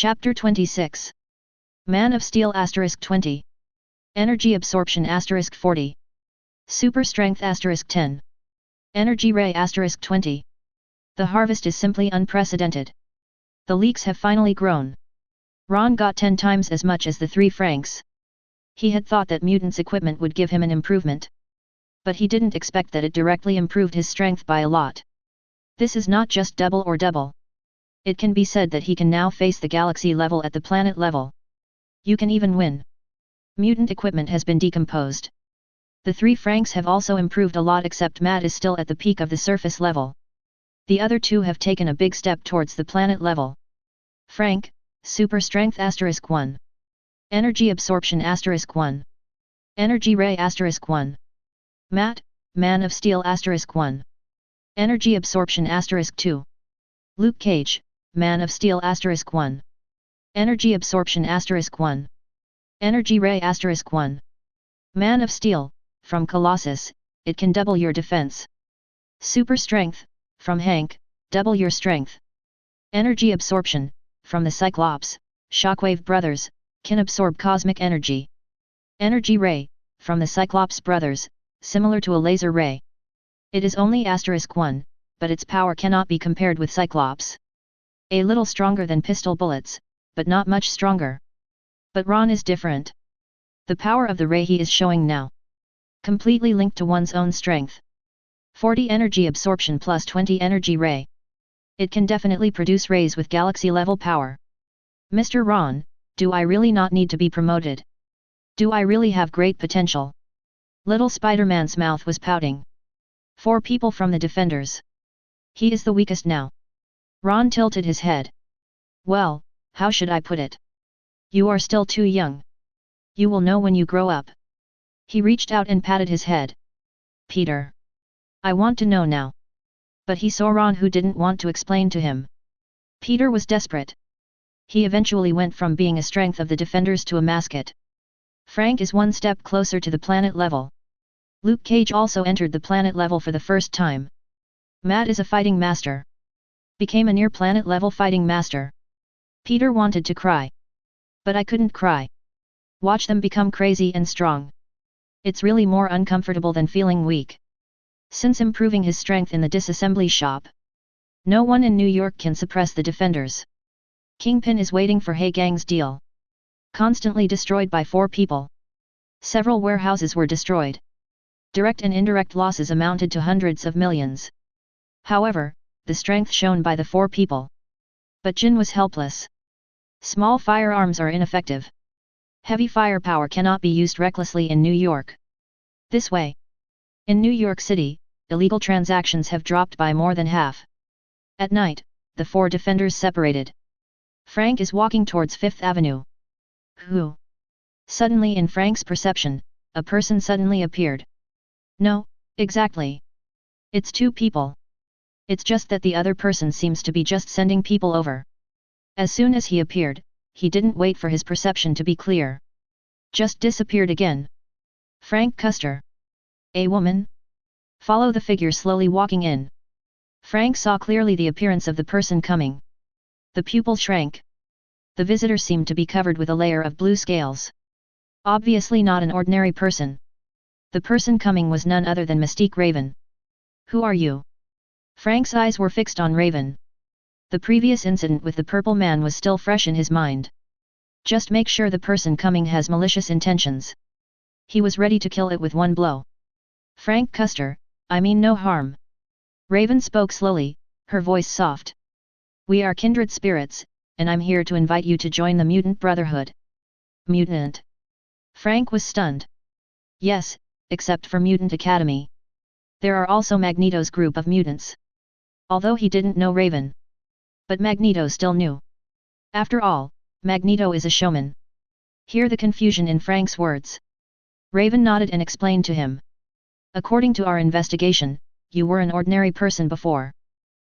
Chapter 26. Man of Steel *20. Energy Absorption *40. Super Strength *10. Energy Ray *20. The harvest is simply unprecedented. The leaks have finally grown. Ron got 10 times as much as the 3 francs. He had thought that mutant's equipment would give him an improvement. But he didn't expect that it directly improved his strength by a lot. This is not just double or double. It can be said that he can now face the galaxy level at the planet level. You can even win. Mutant equipment has been decomposed. The 3 francs have also improved a lot, except Matt is still at the peak of the surface level. The other 2 have taken a big step towards the planet level. Frank, Super Strength *1. Energy Absorption *1. Energy Ray *1. Matt, Man of Steel *1. Energy Absorption *2. Luke Cage, Man of Steel *1. Energy Absorption *1. Energy Ray *1. Man of Steel, from Colossus, it can double your defense. Super Strength, from Hank, double your strength. Energy Absorption, from the Cyclops, Shockwave Brothers, can absorb cosmic energy. Energy Ray, from the Cyclops Brothers, similar to a laser ray. It is only *1, but its power cannot be compared with Cyclops. A little stronger than pistol bullets, but not much stronger. But Ron is different. The power of the ray he is showing now, completely linked to one's own strength. 40 energy absorption plus 20 energy ray. It can definitely produce rays with galaxy level power. Mr. Ron, do I really not need to be promoted? Do I really have great potential? Little Spider-Man's mouth was pouting. 4 people from the Defenders. He is the weakest now. Ron tilted his head. Well, how should I put it? You are still too young. You will know when you grow up. He reached out and patted his head. Peter. I want to know now. But he saw Ron, who didn't want to explain to him. Peter was desperate. He eventually went from being a strength of the Defenders to a mascot. Frank is 1 step closer to the planet level. Luke Cage also entered the planet level for the first time. Matt is a fighting master. Became a near planet level fighting master. Peter wanted to cry. But I couldn't cry. Watch them become crazy and strong. It's really more uncomfortable than feeling weak. Since improving his strength in the disassembly shop, no one in New York can suppress the Defenders. Kingpin is waiting for Hey Gang's deal. Constantly destroyed by 4 people. Several warehouses were destroyed. Direct and indirect losses amounted to hundreds of millions. However, the strength shown by the 4 people. But Jin was helpless. Small firearms are ineffective. Heavy firepower cannot be used recklessly in New York. This way. In New York City, illegal transactions have dropped by more than half. At night, the 4 Defenders separated. Frank is walking towards 5th Avenue. Who? Suddenly, in Frank's perception, a person suddenly appeared. No, exactly. It's 2 people. It's just that the other person seems to be just sending people over. As soon as he appeared, he didn't wait for his perception to be clear. Just disappeared again. Frank Custer. A woman? Follow the figure slowly walking in. Frank saw clearly the appearance of the person coming. The pupil shrank. The visitor seemed to be covered with a layer of blue scales. Obviously not an ordinary person. The person coming was none other than Mystique Raven. Who are you? Frank's eyes were fixed on Raven. The previous incident with the purple man was still fresh in his mind. Just make sure the person coming has malicious intentions. He was ready to kill it with 1 blow. Frank Custer, I mean no harm. Raven spoke slowly, her voice soft. We are kindred spirits, and I'm here to invite you to join the Mutant Brotherhood. Mutant? Frank was stunned. Yes, except for Mutant Academy. There are also Magneto's group of mutants. Although he didn't know Raven. But Magneto still knew. After all, Magneto is a showman. Hear the confusion in Frank's words. Raven nodded and explained to him. According to our investigation, you were an ordinary person before.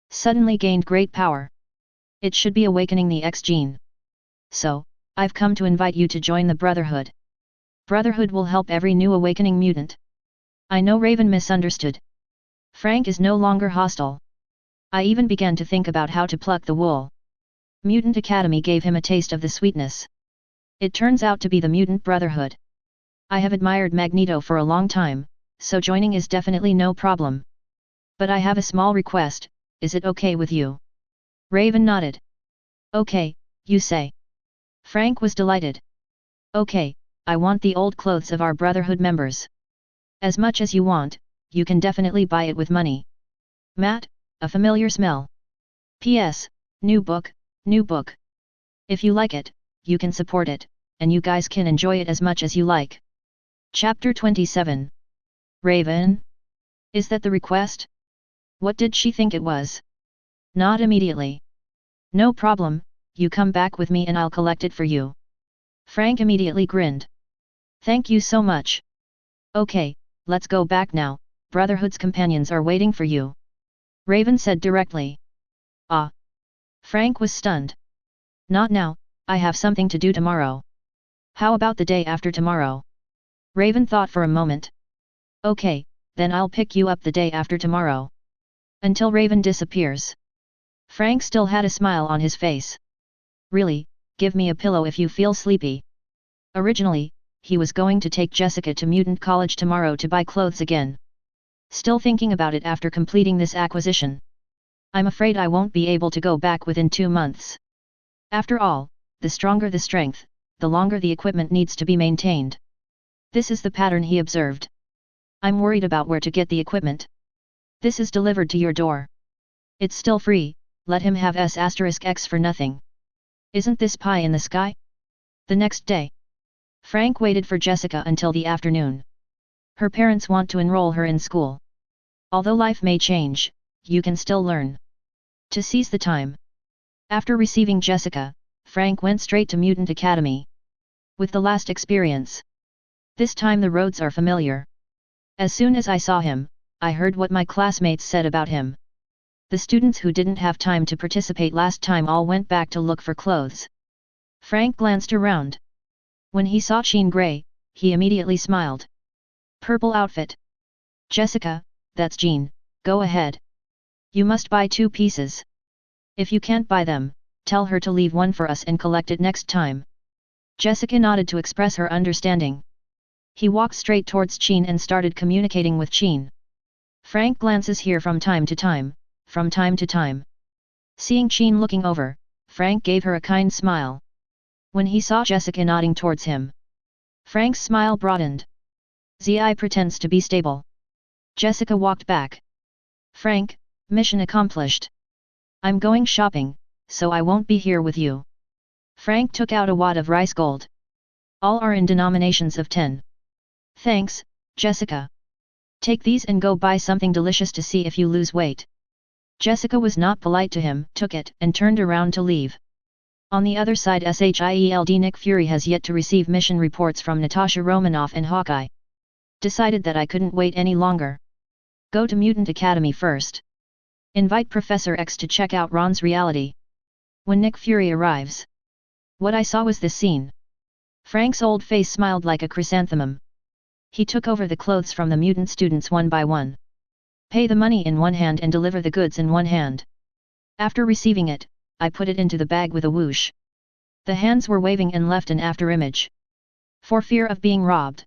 Suddenly gained great power. It should be awakening the X gene. So, I've come to invite you to join the Brotherhood. Brotherhood will help every new awakening mutant. I know Raven misunderstood. Frank is no longer hostile. I even began to think about how to pluck the wool. Mutant Academy gave him a taste of the sweetness. It turns out to be the Mutant Brotherhood. I have admired Magneto for a long time, so joining is definitely no problem. But I have a small request, is it okay with you? Raven nodded. Okay, you say. Frank was delighted. Okay, I want the old clothes of our Brotherhood members. As much as you want, you can definitely buy it with money. Matt, a familiar smell. P.S. New book, new book. If you like it, you can support it, and you guys can enjoy it as much as you like. Chapter 27. Raven? Is that the request? What did she think it was? Not immediately. No problem, you come back with me and I'll collect it for you. Frank immediately grinned. Thank you so much. Okay, let's go back now, Brotherhood's companions are waiting for you. Raven said directly. Ah. Frank was stunned. Not now, I have something to do tomorrow. How about the day after tomorrow? Raven thought for a moment. Okay, then I'll pick you up the day after tomorrow. Until Raven disappears. Frank still had a smile on his face. Really, give me a pillow if you feel sleepy. Originally, he was going to take Jessica to Mutant College tomorrow to buy clothes again. Still thinking about it after completing this acquisition. I'm afraid I won't be able to go back within 2 months. After all, the stronger the strength, the longer the equipment needs to be maintained. This is the pattern he observed. I'm worried about where to get the equipment. This is delivered to your door. It's still free, let him have S*X for nothing. Isn't this pie in the sky? The next day. Frank waited for Jessica until the afternoon. Her parents want to enroll her in school. Although life may change, you can still learn. To seize the time. After receiving Jessica, Frank went straight to Mutant Academy. With the last experience. This time the roads are familiar. As soon as I saw him, I heard what my classmates said about him. The students who didn't have time to participate last time all went back to look for clothes. Frank glanced around. When he saw Jean Grey, he immediately smiled. Purple outfit. Jessica, that's Jean, go ahead. You must buy 2 pieces. If you can't buy them, tell her to leave one for us and collect it next time. Jessica nodded to express her understanding. He walked straight towards Jean and started communicating with Jean. Frank glances here from time to time. Seeing Jean looking over, Frank gave her a kind smile. When he saw Jessica nodding towards him, Frank's smile broadened. Zi pretends to be stable. Jessica walked back. Frank, mission accomplished. I'm going shopping, so I won't be here with you. Frank took out a wad of rice gold. All are in denominations of 10. Thanks, Jessica. Take these and go buy something delicious to see if you lose weight. Jessica was not polite to him, took it and turned around to leave. On the other side SHIELD Nick Fury has yet to receive mission reports from Natasha Romanoff and Hawkeye. Decided that I couldn't wait any longer. Go to Mutant Academy first. Invite Professor X to check out Ron's reality. When Nick Fury arrives. What I saw was this scene. Frank's old face smiled like a chrysanthemum. He took over the clothes from the mutant students one by one. Pay the money in one hand and deliver the goods in one hand. After receiving it, I put it into the bag with a whoosh. The hands were waving and left an after image. For fear of being robbed.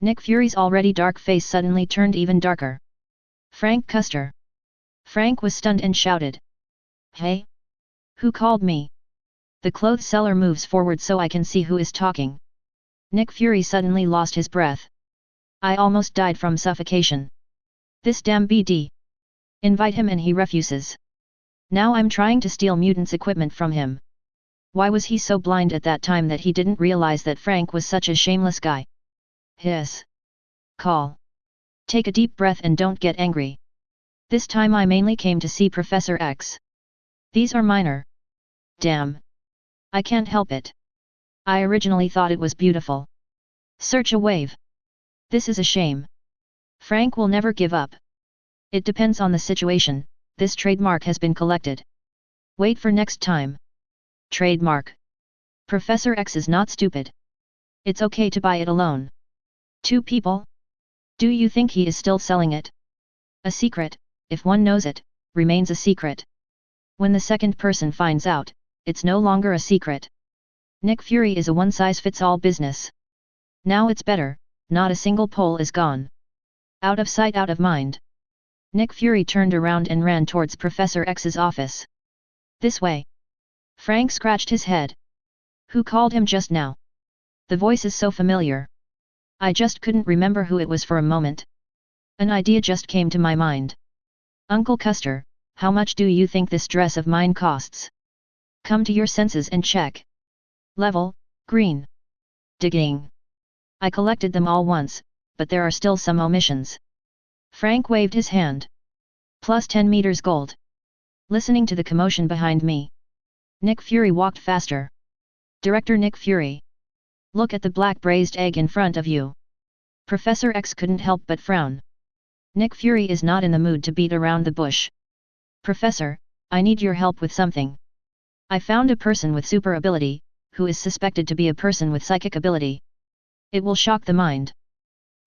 Nick Fury's already dark face suddenly turned even darker. Frank Custer. Frank was stunned and shouted. Hey? Who called me? The clothes seller moves forward so I can see who is talking. Nick Fury suddenly lost his breath. I almost died from suffocation. This damn BD. Invite him and he refuses. Now I'm trying to steal mutants' equipment from him. Why was he so blind at that time that he didn't realize that Frank was such a shameless guy? Hiss. Call. Take a deep breath and don't get angry. This time I mainly came to see Professor X. These are minor. Damn. I can't help it. I originally thought it was beautiful. Search a wave. This is a shame. Frank will never give up. It depends on the situation, this trademark has been collected. Wait for next time. Trademark. Professor X is not stupid. It's okay to buy it alone. 2 people? Do you think he is still selling it? A secret, if one knows it, remains a secret. When the second person finds out, it's no longer a secret. Nick Fury is a one-size-fits-all business. Now it's better, not a single pole is gone. Out of sight, out of mind. Nick Fury turned around and ran towards Professor X's office. This way. Frank scratched his head. Who called him just now? The voice is so familiar. I just couldn't remember who it was for a moment. An idea just came to my mind. Uncle Custer, how much do you think this dress of mine costs? Come to your senses and check. Level, green. Digging. I collected them all once, but there are still some omissions. Frank waved his hand. Plus 10 meters gold. Listening to the commotion behind me, Nick Fury walked faster. Director Nick Fury. Look at the black braised egg in front of you. Professor X couldn't help but frown. Nick Fury is not in the mood to beat around the bush. Professor, I need your help with something. I found a person with super ability, who is suspected to be a person with psychic ability. It will shock the mind.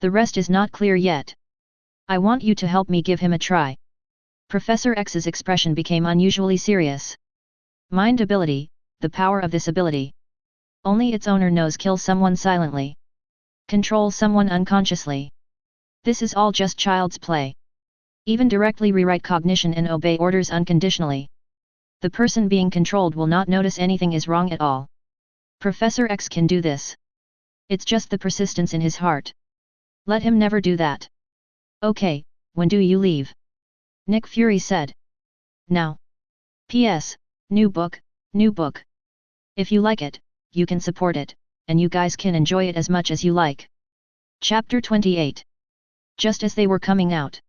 The rest is not clear yet. I want you to help me give him a try. Professor X's expression became unusually serious. Mind ability, the power of this ability. Only its owner knows. Kill someone silently. Control someone unconsciously. This is all just child's play. Even directly rewrite cognition and obey orders unconditionally. The person being controlled will not notice anything is wrong at all. Professor X can do this. It's just the persistence in his heart. Let him never do that. Okay, when do you leave? Nick Fury said. Now. P.S. New book, new book. If you like it, you can support it, and you guys can enjoy it as much as you like. Chapter 28. Just as they were coming out.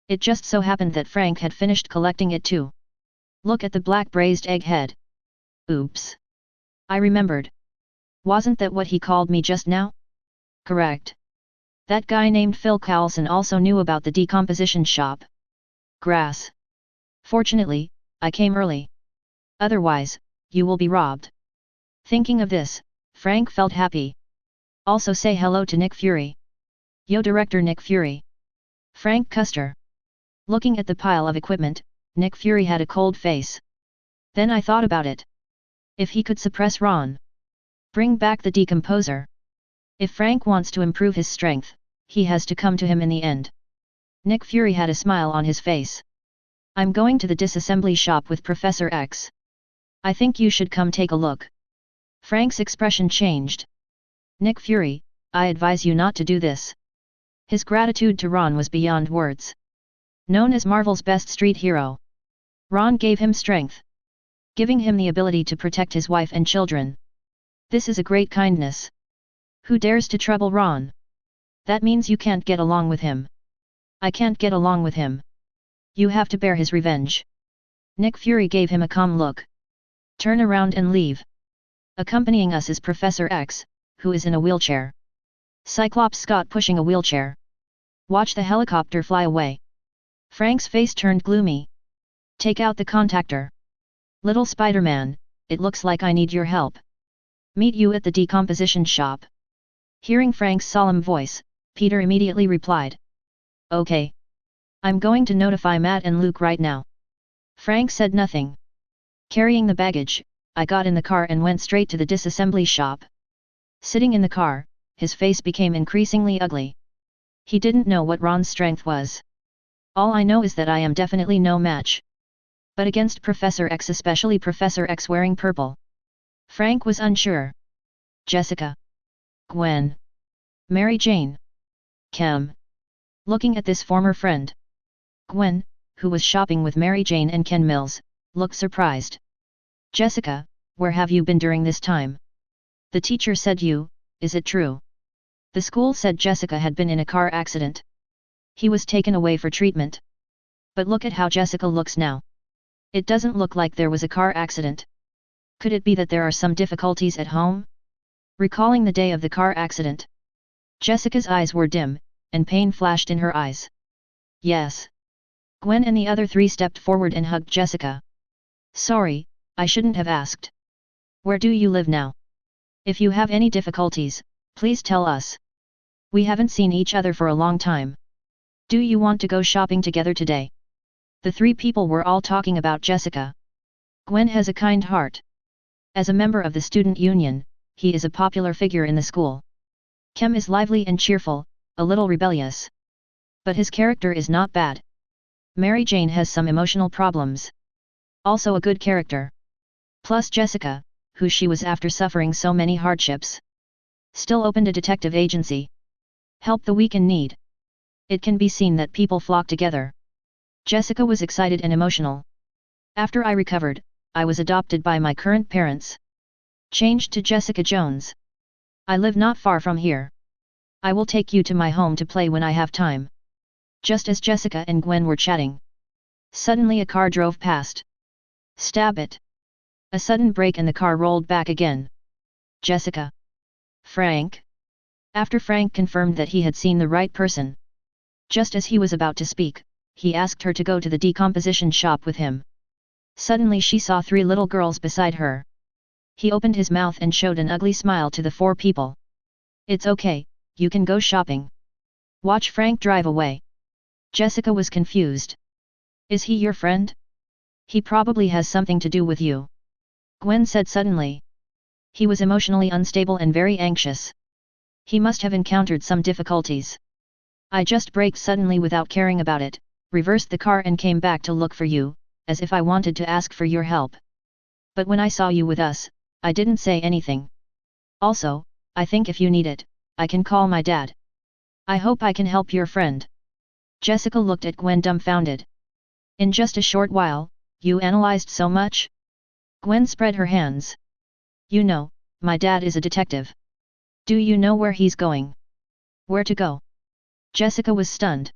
It just so happened that Frank had finished collecting it too. Look at the black braised egg head. Oops. I remembered. Wasn't that what he called me just now? Correct. That guy named Phil Coulson also knew about the decomposition shop. Grass. Fortunately, I came early. Otherwise, you will be robbed. Thinking of this, Frank felt happy. Also say hello to Nick Fury. Yo, Director Nick Fury. Frank Custer. Looking at the pile of equipment, Nick Fury had a cold face. Then I thought about it. If he could suppress Ron. Bring back the decomposer. If Frank wants to improve his strength, he has to come to him in the end. Nick Fury had a smile on his face. I'm going to the disassembly shop with Professor X. I think you should come take a look. Frank's expression changed. Nick Fury, I advise you not to do this. His gratitude to Ron was beyond words. Known as Marvel's best street hero, Ron gave him strength, giving him the ability to protect his wife and children. This is a great kindness. Who dares to trouble Ron? That means you can't get along with him. I can't get along with him. You have to bear his revenge. Nick Fury gave him a calm look. Turn around and leave. Accompanying us is Professor X, who is in a wheelchair. Cyclops Scott pushing a wheelchair. Watch the helicopter fly away. Frank's face turned gloomy. Take out the contactor. Little Spider-Man, it looks like I need your help. Meet you at the decomposition shop. Hearing Frank's solemn voice, Peter immediately replied. Okay. I'm going to notify Matt and Luke right now. Frank said nothing. Carrying the baggage, I got in the car and went straight to the disassembly shop. Sitting in the car, his face became increasingly ugly. He didn't know what Ron's strength was. All I know is that I am definitely no match. But against Professor X, especially Professor X wearing purple. Frank was unsure. Jessica. Gwen. Mary Jane. Kem. Looking at this former friend. Gwen, who was shopping with Mary Jane and Ken Mills, looked surprised. Jessica, where have you been during this time? The teacher said you, is it true? The school said Jessica had been in a car accident. He was taken away for treatment. But look at how Jessica looks now. It doesn't look like there was a car accident. Could it be that there are some difficulties at home? Recalling the day of the car accident, Jessica's eyes were dim, and pain flashed in her eyes. Yes. Gwen and the other three stepped forward and hugged Jessica. Sorry, I shouldn't have asked. Where do you live now? If you have any difficulties, please tell us. We haven't seen each other for a long time. Do you want to go shopping together today? The three people were all talking about Jessica. Gwen has a kind heart. As a member of the student union, he is a popular figure in the school. Kem is lively and cheerful, a little rebellious. But his character is not bad. Mary Jane has some emotional problems. Also a good character. Plus Jessica, who she was after suffering so many hardships. Still opened a detective agency. Help the weak in need. It can be seen that people flock together. Jessica was excited and emotional. After I recovered, I was adopted by my current parents. Changed to Jessica Jones. I live not far from here. I will take you to my home to play when I have time. Just as Jessica and Gwen were chatting. Suddenly a car drove past. Stab it. A sudden brake and the car rolled back again. Jessica. Frank? After Frank confirmed that he had seen the right person. Just as he was about to speak, he asked her to go to the decomposition shop with him. Suddenly she saw 3 little girls beside her. He opened his mouth and showed an ugly smile to the 4 people. It's okay, you can go shopping. Watch Frank drive away. Jessica was confused. Is he your friend? He probably has something to do with you. Gwen said suddenly. He was emotionally unstable and very anxious. He must have encountered some difficulties. I just braked suddenly without caring about it, reversed the car and came back to look for you, as if I wanted to ask for your help. But when I saw you with us, I didn't say anything. Also, I think if you need it, I can call my dad. I hope I can help your friend. Jessica looked at Gwen dumbfounded. In just a short while, you analyzed so much? Gwen spread her hands. You know, my dad is a detective. Do you know where he's going? Where to go? Jessica was stunned.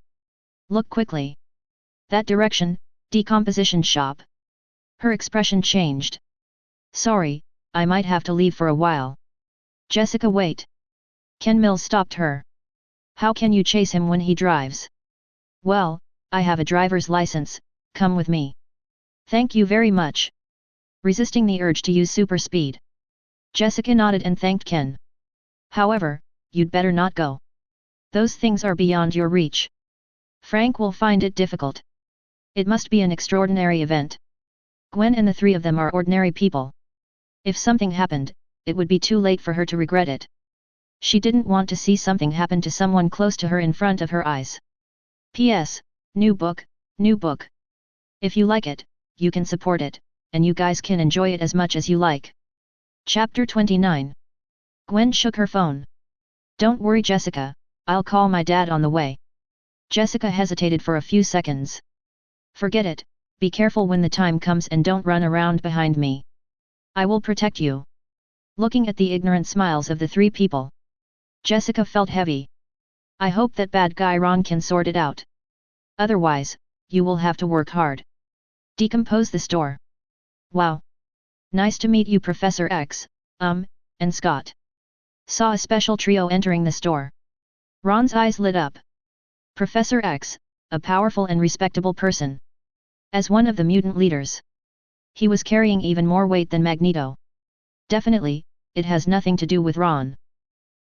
Look quickly. That direction, decomposition shop. Her expression changed. Sorry, I might have to leave for a while. Jessica, wait. Ken Mills stopped her. How can you chase him when he drives? Well, I have a driver's license, come with me. Thank you very much. Resisting the urge to use super speed. Jessica nodded and thanked Ken. However, you'd better not go. Those things are beyond your reach. Frank will find it difficult. It must be an extraordinary event. Gwen and the 3 of them are ordinary people. If something happened, it would be too late for her to regret it. She didn't want to see something happen to someone close to her in front of her eyes. P.S. New book, new book. If you like it, you can support it, and you guys can enjoy it as much as you like. Chapter 29. Gwen shook her phone. Don't worry Jessica, I'll call my dad on the way. Jessica hesitated for a few seconds. Forget it, be careful when the time comes and don't run around behind me. I will protect you. Looking at the ignorant smiles of the 3 people. Jessica felt heavy. I hope that bad guy Ron can sort it out. Otherwise, you will have to work hard. Decompose the store. Wow. Nice to meet you Professor X, and Scott. Saw a special trio entering the store. Ron's eyes lit up. Professor X, a powerful and respectable person. As one of the mutant leaders. He was carrying even more weight than Magneto. Definitely, it has nothing to do with Ron.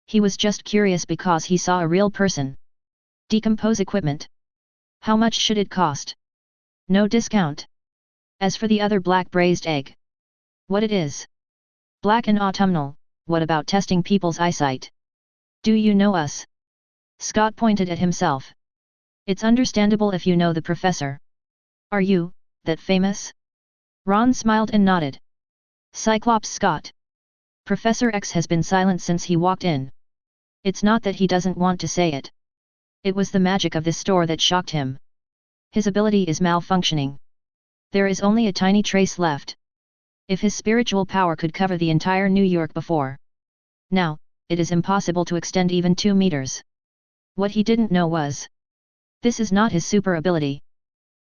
He was just curious because he saw a real person. Decompose equipment. How much should it cost? No discount. As for the other black braised egg. What it is? Black and autumnal, what about testing people's eyesight? Do you know us? Scott pointed at himself. It's understandable if you know the professor. Are you, that famous? Ron smiled and nodded. Cyclops Scott. Professor X has been silent since he walked in. It's not that he doesn't want to say it. It was the magic of this store that shocked him. His ability is malfunctioning. There is only a tiny trace left. If his spiritual power could cover the entire New York before. Now, it is impossible to extend even 2 meters. What he didn't know was. This is not his super ability.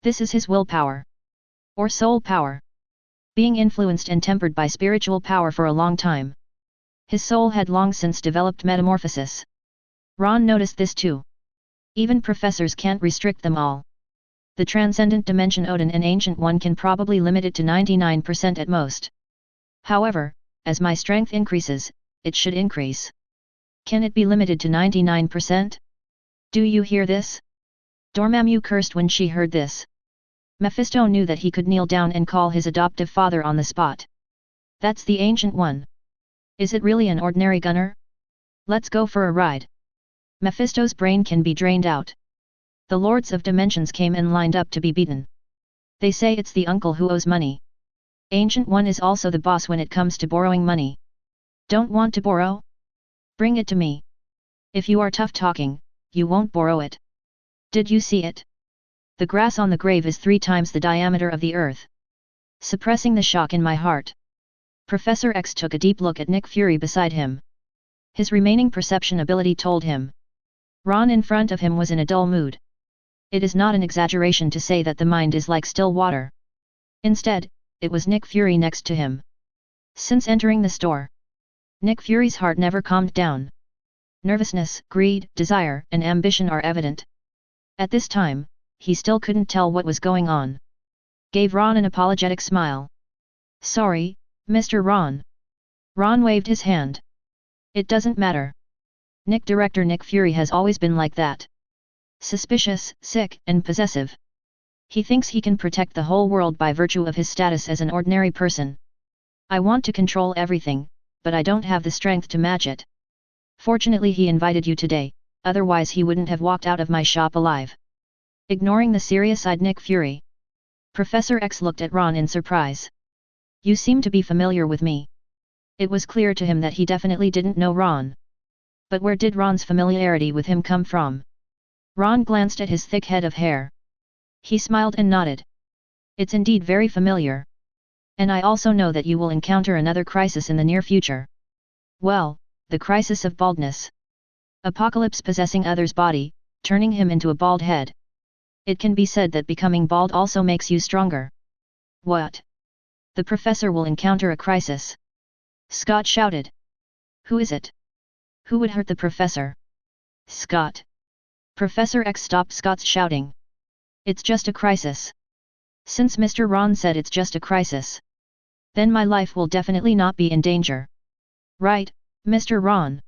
This is his willpower. Or soul power. Being influenced and tempered by spiritual power for a long time. His soul had long since developed metamorphosis. Ron noticed this too. Even professors can't restrict them all. The transcendent dimension Odin and Ancient One can probably limit it to 99% at most. However, as my strength increases, it should increase. Can it be limited to 99%? Do you hear this? Dormammu cursed when she heard this. Mephisto knew that he could kneel down and call his adoptive father on the spot. That's the ancient one. Is it really an ordinary gunner? Let's go for a ride. Mephisto's brain can be drained out. The Lords of Dimensions came and lined up to be beaten. They say it's the uncle who owes money. Ancient One is also the boss when it comes to borrowing money. Don't want to borrow? Bring it to me. If you are tough talking, you won't borrow it. Did you see it? The grass on the grave is 3 times the diameter of the earth. Suppressing the shock in my heart. Professor X took a deep look at Nick Fury beside him. His remaining perception ability told him. Ron in front of him was in a dull mood. It is not an exaggeration to say that the mind is like still water. Instead, it was Nick Fury next to him. Since entering the store, Nick Fury's heart never calmed down. Nervousness, greed, desire, and ambition are evident. At this time, he still couldn't tell what was going on. Gave Ron an apologetic smile. Sorry, Mr. Ron. Ron waved his hand. It doesn't matter. Director Nick Fury has always been like that. Suspicious, sick, and possessive. He thinks he can protect the whole world by virtue of his status as an ordinary person. I want to control everything, but I don't have the strength to match it. Fortunately he invited you today, otherwise he wouldn't have walked out of my shop alive. Ignoring the serious-eyed Nick Fury, Professor X looked at Ron in surprise. You seem to be familiar with me. It was clear to him that he definitely didn't know Ron. But where did Ron's familiarity with him come from? Ron glanced at his thick head of hair. He smiled and nodded. It's indeed very familiar. And I also know that you will encounter another crisis in the near future. Well, the crisis of baldness. Apocalypse possessing other's body, turning him into a bald head. It can be said that becoming bald also makes you stronger. What? The professor will encounter a crisis. Scott shouted. Who is it? Who would hurt the professor? Scott. Professor X stopped Scott's shouting. It's just a crisis. Since Mr. Ron said it's just a crisis, then my life will definitely not be in danger. Right, Mr. Ron?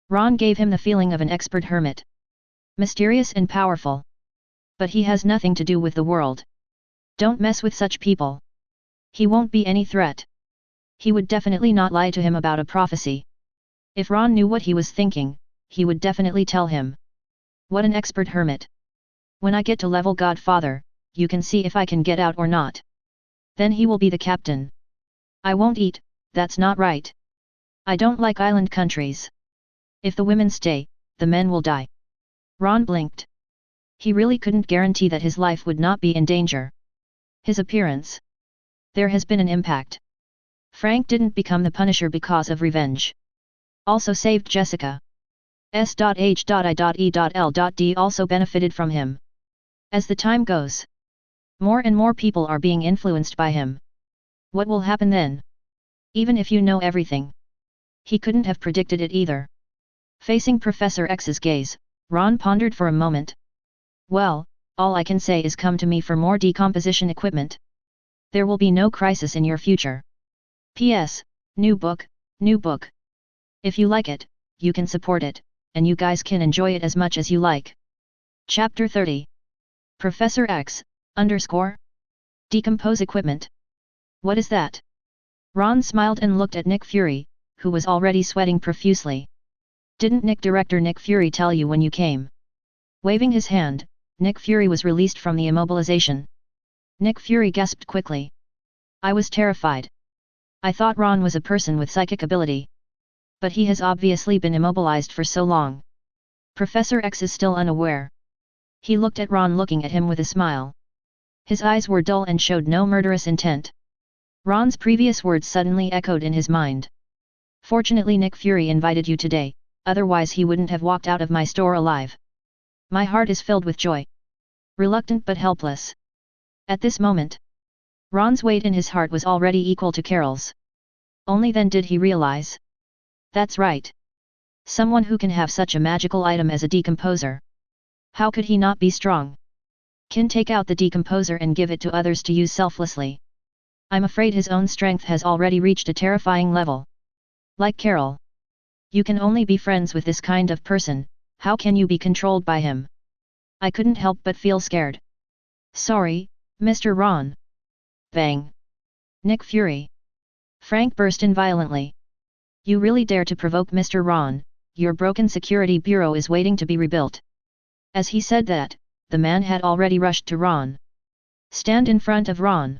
Ron gave him the feeling of an expert hermit. Mysterious and powerful. But he has nothing to do with the world. Don't mess with such people. He won't be any threat. He would definitely not lie to him about a prophecy. If Ron knew what he was thinking, he would definitely tell him. What an expert hermit. When I get to level Godfather, you can see if I can get out or not. Then he will be the captain. I won't eat, that's not right. I don't like island countries. If the women stay, the men will die. Ron blinked. He really couldn't guarantee that his life would not be in danger. His appearance. There has been an impact. Frank didn't become the Punisher because of revenge. Also saved Jessica. S.H.I.E.L.D. also benefited from him. As the time goes, more and more people are being influenced by him. What will happen then? Even if you know everything. He couldn't have predicted it either. Facing Professor X's gaze, Ron pondered for a moment. Well, all I can say is come to me for more decomposition equipment. There will be no crisis in your future. P.S. New book, new book. If you like it, you can support it, and you guys can enjoy it as much as you like. Chapter 30. Professor X, _ Decompose equipment. What is that? Ron smiled and looked at Nick Fury, who was already sweating profusely. Didn't Director Nick Fury tell you when you came? Waving his hand, Nick Fury was released from the immobilization. Nick Fury gasped quickly. I was terrified. I thought Ron was a person with psychic ability. But he has obviously been immobilized for so long. Professor X is still unaware. He looked at Ron, looking at him with a smile. His eyes were dull and showed no murderous intent. Ron's previous words suddenly echoed in his mind. Fortunately Nick Fury invited you today, otherwise he wouldn't have walked out of my store alive. My heart is filled with joy. Reluctant but helpless. At this moment, Ron's weight in his heart was already equal to Carol's. Only then did he realize. That's right. Someone who can have such a magical item as a decomposer. How could he not be strong? Can take out the decomposer and give it to others to use selflessly. I'm afraid his own strength has already reached a terrifying level. Like Carol. You can only be friends with this kind of person, how can you be controlled by him? I couldn't help but feel scared. Sorry, Mr. Ron. Bang. Nick Fury. Frank burst in violently. You really dare to provoke Mr. Ron, your broken security bureau is waiting to be rebuilt. As he said that, the man had already rushed to Ron. Stand in front of Ron.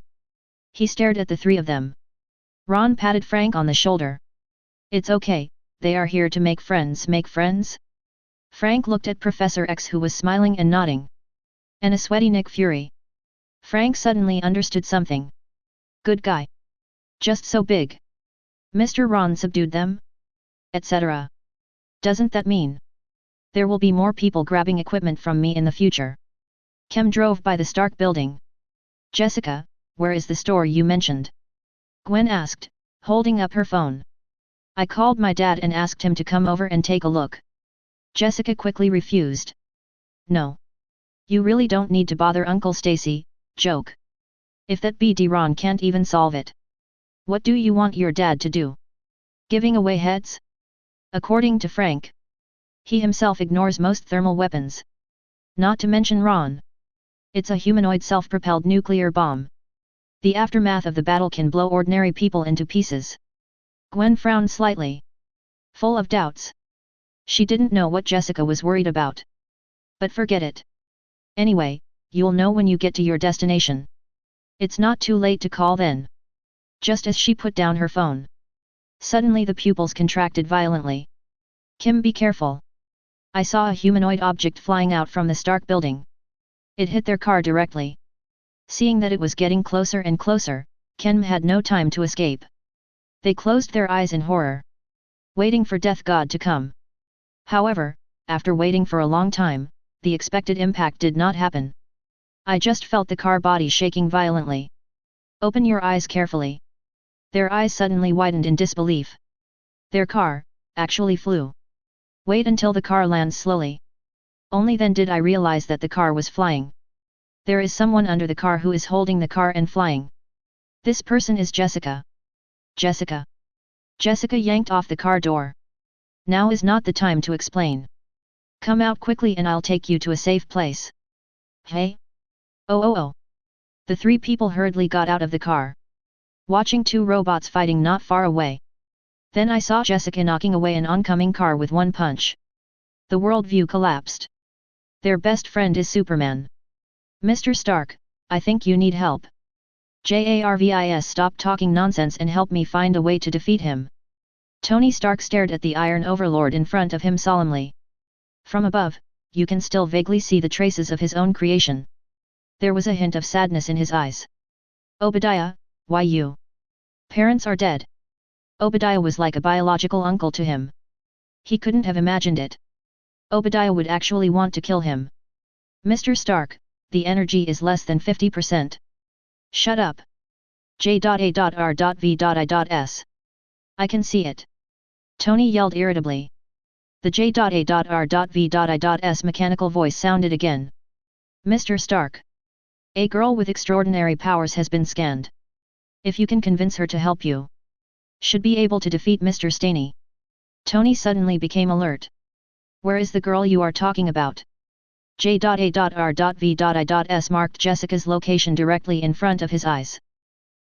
He stared at the three of them. Ron patted Frank on the shoulder. It's okay, they are here to make friends. Make friends? Frank looked at Professor X who was smiling and nodding. And a sweaty Nick Fury. Frank suddenly understood something. Good guy. Just so big. Mr. Ron subdued them? Etc. Doesn't that mean there will be more people grabbing equipment from me in the future? Kem drove by the Stark building. Jessica, where is the store you mentioned? Gwen asked, holding up her phone. I called my dad and asked him to come over and take a look. Jessica quickly refused. No. You really don't need to bother Uncle Stacy, joke. If that BD Ron can't even solve it. What do you want your dad to do? Giving away heads? According to Frank. He himself ignores most thermal weapons. Not to mention Ron. It's a humanoid self-propelled nuclear bomb. The aftermath of the battle can blow ordinary people into pieces. Gwen frowned slightly. Full of doubts. She didn't know what Jessica was worried about. But forget it. Anyway, you'll know when you get to your destination. It's not too late to call then. Just as she put down her phone. Suddenly the pupils contracted violently. Kim, be careful. I saw a humanoid object flying out from the Stark building. It hit their car directly. Seeing that it was getting closer and closer, Kim had no time to escape. They closed their eyes in horror. Waiting for Death God to come. However, after waiting for a long time, the expected impact did not happen. I just felt the car body shaking violently. Open your eyes carefully. Their eyes suddenly widened in disbelief. Their car, actually flew. Wait until the car lands slowly. Only then did I realize that the car was flying. There is someone under the car who is holding the car and flying. This person is Jessica. Jessica. Jessica yanked off the car door. Now is not the time to explain. Come out quickly and I'll take you to a safe place. Hey? Oh. The three people hurriedly got out of the car. Watching two robots fighting not far away. Then I saw Jessica knocking away an oncoming car with one punch. The worldview collapsed. Their best friend is Superman. Mr. Stark, I think you need help. Jarvis, stop talking nonsense and help me find a way to defeat him. Tony Stark stared at the Iron Overlord in front of him solemnly. From above, you can still vaguely see the traces of his own creation. There was a hint of sadness in his eyes. Obadiah, why you? Parents are dead. Obadiah was like a biological uncle to him. He couldn't have imagined it. Obadiah would actually want to kill him. Mr. Stark, the energy is less than 50%. Shut up. J.A.R.V.I.S. I can see it. Tony yelled irritably. The J.A.R.V.I.S. mechanical voice sounded again. Mr. Stark. A girl with extraordinary powers has been scanned. If you can convince her to help you, should be able to defeat Mr. Staney. Tony suddenly became alert. Where is the girl you are talking about? J.A.R.V.I.S. marked Jessica's location directly in front of his eyes.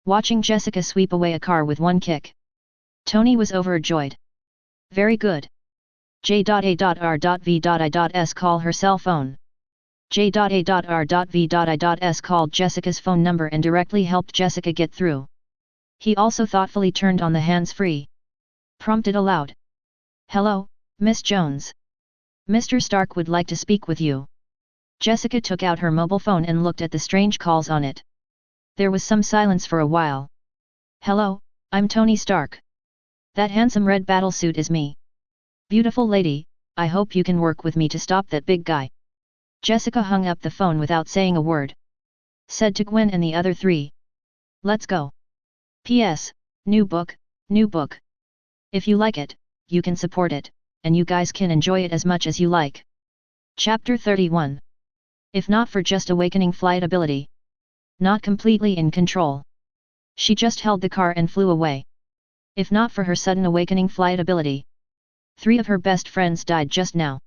Watching Jessica sweep away a car with one kick, Tony was overjoyed. Very good. J.A.R.V.I.S. call her cell phone. J.A.R.V.I.S. called Jessica's phone number and directly helped Jessica get through. He also thoughtfully turned on the hands-free. Prompted aloud. Hello, Miss Jones. Mr. Stark would like to speak with you. Jessica took out her mobile phone and looked at the strange calls on it. There was some silence for a while. Hello, I'm Tony Stark. That handsome red battlesuit is me. Beautiful lady, I hope you can work with me to stop that big guy. Jessica hung up the phone without saying a word. Said to Gwen and the other three. Let's go. P.S. New book. If you like it, you can support it, and you guys can enjoy it as much as you like. Chapter 31. If not for just awakening flight ability. Not completely in control. She just held the car and flew away. If not for her sudden awakening flight ability. 3 of her best friends died just now.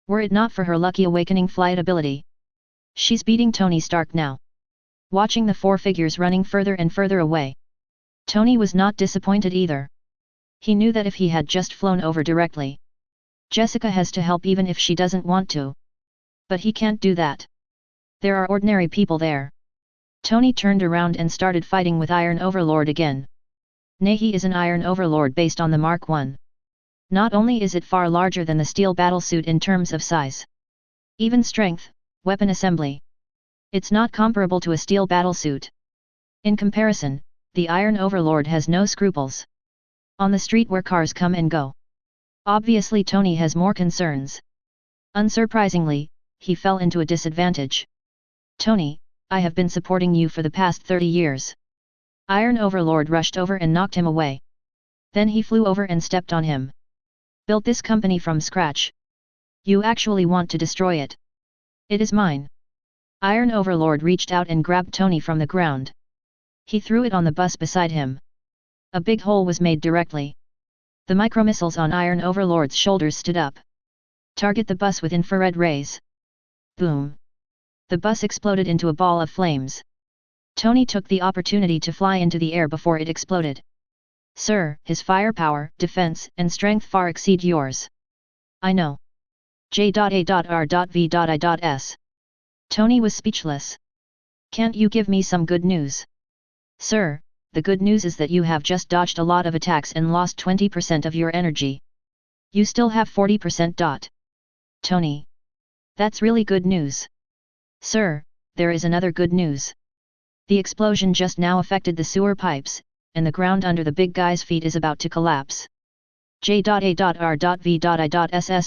Were it not for her lucky awakening flight ability. She's beating Tony Stark now. Watching the 4 figures running further and further away. Tony was not disappointed either. He knew that if he had just flown over directly, Jessica has to help even if she doesn't want to. But he can't do that. There are ordinary people there. Tony turned around and started fighting with Iron Overlord again. Nay, he is an Iron Overlord based on the Mark I. Not only is it far larger than the steel battlesuit in terms of size, even strength, weapon assembly, it's not comparable to a steel battlesuit. In comparison, the Iron Overlord has no scruples. On the street where cars come and go, obviously Tony has more concerns. Unsurprisingly, he fell into a disadvantage. Tony, I have been supporting you for the past 30 years. Iron Overlord rushed over and knocked him away. Then he flew over and stepped on him. Built this company from scratch. You actually want to destroy it. It is mine. Iron Overlord reached out and grabbed Tony from the ground. He threw it on the bus beside him. A big hole was made directly. The micromissiles on Iron Overlord's shoulders stood up. Target the bus with infrared rays. Boom. The bus exploded into a ball of flames. Tony took the opportunity to fly into the air before it exploded. Sir, his firepower, defense, and strength far exceed yours. I know. J.A.R.V.I.S. Tony was speechless. Can't you give me some good news? Sir, the good news is that you have just dodged a lot of attacks and lost 20% of your energy. You still have 40%. Tony. That's really good news. Sir, there is another good news. The explosion just now affected the sewer pipes, and the ground under the big guy's feet is about to collapse. J.A.R.V.I.S.'s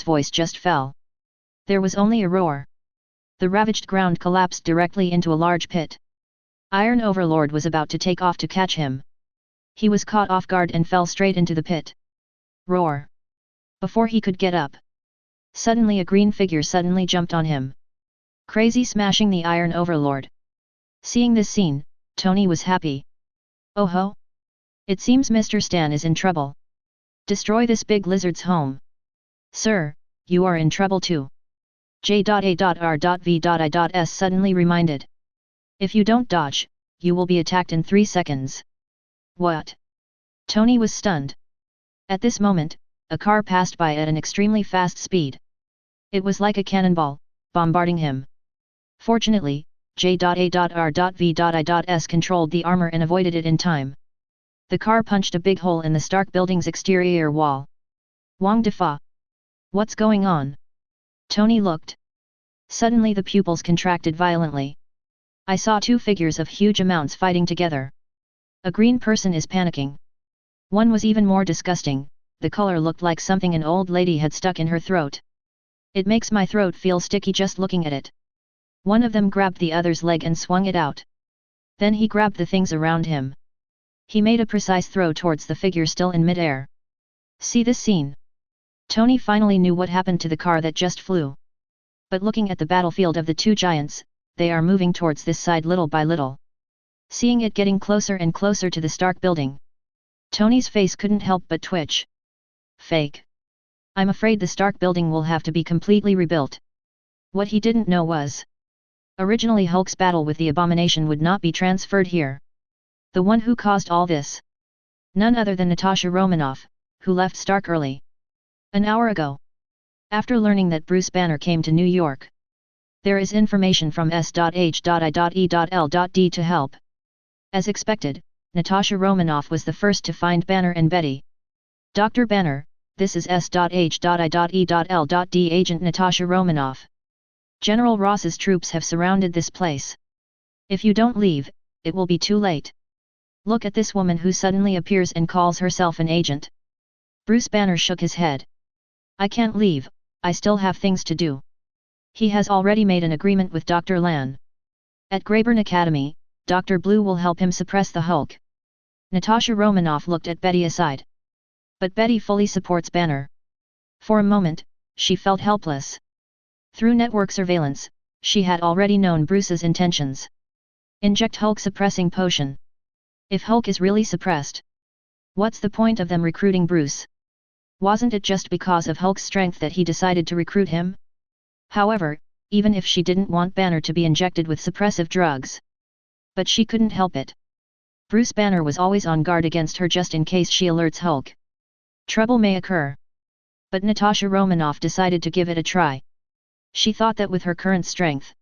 voice just fell. There was only a roar. The ravaged ground collapsed directly into a large pit. Iron Overlord was about to take off to catch him. He was caught off guard and fell straight into the pit. Roar. Before he could get up, suddenly a green figure suddenly jumped on him. Crazy smashing the Iron Overlord. Seeing this scene, Tony was happy. Oh ho! It seems Mr. Stan is in trouble. Destroy this big lizard's home. Sir, you are in trouble too. J.A.R.V.I.S. suddenly reminded. If you don't dodge, you will be attacked in 3 seconds. What? Tony was stunned. At this moment, a car passed by at an extremely fast speed. It was like a cannonball, bombarding him. Fortunately, J.A.R.V.I.S. controlled the armor and avoided it in time. The car punched a big hole in the Stark building's exterior wall. Wang Defa. What's going on? Tony looked. Suddenly the pupils contracted violently. I saw two figures of huge amounts fighting together. A green person is panicking. One was even more disgusting, the color looked like something an old lady had stuck in her throat. It makes my throat feel sticky just looking at it. One of them grabbed the other's leg and swung it out. Then he grabbed the things around him. He made a precise throw towards the figure still in midair. See this scene? Tony finally knew what happened to the car that just flew. But looking at the battlefield of the two giants, they are moving towards this side little by little. Seeing it getting closer and closer to the Stark building, Tony's face couldn't help but twitch. Fake. I'm afraid the Stark building will have to be completely rebuilt. What he didn't know was, originally Hulk's battle with the Abomination would not be transferred here. The one who caused all this, none other than Natasha Romanoff, who left Stark early. An hour ago. After learning that Bruce Banner came to New York, there is information from S.H.I.E.L.D. to help. As expected, Natasha Romanoff was the first to find Banner and Betty. Dr. Banner, this is S.H.I.E.L.D. agent Natasha Romanoff. General Ross's troops have surrounded this place. If you don't leave, it will be too late. Look at this woman who suddenly appears and calls herself an agent. Bruce Banner shook his head. I can't leave, I still have things to do. He has already made an agreement with Dr. Lan. At Greyburn Academy, Dr. Blue will help him suppress the Hulk. Natasha Romanoff looked at Betty aside. But Betty fully supports Banner. For a moment, she felt helpless. Through network surveillance, she had already known Bruce's intentions. Inject Hulk suppressing potion. If Hulk is really suppressed, what's the point of them recruiting Bruce? Wasn't it just because of Hulk's strength that he decided to recruit him? However, even if she didn't want Banner to be injected with suppressive drugs, but she couldn't help it. Bruce Banner was always on guard against her just in case she alerts Hulk. Trouble may occur. But Natasha Romanoff decided to give it a try. She thought that with her current strength,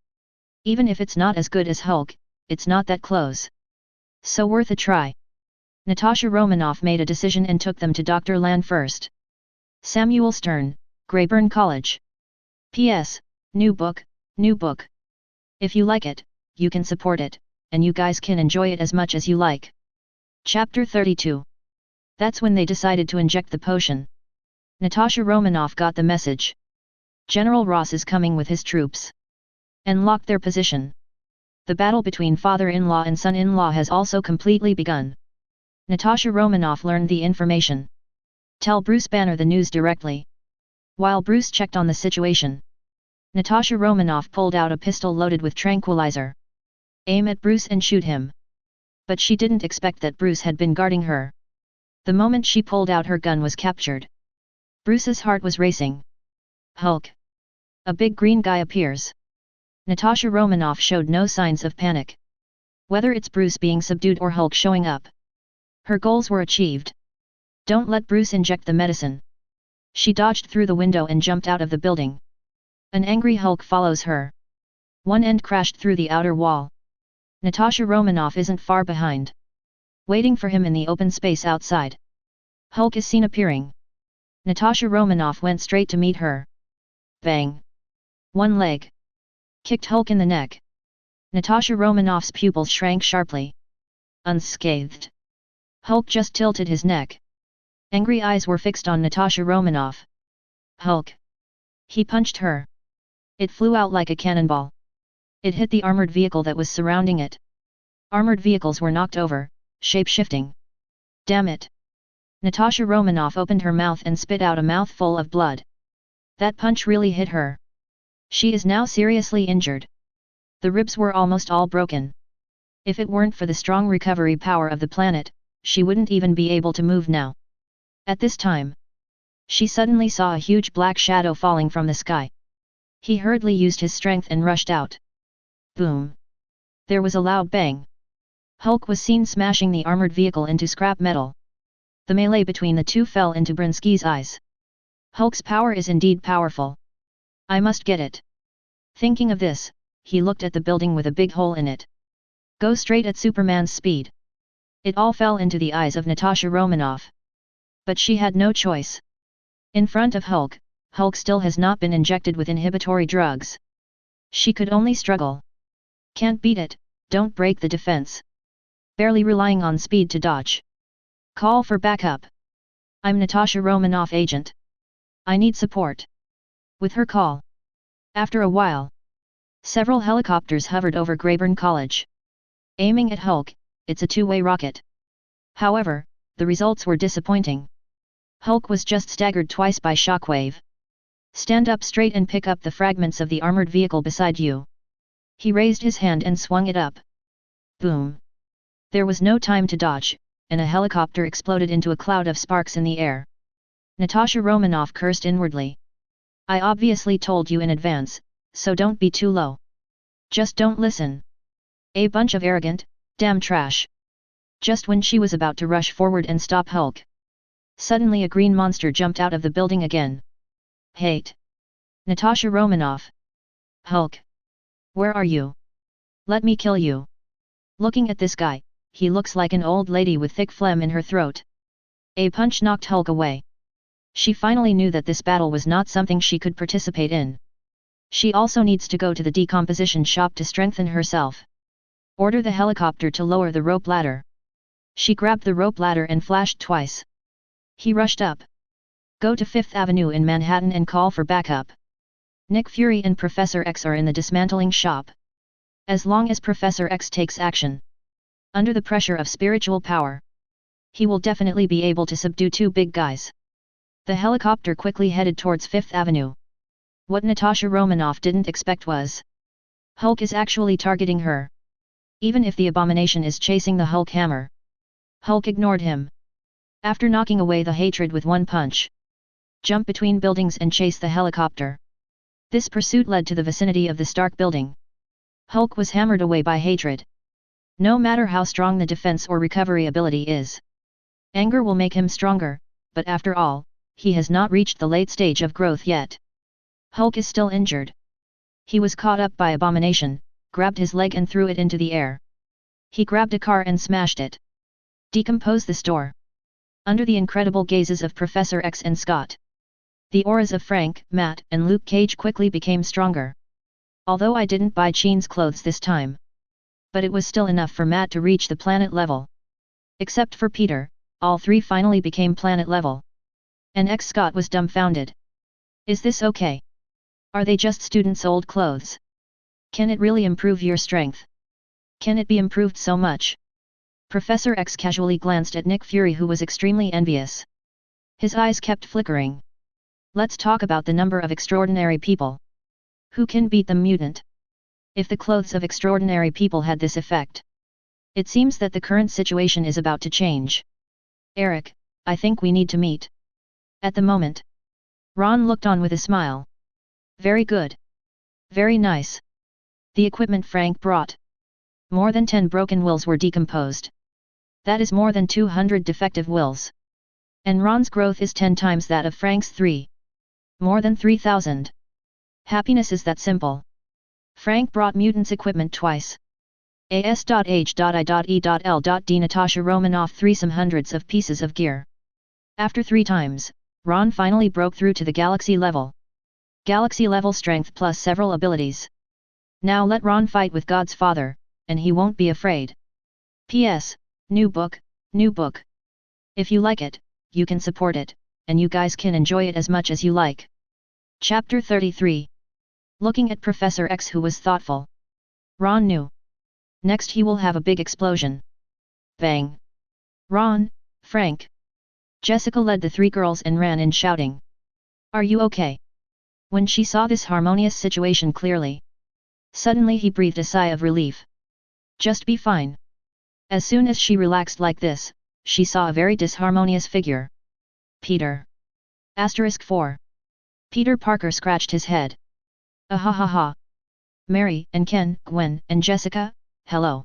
even if it's not as good as Hulk, it's not that close. So worth a try. Natasha Romanoff made a decision and took them to Dr. Lan first. Samuel Stern, Greyburn College. P.S. New book, new book. If you like it, you can support it, and you guys can enjoy it as much as you like. Chapter 32. That's when they decided to inject the potion. Natasha Romanoff got the message. General Ross is coming with his troops. And locked their position. The battle between father-in-law and son-in-law has also completely begun. Natasha Romanoff learned the information. Tell Bruce Banner the news directly. While Bruce checked on the situation, Natasha Romanoff pulled out a pistol loaded with tranquilizer. Aim at Bruce and shoot him. But she didn't expect that Bruce had been guarding her. The moment she pulled out her gun was captured. Bruce's heart was racing. Hulk. A big green guy appears. Natasha Romanoff showed no signs of panic. Whether it's Bruce being subdued or Hulk showing up, her goals were achieved. Don't let Bruce inject the medicine. She dodged through the window and jumped out of the building. An angry Hulk follows her. One end crashed through the outer wall. Natasha Romanoff isn't far behind. Waiting for him in the open space outside. Hulk is seen appearing. Natasha Romanoff went straight to meet her. Bang! One leg. Kicked Hulk in the neck. Natasha Romanoff's pupils shrank sharply. Unscathed. Hulk just tilted his neck. Angry eyes were fixed on Natasha Romanoff. Hulk. He punched her. It flew out like a cannonball. It hit the armored vehicle that was surrounding it. Armored vehicles were knocked over, shape-shifting. Damn it! Natasha Romanoff opened her mouth and spit out a mouthful of blood. That punch really hit her. She is now seriously injured. The ribs were almost all broken. If it weren't for the strong recovery power of the planet, she wouldn't even be able to move now. At this time, she suddenly saw a huge black shadow falling from the sky. He hurriedly used his strength and rushed out. Boom! There was a loud bang. Hulk was seen smashing the armored vehicle into scrap metal. The melee between the two fell into Brinsky's eyes. Hulk's power is indeed powerful. I must get it. Thinking of this, he looked at the building with a big hole in it. Go straight at Superman's speed. It all fell into the eyes of Natasha Romanoff. But she had no choice. In front of Hulk, Hulk still has not been injected with inhibitory drugs. She could only struggle. Can't beat it, don't break the defense. Barely relying on speed to dodge. Call for backup. I'm Natasha Romanoff agent. I need support. With her call. After a while, several helicopters hovered over Greyburn College. Aiming at Hulk, it's a two-way rocket. However, the results were disappointing. Hulk was just staggered twice by shockwave. Stand up straight and pick up the fragments of the armored vehicle beside you. He raised his hand and swung it up. Boom! There was no time to dodge, and a helicopter exploded into a cloud of sparks in the air. Natasha Romanoff cursed inwardly. I obviously told you in advance, so don't be too low. Just don't listen. A bunch of arrogant, damn trash. Just when she was about to rush forward and stop Hulk, suddenly a green monster jumped out of the building again. Hate. Natasha Romanoff. Hulk. Where are you? Let me kill you. Looking at this guy, he looks like an old lady with thick phlegm in her throat. A punch knocked Hulk away. She finally knew that this battle was not something she could participate in. She also needs to go to the decomposition shop to strengthen herself. Order the helicopter to lower the rope ladder. She grabbed the rope ladder and flashed twice. He rushed up. Go to 5th Avenue in Manhattan and call for backup. Nick Fury and Professor X are in the dismantling shop. As long as Professor X takes action, under the pressure of spiritual power, he will definitely be able to subdue two big guys. The helicopter quickly headed towards 5th Avenue. What Natasha Romanoff didn't expect was, Hulk is actually targeting her. Even if the abomination is chasing the Hulk hammer, Hulk ignored him. After knocking away the hatred with one punch, jump between buildings and chase the helicopter. This pursuit led to the vicinity of the Stark building. Hulk was hammered away by hatred. No matter how strong the defense or recovery ability is. Anger will make him stronger, but after all, he has not reached the late stage of growth yet. Hulk is still injured. He was caught up by Abomination, grabbed his leg and threw it into the air. He grabbed a car and smashed it. Decompose the store. Under the incredible gazes of Professor X and Scott. The auras of Frank, Matt, and Luke Cage quickly became stronger. Although I didn't buy Sheen's clothes this time. But it was still enough for Matt to reach the planet level. Except for Peter, all three finally became planet level. And Scott was dumbfounded. Is this okay? Are they just students' old clothes? Can it really improve your strength? Can it be improved so much? Professor X casually glanced at Nick Fury, who was extremely envious. His eyes kept flickering. Let's talk about the number of extraordinary people. Who can beat the mutant? If the clothes of extraordinary people had this effect. It seems that the current situation is about to change. Eric, I think we need to meet. At the moment. Ron looked on with a smile. Very good. Very nice. The equipment Frank brought. More than 10 broken wills were decomposed. That is more than 200 defective wills. And Ron's growth is 10 times that of Frank's 3. More than 3,000. Happiness is that simple. Frank brought mutants equipment twice. as.h.i.e.l.d Natasha Romanoff 3 some hundreds of pieces of gear. After 3 times, Ron finally broke through to the galaxy level. Galaxy level strength plus several abilities. Now let Ron fight with God's father, and he won't be afraid. P.S. New book, new book. If you like it, you can support it, and you guys can enjoy it as much as you like. Chapter 33. Looking at Professor X, who was thoughtful. Ron knew. Next he will have a big explosion. Bang. Ron, Frank. Jessica led the 3 girls and ran in shouting. Are you okay? When she saw this harmonious situation clearly. Suddenly he breathed a sigh of relief. Just be fine. As soon as she relaxed like this, she saw a very disharmonious figure. Peter. Asterisk 4. Peter Parker scratched his head. Ahahaha. Mary, and Ken, Gwen, and Jessica, hello.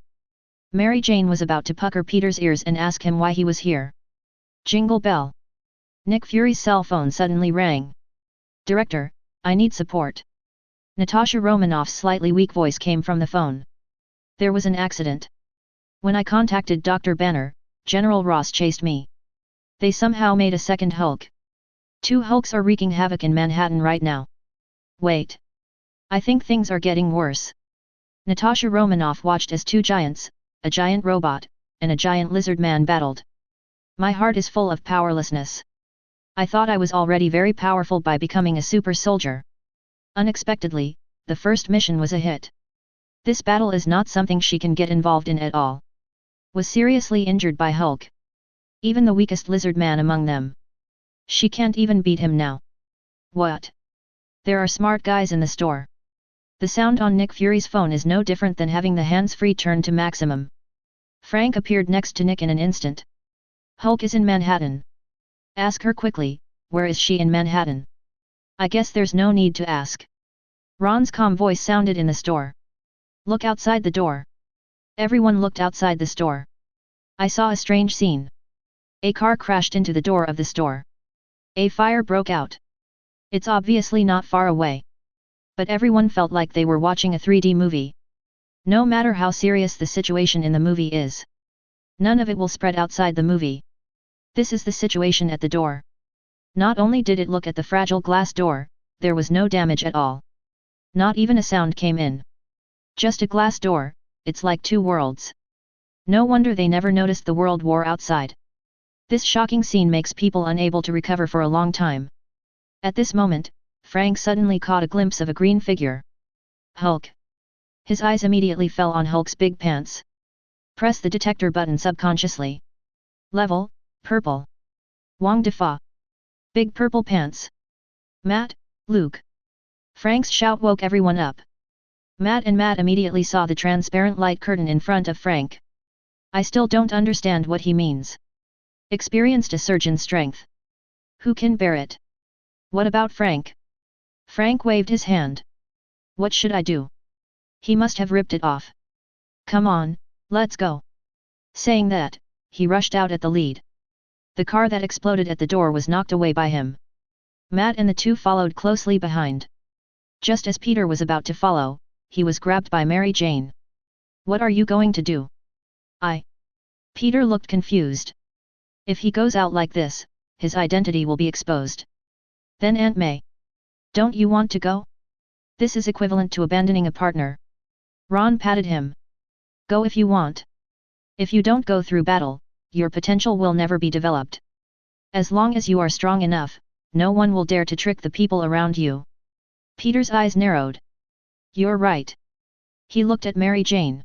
Mary Jane was about to pucker Peter's ears and ask him why he was here. Jingle bell. Nick Fury's cell phone suddenly rang. Director, I need support. Natasha Romanoff's slightly weak voice came from the phone. There was an accident. When I contacted Dr. Banner, General Ross chased me. They somehow made a second Hulk. 2 Hulks are wreaking havoc in Manhattan right now. Wait. I think things are getting worse. Natasha Romanoff watched as 2 giants, a giant robot, and a giant lizard man battled. My heart is full of powerlessness. I thought I was already very powerful by becoming a super soldier. Unexpectedly, the first mission was a hit. This battle is not something she can get involved in at all. Was seriously injured by Hulk. Even the weakest lizard man among them. She can't even beat him now. What? There are smart guys in the store. The sound on Nick Fury's phone is no different than having the hands-free turned to maximum. Frank appeared next to Nick in an instant. Hulk is in Manhattan. Ask her quickly, where is she in Manhattan? I guess there's no need to ask. Ron's calm voice sounded in the store. Look outside the door. Everyone looked outside the store. I saw a strange scene. A car crashed into the door of the store. A fire broke out. It's obviously not far away. But everyone felt like they were watching a 3D movie. No matter how serious the situation in the movie is. None of it will spread outside the movie. This is the situation at the door. Not only did it look at the fragile glass door, there was no damage at all. Not even a sound came in. Just a glass door, it's like 2 worlds. No wonder they never noticed the world war outside. This shocking scene makes people unable to recover for a long time. At this moment, Frank suddenly caught a glimpse of a green figure. Hulk. His eyes immediately fell on Hulk's big pants. Press the detector button subconsciously. Level, purple. Wang Defa. Big purple pants. Matt, Luke. Frank's shout woke everyone up. Matt immediately saw the transparent light curtain in front of Frank. I still don't understand what he means. Experienced a surge in strength. Who can bear it? What about Frank? Frank waved his hand. What should I do? He must have ripped it off. Come on, Let's go. Saying that, he rushed out at the lead. The car that exploded at the door was knocked away by him. Matt and the two followed closely behind. Just as Peter was about to follow, he was grabbed by Mary Jane. What are you going to do? Peter looked confused. If he goes out like this, his identity will be exposed. Then Aunt May. Don't you want to go? This is equivalent to abandoning a partner. Ron patted him. Go if you want. If you don't go through battle, your potential will never be developed. As long as you are strong enough, no one will dare to trick the people around you. Peter's eyes narrowed. You're right. He looked at Mary Jane.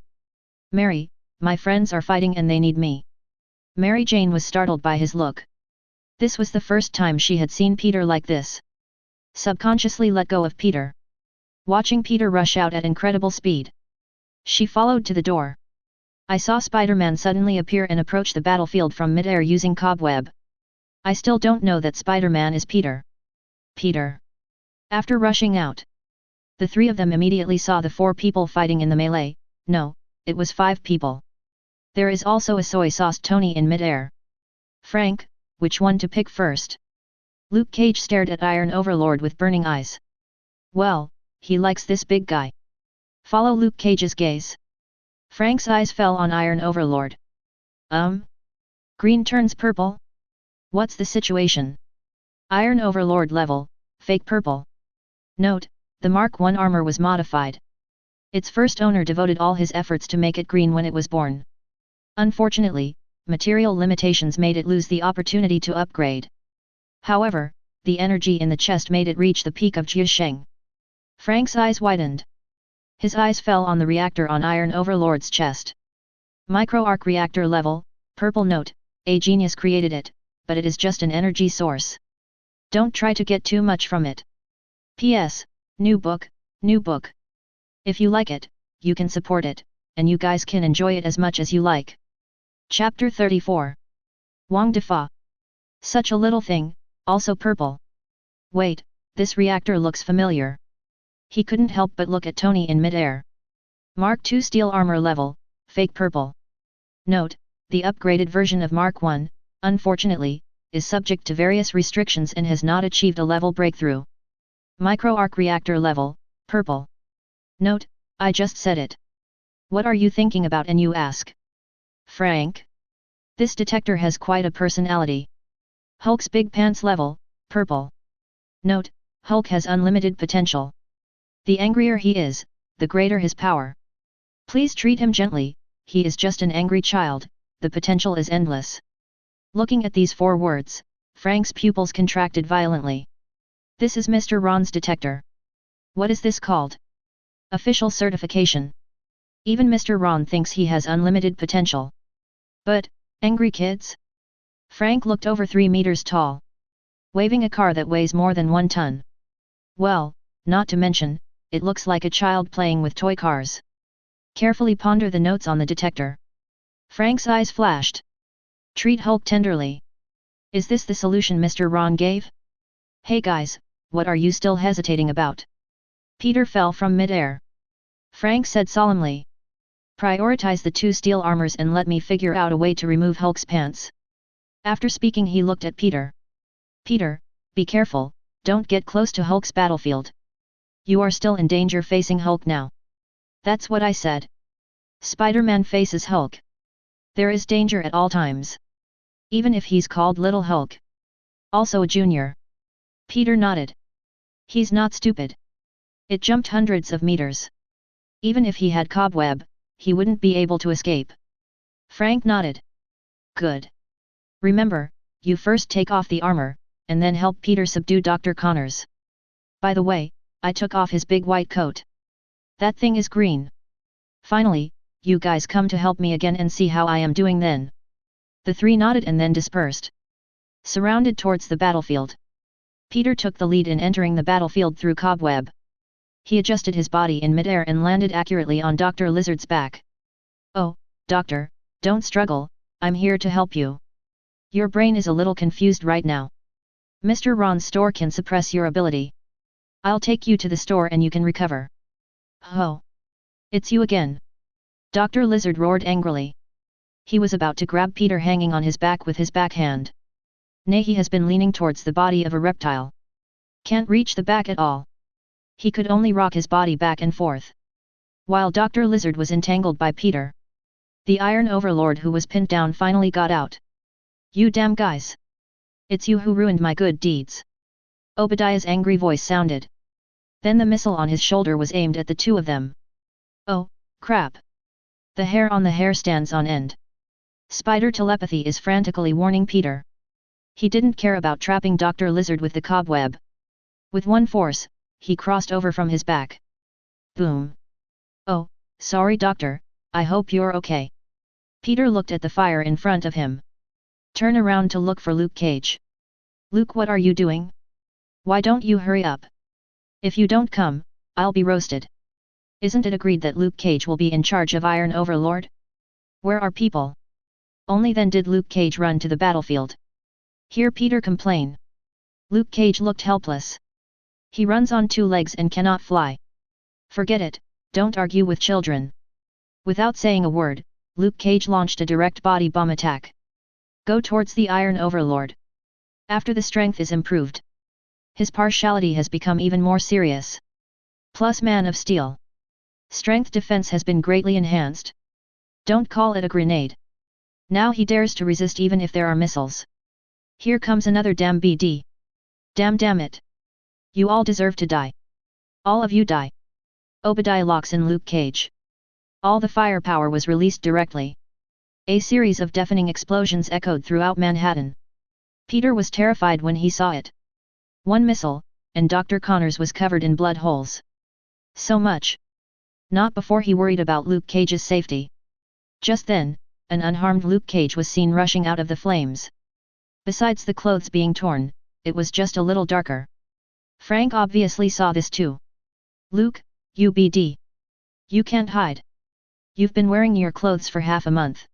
Mary, my friends are fighting and they need me. Mary Jane was startled by his look. This was the first time she had seen Peter like this. Subconsciously let go of Peter. Watching Peter rush out at incredible speed. She followed to the door. I saw Spider-Man suddenly appear and approach the battlefield from mid-air using cobweb. I still don't know that Spider-Man is Peter. Peter. After rushing out. The three of them immediately saw the 4 people fighting in the melee. No, it was 5 people. There is also a soy-sauced Tony in mid-air. Frank, which one to pick first? Luke Cage stared at Iron Overlord with burning eyes. Well, he likes this big guy. Follow Luke Cage's gaze. Frank's eyes fell on Iron Overlord. Green turns purple? What's the situation? Iron Overlord level, fake purple. Note, the Mark I armor was modified. Its first owner devoted all his efforts to make it green when it was born. Unfortunately, material limitations made it lose the opportunity to upgrade. However, the energy in the chest made it reach the peak of Jiasheng. Frank's eyes widened. His eyes fell on the reactor on Iron Overlord's chest. Micro-arc reactor level, purple. Note, a genius created it, but it is just an energy source. Don't try to get too much from it. P.S. New book. If you like it, you can support it, and you guys can enjoy it as much as you like. Chapter 34. Wang Defa. Such a little thing, also purple. Wait, this reactor looks familiar. He couldn't help but look at Tony in mid-air. Mark II steel armor level, fake purple. Note, the upgraded version of Mark I, unfortunately, is subject to various restrictions and has not achieved a level breakthrough. Micro-arc reactor level, purple. Note, I just said it. What are you thinking about? And you ask. Frank? This detector has quite a personality. Hulk's big pants level, purple. Note, Hulk has unlimited potential. The angrier he is, the greater his power. Please treat him gently, he is just an angry child, the potential is endless. Looking at these 4 words, Frank's pupils contracted violently. This is Mr. Ron's detector. What is this called? Official certification. Even Mr. Ron thinks he has unlimited potential. But, angry kids? Frank looked over 3 meters tall. Waving a car that weighs more than 1 ton. Well, not to mention, it looks like a child playing with toy cars. Carefully ponder the notes on the detector. Frank's eyes flashed. Treat Hulk tenderly. Is this the solution Mr. Ron gave? Hey guys, what are you still hesitating about? Peter fell from mid-air. Frank said solemnly. Prioritize the 2 steel armors and let me figure out a way to remove Hulk's pants. After speaking he looked at Peter. Peter, be careful, don't get close to Hulk's battlefield. You are still in danger facing Hulk now. That's what I said. Spider-Man faces Hulk. There is danger at all times. Even if he's called Little Hulk. Also a junior. Peter nodded. He's not stupid. It jumped hundreds of meters. Even if he had cobweb, he wouldn't be able to escape. Frank nodded. Good. Remember, you first take off the armor, and then help Peter subdue Dr. Connors. By the way, I took off his big white coat. That thing is green. Finally, you guys come to help me again and see how I am doing then. The 3 nodded and then dispersed. Surrounded towards the battlefield. Peter took the lead in entering the battlefield through cobweb. He adjusted his body in midair and landed accurately on Dr. Lizard's back. Oh, Doctor, don't struggle, I'm here to help you. Your brain is a little confused right now. Mr. Ron's store can suppress your ability. I'll take you to the store and you can recover. Oh. It's you again. Dr. Lizard roared angrily. He was about to grab Peter hanging on his back with his backhand. Nay, he has been leaning towards the body of a reptile. Can't reach the back at all. He could only rock his body back and forth. While Dr. Lizard was entangled by Peter, the Iron Overlord who was pinned down finally got out. You damn guys! It's you who ruined my good deeds. Obadiah's angry voice sounded. Then the missile on his shoulder was aimed at the two of them. Oh, crap! The hair on the hair stands on end. Spider telepathy is frantically warning Peter. He didn't care about trapping Dr. Lizard with the cobweb. With one force, he crossed over from his back. Boom! Oh, sorry doctor, I hope you're okay. Peter looked at the fire in front of him. Turn around to look for Luke Cage. Luke, what are you doing? Why don't you hurry up? If you don't come, I'll be roasted. Isn't it agreed that Luke Cage will be in charge of Iron Overlord? Where are people? Only then did Luke Cage run to the battlefield. Hear Peter complain. Luke Cage looked helpless. He runs on two legs and cannot fly. Forget it, don't argue with children. Without saying a word, Luke Cage launched a direct body bomb attack. Go towards the Iron Overlord. After the strength is improved, his partiality has become even more serious. Plus Man of Steel. Strength defense has been greatly enhanced. Don't call it a grenade. Now he dares to resist even if there are missiles. Here comes another damn BD. Damn it. You all deserve to die. All of you die. Obadiah locks in Luke Cage. All the firepower was released directly. A series of deafening explosions echoed throughout Manhattan. Peter was terrified when he saw it. One missile, and Dr. Connors was covered in blood holes. So much. Not before he worried about Luke Cage's safety. Just then, an unharmed Luke Cage was seen rushing out of the flames. Besides the clothes being torn, it was just a little darker. Frank obviously saw this too. Luke, UBD. You can't hide. You've been wearing your clothes for half a month.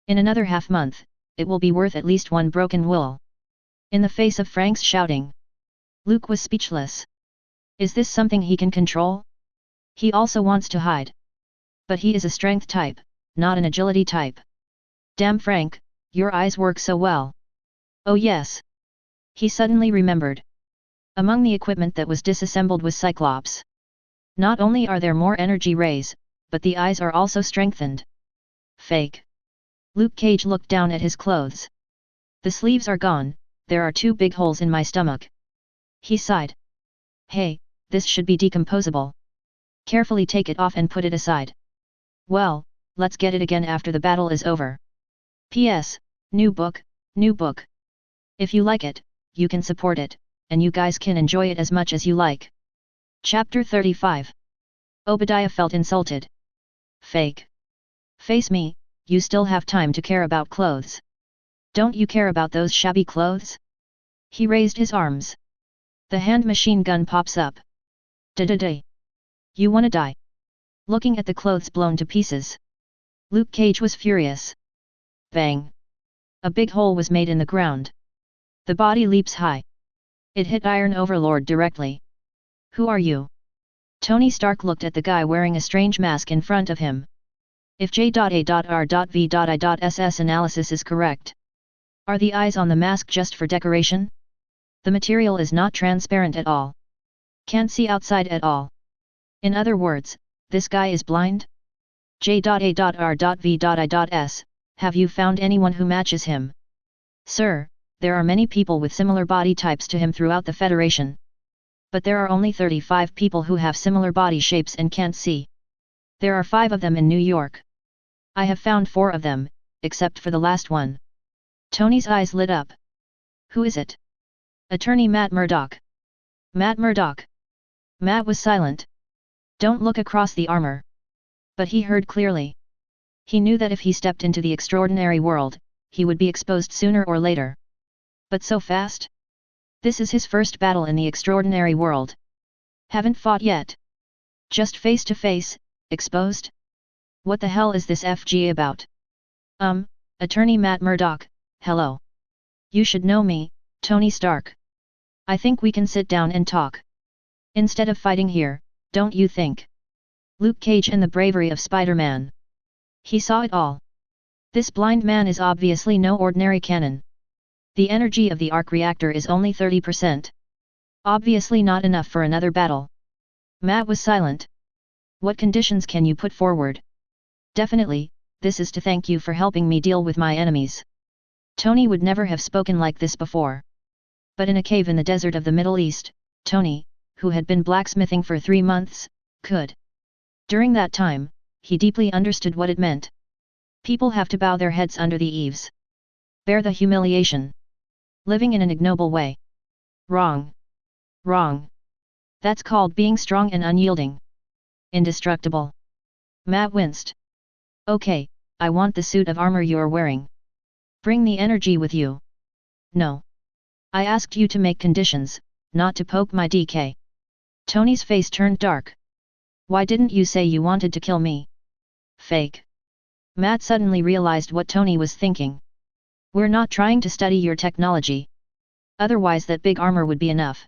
In another half month, it will be worth at least one broken wool. In the face of Frank's shouting, Luke was speechless. Is this something he can control? He also wants to hide. But he is a strength type, not an agility type. Damn Frank, your eyes work so well. Oh yes. He suddenly remembered. Among the equipment that was disassembled was Cyclops. Not only are there more energy rays, but the eyes are also strengthened. Fake. Luke Cage looked down at his clothes. The sleeves are gone, there are two big holes in my stomach. He sighed. Hey, this should be decomposable. Carefully take it off and put it aside. Well, let's get it again after the battle is over. P.S. New book. If you like it, you can support it, and you guys can enjoy it as much as you like. Chapter 35. Obadiah felt insulted. Fake. Face me, you still have time to care about clothes. Don't you care about those shabby clothes? He raised his arms. The hand machine gun pops up. Da-da-da. You wanna die? Looking at the clothes blown to pieces, Luke Cage was furious. Bang! A big hole was made in the ground. The body leaps high. It hit Iron Overlord directly. Who are you? Tony Stark looked at the guy wearing a strange mask in front of him. If J.A.R.V.I.SS analysis is correct, are the eyes on the mask just for decoration? The material is not transparent at all. Can't see outside at all. In other words, this guy is blind? J.A.R.V.I.S, have you found anyone who matches him? Sir, there are many people with similar body types to him throughout the Federation. But there are only 35 people who have similar body shapes and can't see. There are 5 of them in New York. I have found 4 of them, except for the last one. Tony's eyes lit up. Who is it? Attorney Matt Murdock. Matt Murdock. Matt was silent. Don't look across the armor. But he heard clearly. He knew that if he stepped into the extraordinary world, he would be exposed sooner or later. But so fast? This is his first battle in the extraordinary world. Haven't fought yet. Just face to face, exposed? What the hell is this FG about? Attorney Matt Murdock, hello. You should know me, Tony Stark. I think we can sit down and talk. Instead of fighting here, don't you think? Luke Cage and the bravery of Spider-Man. He saw it all. This blind man is obviously no ordinary cannon. The energy of the arc reactor is only 30%. Obviously not enough for another battle. Matt was silent. What conditions can you put forward? Definitely, this is to thank you for helping me deal with my enemies. Tony would never have spoken like this before. But in a cave in the desert of the Middle East, Tony, who had been blacksmithing for 3 months, could. During that time, he deeply understood what it meant. People have to bow their heads under the eaves. Bear the humiliation. Living in an ignoble way. Wrong. Wrong. That's called being strong and unyielding. Indestructible. Matt winced. Okay, I want the suit of armor you're wearing. Bring the energy with you. No. I asked you to make conditions, not to poke my DK. Tony's face turned dark. Why didn't you say you wanted to kill me? Fake. Matt suddenly realized what Tony was thinking. We're not trying to study your technology. Otherwise that big armor would be enough.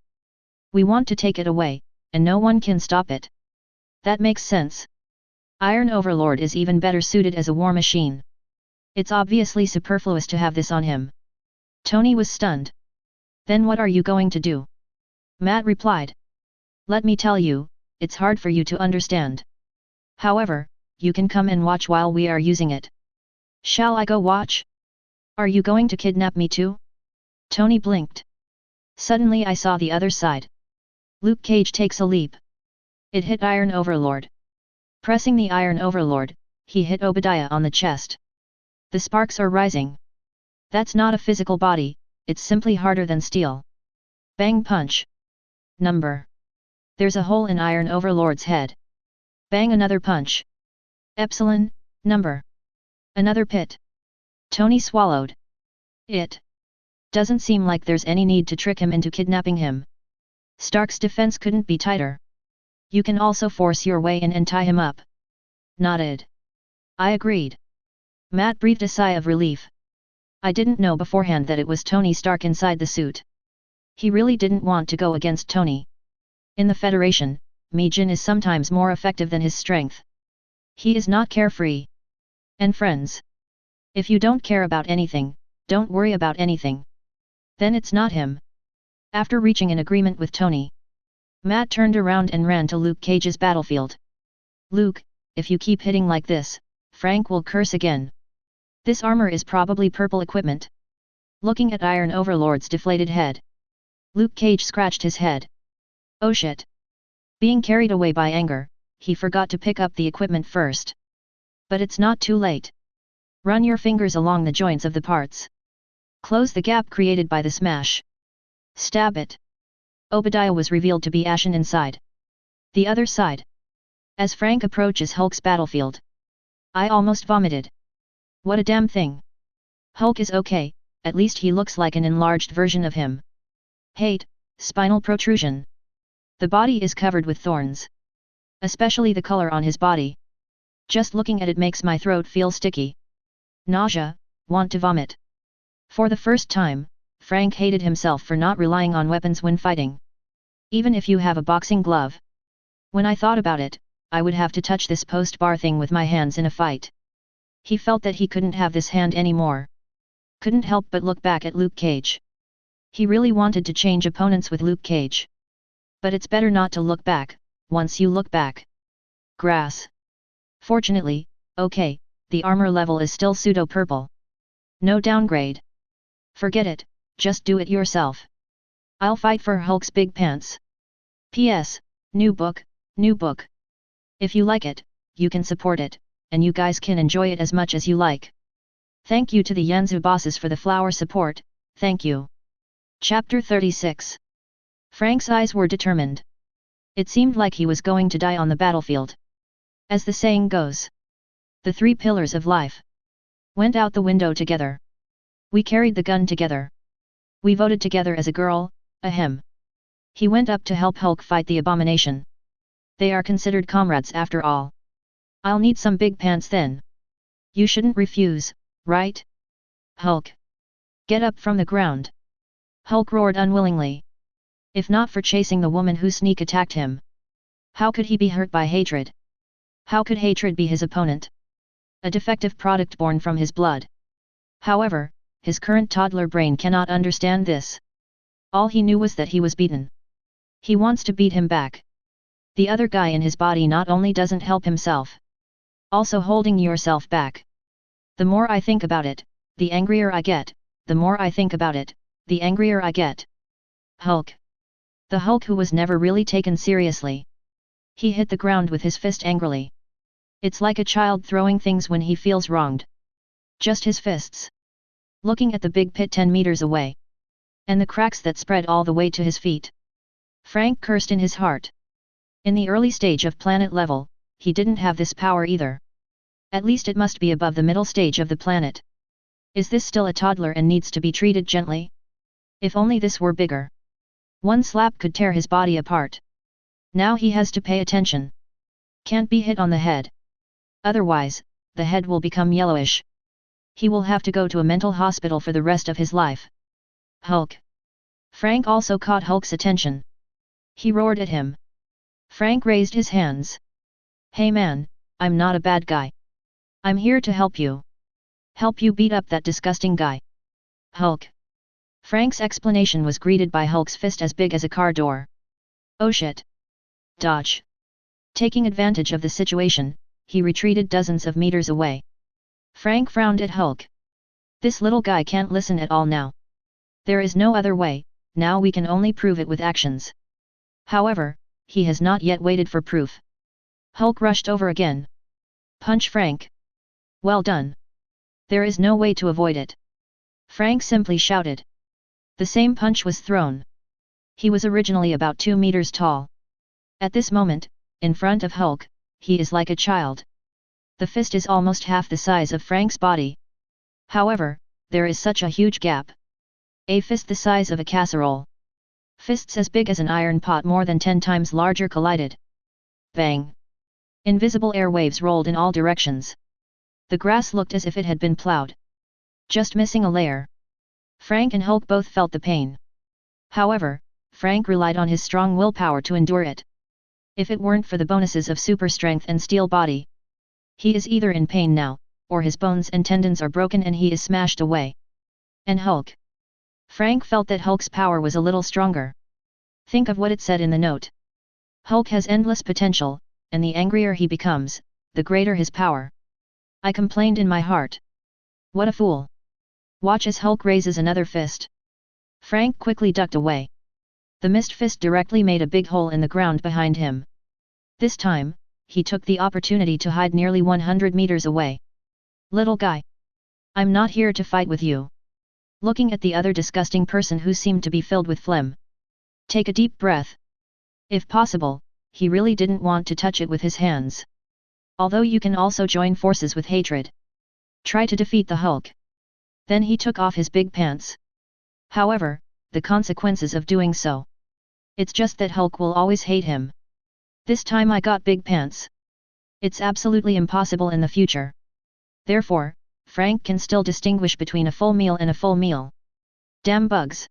We want to take it away, and no one can stop it. That makes sense. Iron Overlord is even better suited as a war machine. It's obviously superfluous to have this on him. Tony was stunned. Then what are you going to do? Matt replied. Let me tell you, it's hard for you to understand. However, you can come and watch while we are using it. Shall I go watch? Are you going to kidnap me too? Tony blinked. Suddenly I saw the other side. Luke Cage takes a leap. It hit Iron Overlord. Pressing the Iron Overlord, he hit Obadiah on the chest. The sparks are rising. That's not a physical body, it's simply harder than steel. Bang punch. Number. There's a hole in Iron Overlord's head. Bang another punch. Epsilon, number. Another pit. Tony swallowed. It doesn't seem like there's any need to trick him into kidnapping him. Stark's defense couldn't be tighter. You can also force your way in and tie him up. Nodded. I agreed. Matt breathed a sigh of relief. I didn't know beforehand that it was Tony Stark inside the suit. He really didn't want to go against Tony. In the Federation, Mi-Jin is sometimes more effective than his strength. He is not carefree. And friends. If you don't care about anything, don't worry about anything. Then it's not him. After reaching an agreement with Tony, Matt turned around and ran to Luke Cage's battlefield. Luke, if you keep hitting like this, Frank will curse again. This armor is probably purple equipment. Looking at Iron Overlord's deflated head, Luke Cage scratched his head. Oh shit. Being carried away by anger, he forgot to pick up the equipment first. But it's not too late. Run your fingers along the joints of the parts. Close the gap created by the smash. Stab it. Obadiah was revealed to be ashen inside. The other side. As Frank approaches Hulk's battlefield, I almost vomited. What a damn thing. Hulk is okay, at least he looks like an enlarged version of him. Hate, spinal protrusion. The body is covered with thorns. Especially the color on his body. Just looking at it makes my throat feel sticky. Nausea, want to vomit. For the first time, Frank hated himself for not relying on weapons when fighting. Even if you have a boxing glove. When I thought about it, I would have to touch this post-bar thing with my hands in a fight. He felt that he couldn't have this hand anymore. Couldn't help but look back at Luke Cage. He really wanted to change opponents with Luke Cage. But it's better not to look back, once you look back. Grass. Fortunately, okay, the armor level is still pseudo-purple. No downgrade. Forget it, just do it yourself. I'll fight for Hulk's big pants. P.S. New book, new book. If you like it, you can support it, and you guys can enjoy it as much as you like. Thank you to the Yanzu bosses for the flower support, thank you. Chapter 36. Frank's eyes were determined. It seemed like he was going to die on the battlefield. As the saying goes, the 3 pillars of life went out the window together. We carried the gun together. We voted together as a girl, ahem. He went up to help Hulk fight the abomination. They are considered comrades after all. I'll need some big pants then. You shouldn't refuse, right? Hulk. Get up from the ground. Hulk roared unwillingly. If not for chasing the woman who sneak attacked him, how could he be hurt by hatred? How could hatred be his opponent? A defective product born from his blood. However, his current toddler brain cannot understand this. All he knew was that he was beaten. He wants to beat him back. The other guy in his body not only doesn't help himself, also holding yourself back. The more I think about it, the angrier I get, the more I think about it, the angrier I get. Hulk. The Hulk who was never really taken seriously. He hit the ground with his fist angrily. It's like a child throwing things when he feels wronged. Just his fists. Looking at the big pit 10 meters away. And the cracks that spread all the way to his feet. Frank cursed in his heart. In the early stage of planet level, he didn't have this power either. At least it must be above the middle stage of the planet. Is this still a toddler and needs to be treated gently? If only this were bigger. One slap could tear his body apart. Now he has to pay attention. Can't be hit on the head. Otherwise, the head will become yellowish. He will have to go to a mental hospital for the rest of his life. Hulk. Frank also caught Hulk's attention. He roared at him. Frank raised his hands. Hey man, I'm not a bad guy. I'm here to help you. Help you beat up that disgusting guy. Hulk. Frank's explanation was greeted by Hulk's fist as big as a car door. Oh shit. Dodge. Taking advantage of the situation, he retreated dozens of meters away. Frank frowned at Hulk. This little guy can't listen at all now. There is no other way, now we can only prove it with actions. However, he has not yet waited for proof. Hulk rushed over again. Punch Frank. Well done. There is no way to avoid it. Frank simply shouted. The same punch was thrown. He was originally about 2 meters tall. At this moment, in front of Hulk, he is like a child. The fist is almost half the size of Frank's body. However, there is such a huge gap. A fist the size of a casserole. Fists as big as an iron pot more than 10 times larger collided. Bang! Invisible air waves rolled in all directions. The grass looked as if it had been plowed. Just missing a layer. Frank and Hulk both felt the pain. However, Frank relied on his strong willpower to endure it. If it weren't for the bonuses of super strength and steel body, he is either in pain now, or his bones and tendons are broken and he is smashed away. And Hulk. Frank felt that Hulk's power was a little stronger. Think of what it said in the note. Hulk has endless potential, and the angrier he becomes, the greater his power. I complained in my heart. What a fool. Watch as Hulk raises another fist. Frank quickly ducked away. The missed fist directly made a big hole in the ground behind him. This time, he took the opportunity to hide nearly 100 meters away. Little guy. I'm not here to fight with you. Looking at the other disgusting person who seemed to be filled with phlegm. Take a deep breath. If possible, he really didn't want to touch it with his hands. Although you can also join forces with hatred. Try to defeat the Hulk. Then he took off his big pants. However, the consequences of doing so. It's just that Hulk will always hate him. This time I got big pants. It's absolutely impossible in the future. Therefore, Frank can still distinguish between a full meal and a full meal. Damn bugs.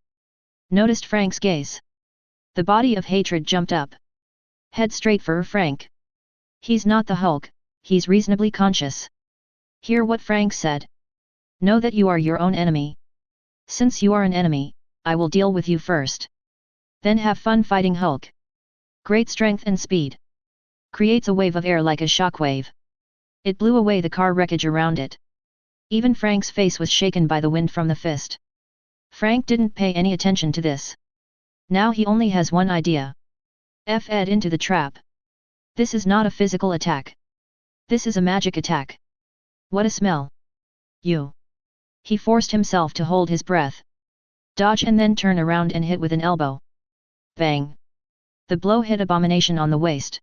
Noticed Frank's gaze. The body of hatred jumped up. Head straight for Frank. He's not the Hulk, he's reasonably conscious. Hear what Frank said. Know that you are your own enemy. Since you are an enemy, I will deal with you first. Then have fun fighting Hulk. Great strength and speed. Creates a wave of air like a shockwave. It blew away the car wreckage around it. Even Frank's face was shaken by the wind from the fist. Frank didn't pay any attention to this. Now he only has one idea. F-ed into the trap. This is not a physical attack. This is a magic attack. What a smell. You. He forced himself to hold his breath. Dodge and then turn around and hit with an elbow. Bang. The blow hit Abomination on the waist.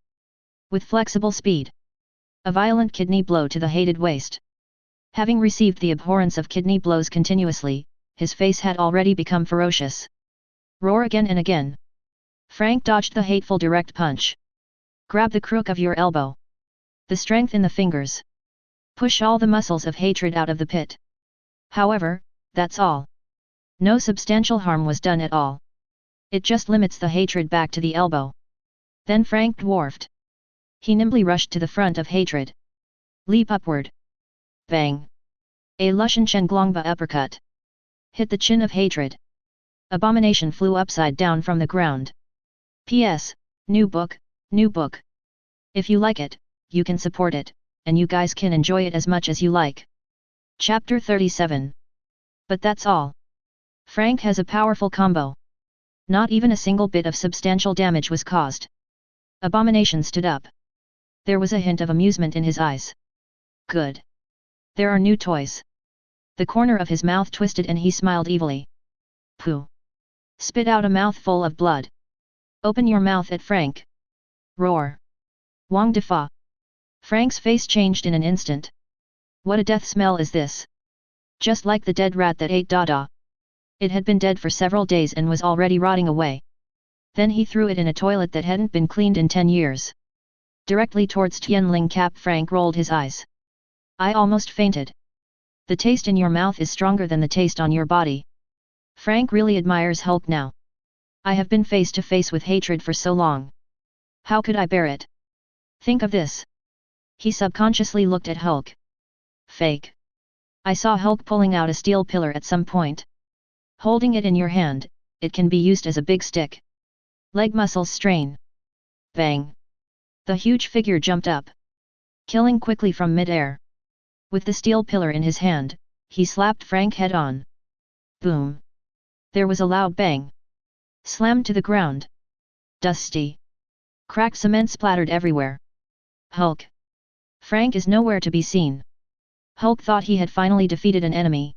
With flexible speed. A violent kidney blow to the hated waist. Having received the abhorrence of kidney blows continuously, his face had already become ferocious. Roar again and again. Frank dodged the hateful direct punch. Grab the crook of your elbow. The strength in the fingers. Push all the muscles of hatred out of the pit. However, that's all. No substantial harm was done at all. It just limits the hatred back to the elbow. Then Frank dwarfed. He nimbly rushed to the front of hatred. Leap upward. Bang! A Lushan Shenglongba uppercut. Hit the chin of hatred. Abomination flew upside down from the ground. P.S. New book, new book. If you like it, you can support it, and you guys can enjoy it as much as you like. Chapter 37. But that's all. Frank has a powerful combo. Not even a single bit of substantial damage was caused. Abomination stood up. There was a hint of amusement in his eyes. Good. There are new toys. The corner of his mouth twisted and he smiled evilly. Pooh. Spit out a mouthful of blood. Open your mouth at Frank. Roar. Wang Defa. Frank's face changed in an instant. What a death smell is this? Just like the dead rat that ate Dada. It had been dead for several days and was already rotting away. Then he threw it in a toilet that hadn't been cleaned in 10 years. Directly towards Tianling Cap. Frank rolled his eyes. I almost fainted. The taste in your mouth is stronger than the taste on your body. Frank really admires Hulk now. I have been face to face with hatred for so long. How could I bear it? Think of this. He subconsciously looked at Hulk. Fake. I saw Hulk pulling out a steel pillar at some point. Holding it in your hand, it can be used as a big stick. Leg muscles strain. Bang. The huge figure jumped up. Killing quickly from mid-air. With the steel pillar in his hand, he slapped Frank head on. Boom. There was a loud bang. Slammed to the ground. Dusty. Cracked cement splattered everywhere. Hulk. Frank is nowhere to be seen. Hulk thought he had finally defeated an enemy.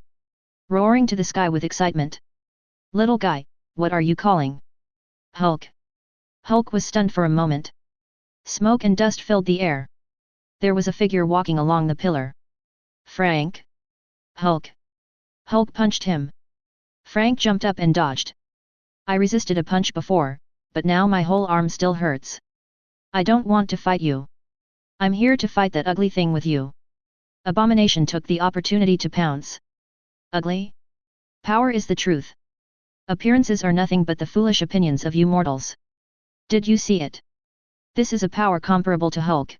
Roaring to the sky with excitement. Little guy, what are you calling? Hulk. Hulk was stunned for a moment. Smoke and dust filled the air. There was a figure walking along the pillar. Frank? Hulk. Hulk punched him. Frank jumped up and dodged. I resisted a punch before, but now my whole arm still hurts. I don't want to fight you. I'm here to fight that ugly thing with you. Abomination took the opportunity to pounce. Ugly? Power is the truth. Appearances are nothing but the foolish opinions of you mortals. Did you see it? This is a power comparable to Hulk.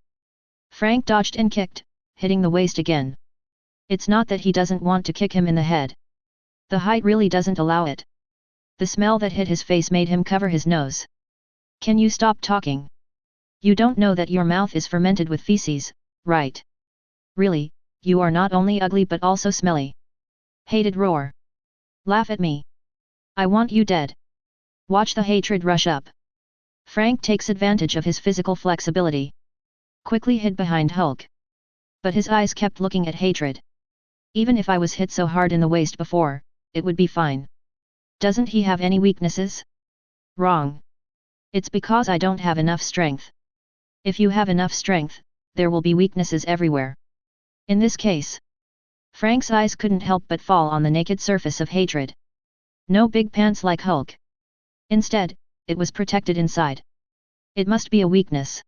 Frank dodged and kicked, hitting the waist again. It's not that he doesn't want to kick him in the head. The height really doesn't allow it. The smell that hit his face made him cover his nose. Can you stop talking? You don't know that your mouth is fermented with feces, right? Really, you are not only ugly but also smelly. Hated roar. Laugh at me. I want you dead. Watch the hatred rush up. Frank takes advantage of his physical flexibility. Quickly hid behind Hulk. But his eyes kept looking at hatred. Even if I was hit so hard in the waist before, it would be fine. Doesn't he have any weaknesses? Wrong. It's because I don't have enough strength. If you have enough strength, there will be weaknesses everywhere. In this case, Frank's eyes couldn't help but fall on the naked surface of hatred. No big pants like Hulk. Instead, it was protected inside. It must be a weakness.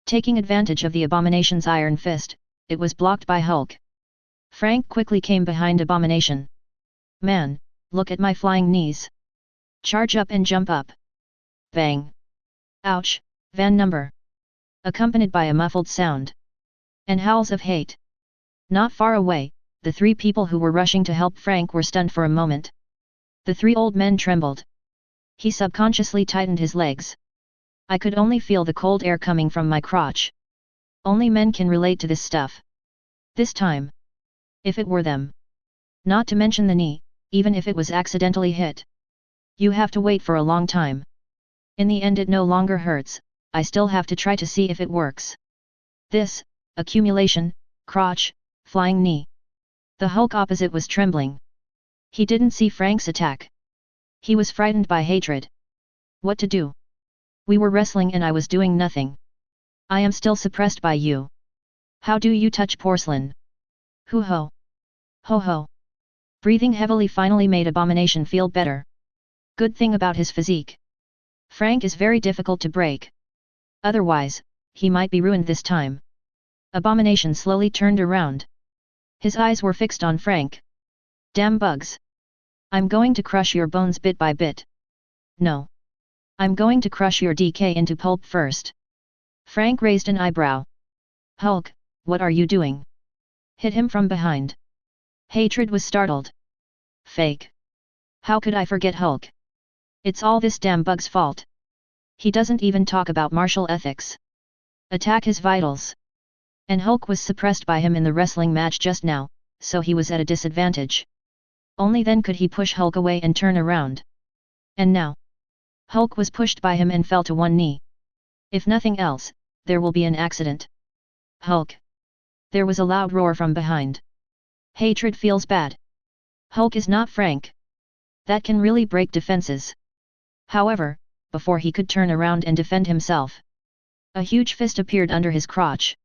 Taking advantage of the Abomination's iron fist, it was blocked by Hulk. Frank quickly came behind Abomination. Man, look at my flying knees. Charge up and jump up. Bang. Ouch, van number. Accompanied by a muffled sound. And howls of hate. Not far away, the three people who were rushing to help Frank were stunned for a moment. The three old men trembled. He subconsciously tightened his legs. I could only feel the cold air coming from my crotch. Only men can relate to this stuff. This time. If it were them. Not to mention the knee, even if it was accidentally hit. You have to wait for a long time. In the end it no longer hurts, I still have to try to see if it works. This, accumulation, crotch, flying knee. The Hulk opposite was trembling. He didn't see Frank's attack. He was frightened by hatred. What to do? We were wrestling and I was doing nothing. I am still suppressed by you. How do you touch porcelain? Hoo ho. Ho ho. Breathing heavily finally made Abomination feel better. Good thing about his physique. Frank is very difficult to break. Otherwise, he might be ruined this time. Abomination slowly turned around. His eyes were fixed on Frank. Damn bugs. I'm going to crush your bones bit by bit. No. I'm going to crush your DK into pulp first. Frank raised an eyebrow. Hulk, what are you doing? hit him from behind. Hatred was startled. Fake. How could I forget Hulk? It's all this damn bug's fault. He doesn't even talk about martial ethics. Attack his vitals. And Hulk was suppressed by him in the wrestling match just now, so he was at a disadvantage. Only then could he push Hulk away and turn around. And now, Hulk was pushed by him and fell to one knee. If nothing else, there will be an accident. Hulk. There was a loud roar from behind. Hatred feels bad. Hulk is not frank. That can really break defenses. However, before he could turn around and defend himself, a huge fist appeared under his crotch.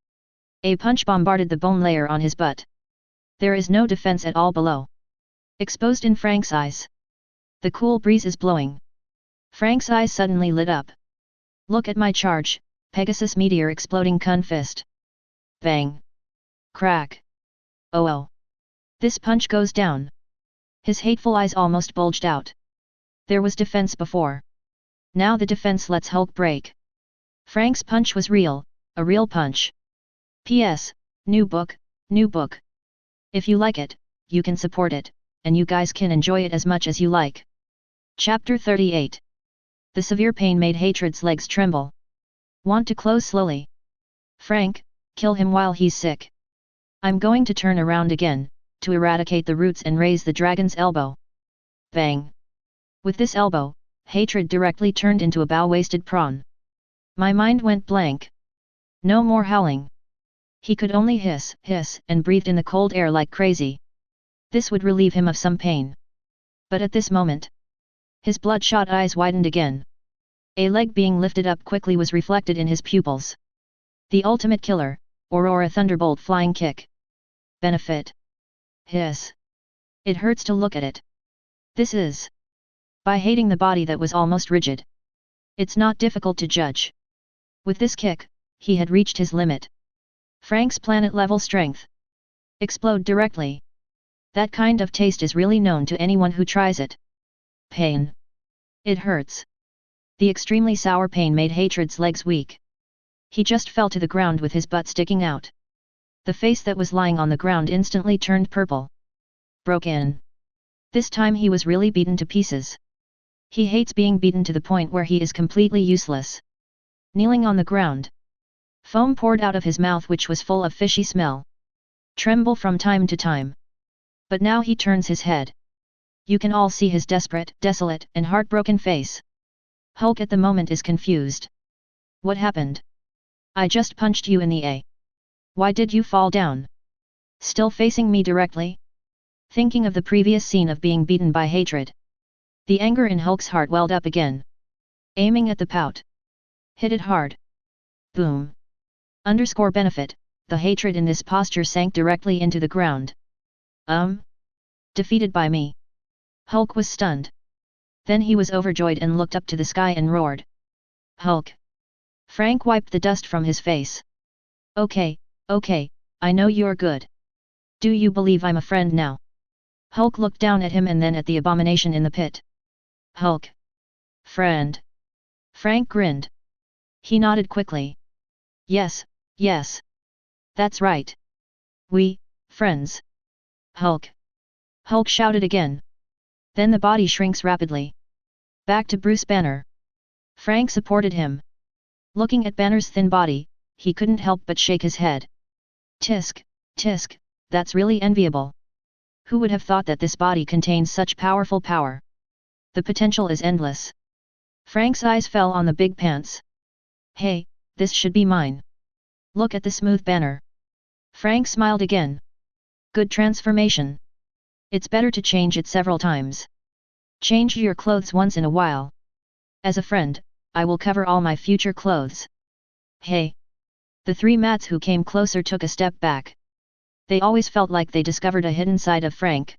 A punch bombarded the bone layer on his butt. There is no defense at all below. Exposed in Frank's eyes. The cool breeze is blowing. Frank's eyes suddenly lit up. Look at my charge, Pegasus meteor exploding Kun fist. Bang. Crack. Oh. This punch goes down. His hateful eyes almost bulged out. There was defense before. Now the defense lets Hulk break. Frank's punch was real, a real punch. P.S. New book. If you like it, you can support it, and you guys can enjoy it as much as you like. Chapter 38. The severe pain made Hatred's legs tremble. Want to close slowly. Frank, kill him while he's sick. I'm going to turn around again, to eradicate the roots and raise the dragon's elbow. Bang. With this elbow, Hatred directly turned into a bow-waisted prawn. My mind went blank. No more howling. He could only hiss, and breathed in the cold air like crazy. This would relieve him of some pain. But at this moment, his bloodshot eyes widened again. A leg being lifted up quickly was reflected in his pupils. The ultimate killer, Aurora Thunderbolt flying kick. Benefit. Hiss. It hurts to look at it. This is. By hating the body that was almost rigid. It's not difficult to judge. With this kick, he had reached his limit. Frank's planet-level strength. Explode directly. That kind of taste is really known to anyone who tries it. Pain. It hurts. The extremely sour pain made Hatred's legs weak. He just fell to the ground with his butt sticking out. The face that was lying on the ground instantly turned purple. Broken. This time he was really beaten to pieces. He hates being beaten to the point where he is completely useless. Kneeling on the ground. Foam poured out of his mouth which was full of fishy smell. Tremble from time to time. But now he turns his head. You can all see his desperate, desolate, and heartbroken face. Hulk at the moment is confused. What happened? I just punched you in the A. Why did you fall down? Still facing me directly? Thinking of the previous scene of being beaten by Hatred. The anger in Hulk's heart welled up again. Aiming at the pout. Hit it hard. Boom. Benefit, the Hatred in this posture sank directly into the ground. Defeated by me. Hulk was stunned. Then he was overjoyed and looked up to the sky and roared. Hulk. Frank wiped the dust from his face. Okay, I know you're good. Do you believe I'm a friend now? Hulk looked down at him and then at the abomination in the pit. Hulk. Friend. Frank grinned. He nodded quickly. Yes. That's right. We, friends. Hulk. Hulk shouted again. Then the body shrinks rapidly. Back to Bruce Banner. Frank supported him. Looking at Banner's thin body, he couldn't help but shake his head. Tisk, that's really enviable. Who would have thought that this body contains such powerful power? The potential is endless. Frank's eyes fell on the big pants. Hey, this should be mine. Look at the smooth Banner. Frank smiled again. Good transformation. It's better to change it several times. Change your clothes once in a while. As a friend, I will cover all my future clothes. Hey. The three mats who came closer took a step back. They always felt like they discovered a hidden side of Frank.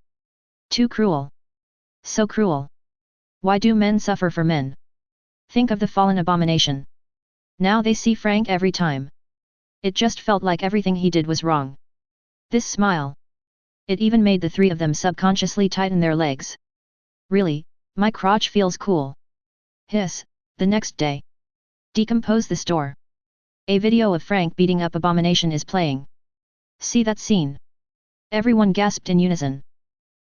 Too cruel. So cruel. Why do men suffer for men? Think of the fallen abomination. Now they see Frank every time. It just felt like everything he did was wrong. This smile. It even made the three of them subconsciously tighten their legs. Really, my crotch feels cool. Hiss, the next day. Decompose the store. A video of Frank beating up Abomination is playing. See that scene. Everyone gasped in unison.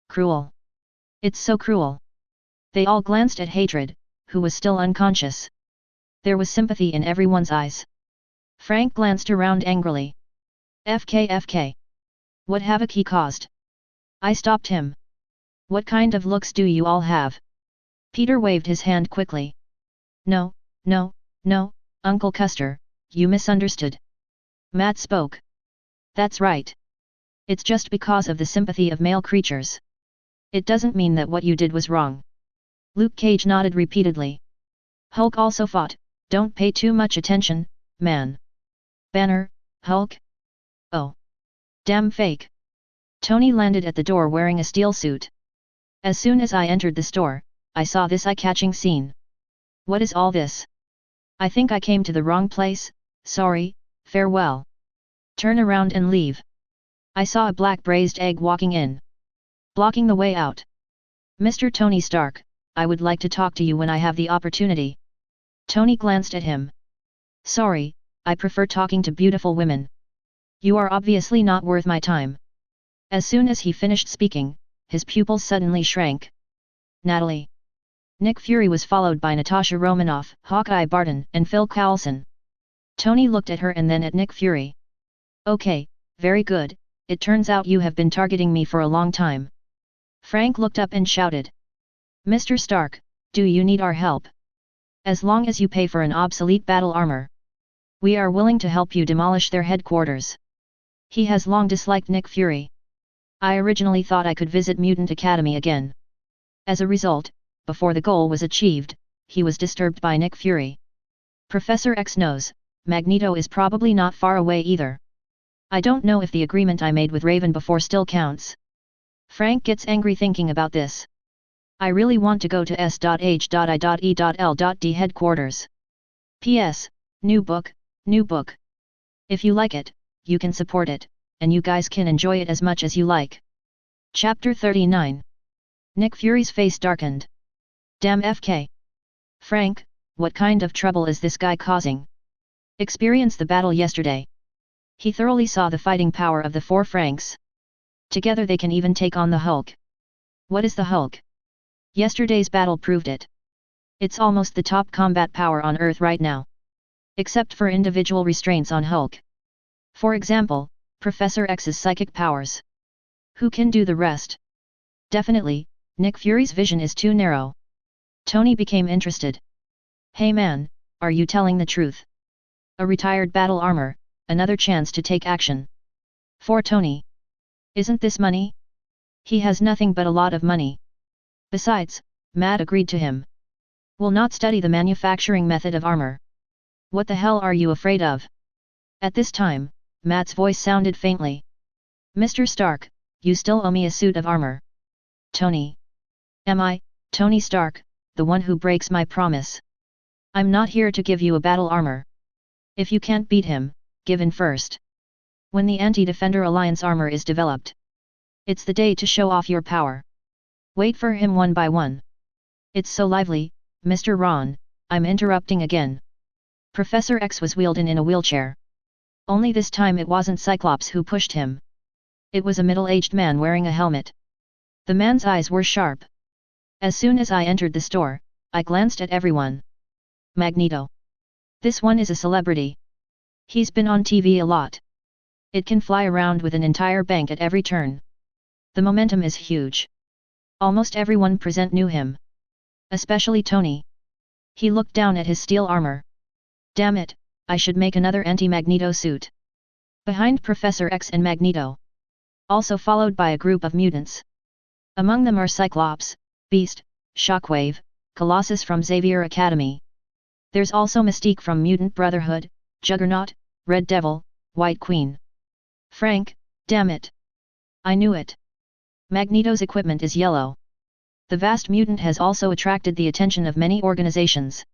Cruel. It's so cruel. They all glanced at Hatred, who was still unconscious. There was sympathy in everyone's eyes. Frank glanced around angrily. FK. What havoc he caused. I stopped him. What kind of looks do you all have? Peter waved his hand quickly. No, Uncle Custer, you misunderstood. Matt spoke. That's right. It's just because of the sympathy of male creatures. It doesn't mean that what you did was wrong. Luke Cage nodded repeatedly. Hulk also fought, don't pay too much attention, man. Banner, Hulk? Oh. Damn fake. Tony landed at the door wearing a steel suit. As soon as I entered the store, I saw this eye-catching scene. What is all this? I think I came to the wrong place, sorry, farewell. Turn around and leave. I saw a black braised egg walking in. Blocking the way out. Mr. Tony Stark, I would like to talk to you when I have the opportunity. Tony glanced at him. Sorry, I prefer talking to beautiful women. You are obviously not worth my time. As soon as he finished speaking, his pupils suddenly shrank. Natalie. Nick Fury was followed by Natasha Romanoff, Hawkeye Barton, and Phil Coulson. Tony looked at her and then at Nick Fury. Okay, very good, it turns out you have been targeting me for a long time. Frank looked up and shouted. Mr. Stark, do you need our help? As long as you pay for an obsolete battle armor. We are willing to help you demolish their headquarters. He has long disliked Nick Fury. I originally thought I could visit Mutant Academy again. As a result, before the goal was achieved, he was disturbed by Nick Fury. Professor X knows, Magneto is probably not far away either. I don't know if the agreement I made with Raven before still counts. Frank gets angry thinking about this. I really want to go to S.H.I.E.L.D headquarters. P.S. New book. If you like it, you can support it, and you guys can enjoy it as much as you like. Chapter 39. Nick Fury's face darkened. Damn FK. Frank, what kind of trouble is this guy causing? Experience the battle yesterday. He thoroughly saw the fighting power of the four Franks. Together they can even take on the Hulk. What is the Hulk? Yesterday's battle proved it. It's almost the top combat power on Earth right now. Except for individual restraints on Hulk. For example, Professor X's psychic powers. Who can do the rest? Definitely, Nick Fury's vision is too narrow. Tony became interested. Hey man, are you telling the truth? A retired battle armor, another chance to take action. For Tony. Isn't this money? He has nothing but a lot of money. Besides, Matt agreed to him. Will not study the manufacturing method of armor. What the hell are you afraid of? At this time, Matt's voice sounded faintly. Mr. Stark, you still owe me a suit of armor. Tony. Am I, Tony Stark, the one who breaks my promise? I'm not here to give you a battle armor. If you can't beat him, give in first. When the Anti-Defender Alliance armor is developed. It's the day to show off your power. Wait for him one by one. It's so lively, Mr. Ron, I'm interrupting again. Professor X was wheeled in a wheelchair. Only this time it wasn't Cyclops who pushed him. It was a middle-aged man wearing a helmet. The man's eyes were sharp. As soon as I entered the store, I glanced at everyone. Magneto. This one is a celebrity. He's been on TV a lot. It can fly around with an entire bank at every turn. The momentum is huge. Almost everyone present knew him. Especially Tony. He looked down at his steel armor. Damn it, I should make another anti-Magneto suit. Behind Professor X and Magneto. Also followed by a group of mutants. Among them are Cyclops, Beast, Shockwave, Colossus from Xavier Academy. There's also Mystique from Mutant Brotherhood, Juggernaut, Red Devil, White Queen. Frank, damn it. I knew it. Magneto's equipment is yellow. The vast mutant has also attracted the attention of many organizations.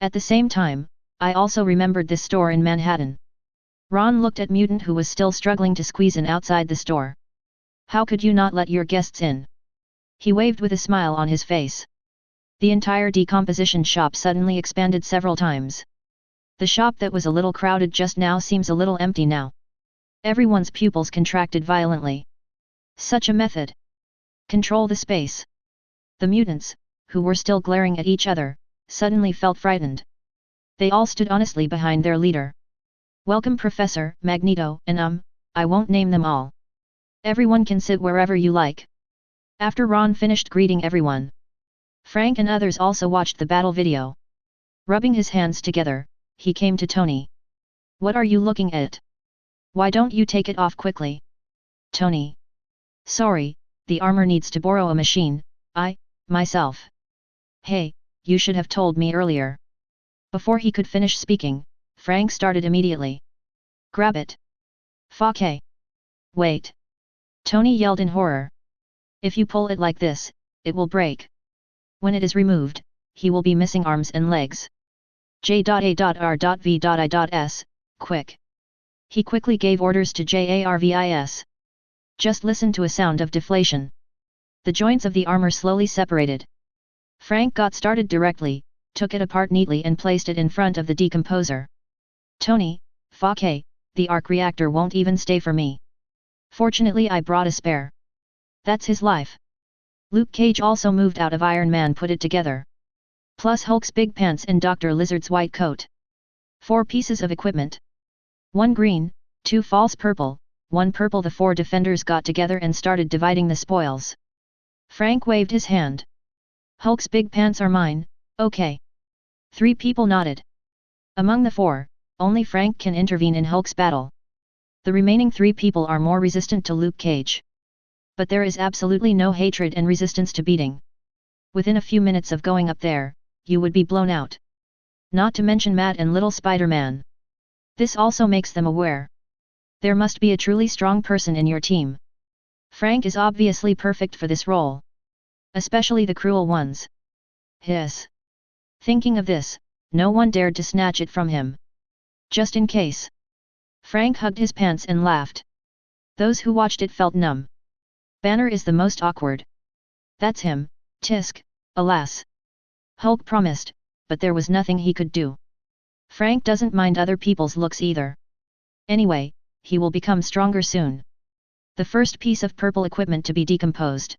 At the same time, I also remembered this store in Manhattan. Ron looked at Mutant who was still struggling to squeeze in outside the store. How could you not let your guests in? He waved with a smile on his face. The entire decomposition shop suddenly expanded several times. The shop that was a little crowded just now seems a little empty now. Everyone's pupils contracted violently. Such a method. Control the space. The mutants, who were still glaring at each other, suddenly felt frightened. They all stood honestly behind their leader. Welcome Professor, Magneto, and I won't name them all. Everyone can sit wherever you like. After Ron finished greeting everyone, Frank and others also watched the battle video. Rubbing his hands together, he came to Tony. What are you looking at? Why don't you take it off quickly? Tony. Sorry, the armor needs to borrow a machine, myself. Hey, you should have told me earlier. Before he could finish speaking, Frank started immediately. Grab it. Fuck. Wait. Tony yelled in horror. If you pull it like this, it will break. When it is removed, he will be missing arms and legs. J.A.R.V.I.S, quick. He quickly gave orders to JARVIS. Just listen to a sound of deflation. The joints of the armor slowly separated. Frank got started directly, took it apart neatly and placed it in front of the decomposer. Tony, fuck, the arc reactor won't even stay for me. Fortunately I brought a spare. That's his life. Luke Cage also moved out of Iron Man, put it together. Plus Hulk's big pants and Dr. Lizard's white coat. 4 pieces of equipment. 1 green, 2 false purple, 1 purple. The 4 defenders got together and started dividing the spoils. Frank waved his hand. Hulk's big pants are mine, okay. 3 people nodded. Among the 4, only Frank can intervene in Hulk's battle. The remaining 3 people are more resistant to Luke Cage. But there is absolutely no hatred and resistance to beating. Within a few minutes of going up there, you would be blown out. Not to mention Matt and little Spider-Man. This also makes them aware. There must be a truly strong person in your team. Frank is obviously perfect for this role. Especially the cruel ones. Hiss. Thinking of this, no one dared to snatch it from him. Just in case. Frank hugged his pants and laughed. Those who watched it felt numb. Banner is the most awkward. That's him, tisk, alas. Hulk promised, but there was nothing he could do. Frank doesn't mind other people's looks either. Anyway, he will become stronger soon. The first piece of purple equipment to be decomposed.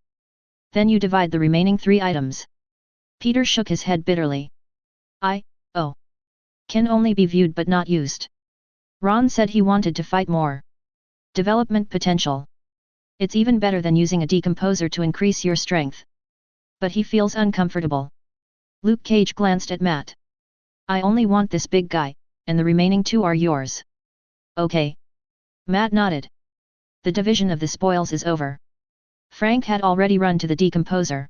Then you divide the remaining 3 items. Peter shook his head bitterly. Can only be viewed but not used. Ron said he wanted to fight more. Development potential. It's even better than using a decomposer to increase your strength. But he feels uncomfortable. Luke Cage glanced at Matt. I only want this big guy, and the remaining 2 are yours. Okay. Matt nodded. The division of the spoils is over. Frank had already run to the decomposer.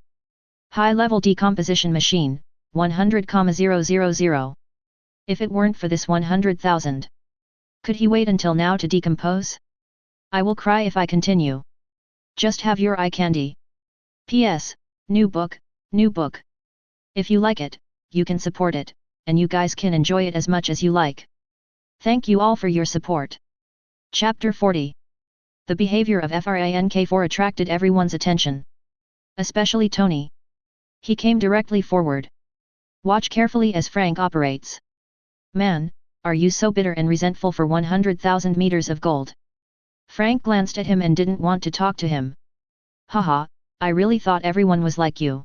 High-level decomposition machine, 100,000. If it weren't for this 100,000. Could he wait until now to decompose? I will cry if I continue. Just have your eye candy. P.S. New book. If you like it, you can support it, and you guys can enjoy it as much as you like. Thank you all for your support. Chapter 40. The behavior of Frank4 attracted everyone's attention. Especially Tony. He came directly forward. Watch carefully as Frank operates. Man, are you so bitter and resentful for 100,000 meters of gold? Frank glanced at him and didn't want to talk to him. Haha, I really thought everyone was like you.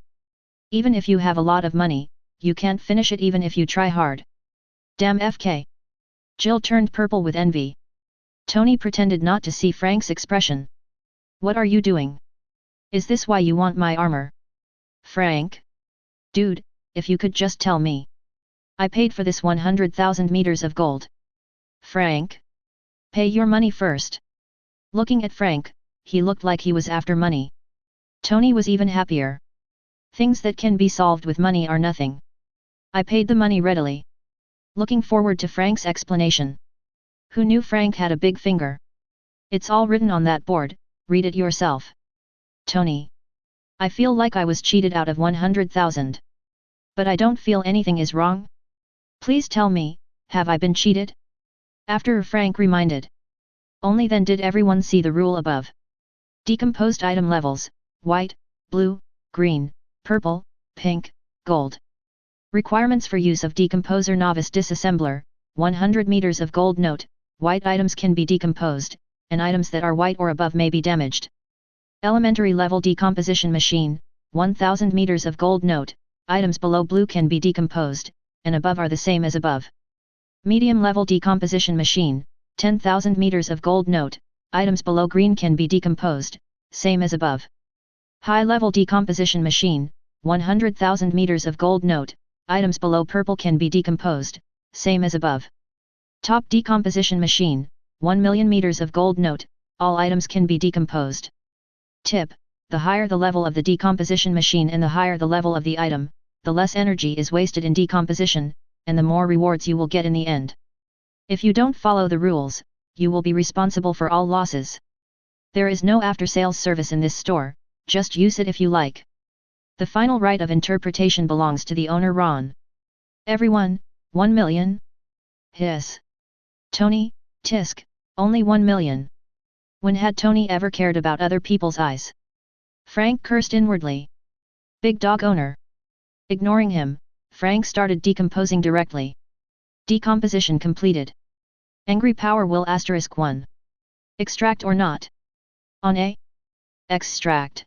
Even if you have a lot of money, you can't finish it even if you try hard. Damn FK. Jill turned purple with envy. Tony pretended not to see Frank's expression. What are you doing? Is this why you want my armor? Frank? Dude, if you could just tell me. I paid for this 100,000 meters of gold. Frank? Pay your money first. Looking at Frank, he looked like he was after money. Tony was even happier. Things that can be solved with money are nothing. I paid the money readily. Looking forward to Frank's explanation. Who knew Frank had a big finger? It's all written on that board, read it yourself. Tony. I feel like I was cheated out of 100,000. But I don't feel anything is wrong. Please tell me, have I been cheated? After Frank reminded. Only then did everyone see the rule above. Decomposed item levels, white, blue, green, purple, pink, gold. Requirements for use of decomposer novice disassembler, 100 meters of gold. Note, white items can be decomposed, and items that are white or above may be damaged. Elementary level decomposition machine, 1000 meters of gold note, items below blue can be decomposed, and above are the same as above. Medium level decomposition machine, 10,000 meters of gold note, items below green can be decomposed, same as above. High level decomposition machine, 100,000 meters of gold note, items below purple can be decomposed, same as above. Top decomposition machine, 1 million meters of gold note, all items can be decomposed. Tip: the higher the level of the decomposition machine and the higher the level of the item, the less energy is wasted in decomposition, and the more rewards you will get in the end. If you don't follow the rules, you will be responsible for all losses. There is no after-sales service in this store, just use it if you like. The final right of interpretation belongs to the owner Ron. Everyone, 1 million? Hiss. Tony, tisk, only 1 million. When had Tony ever cared about other people's eyes? Frank cursed inwardly. Big dog owner. Ignoring him, Frank started decomposing directly. Decomposition completed. Angry power will *1. Extract or not? On A. Extract.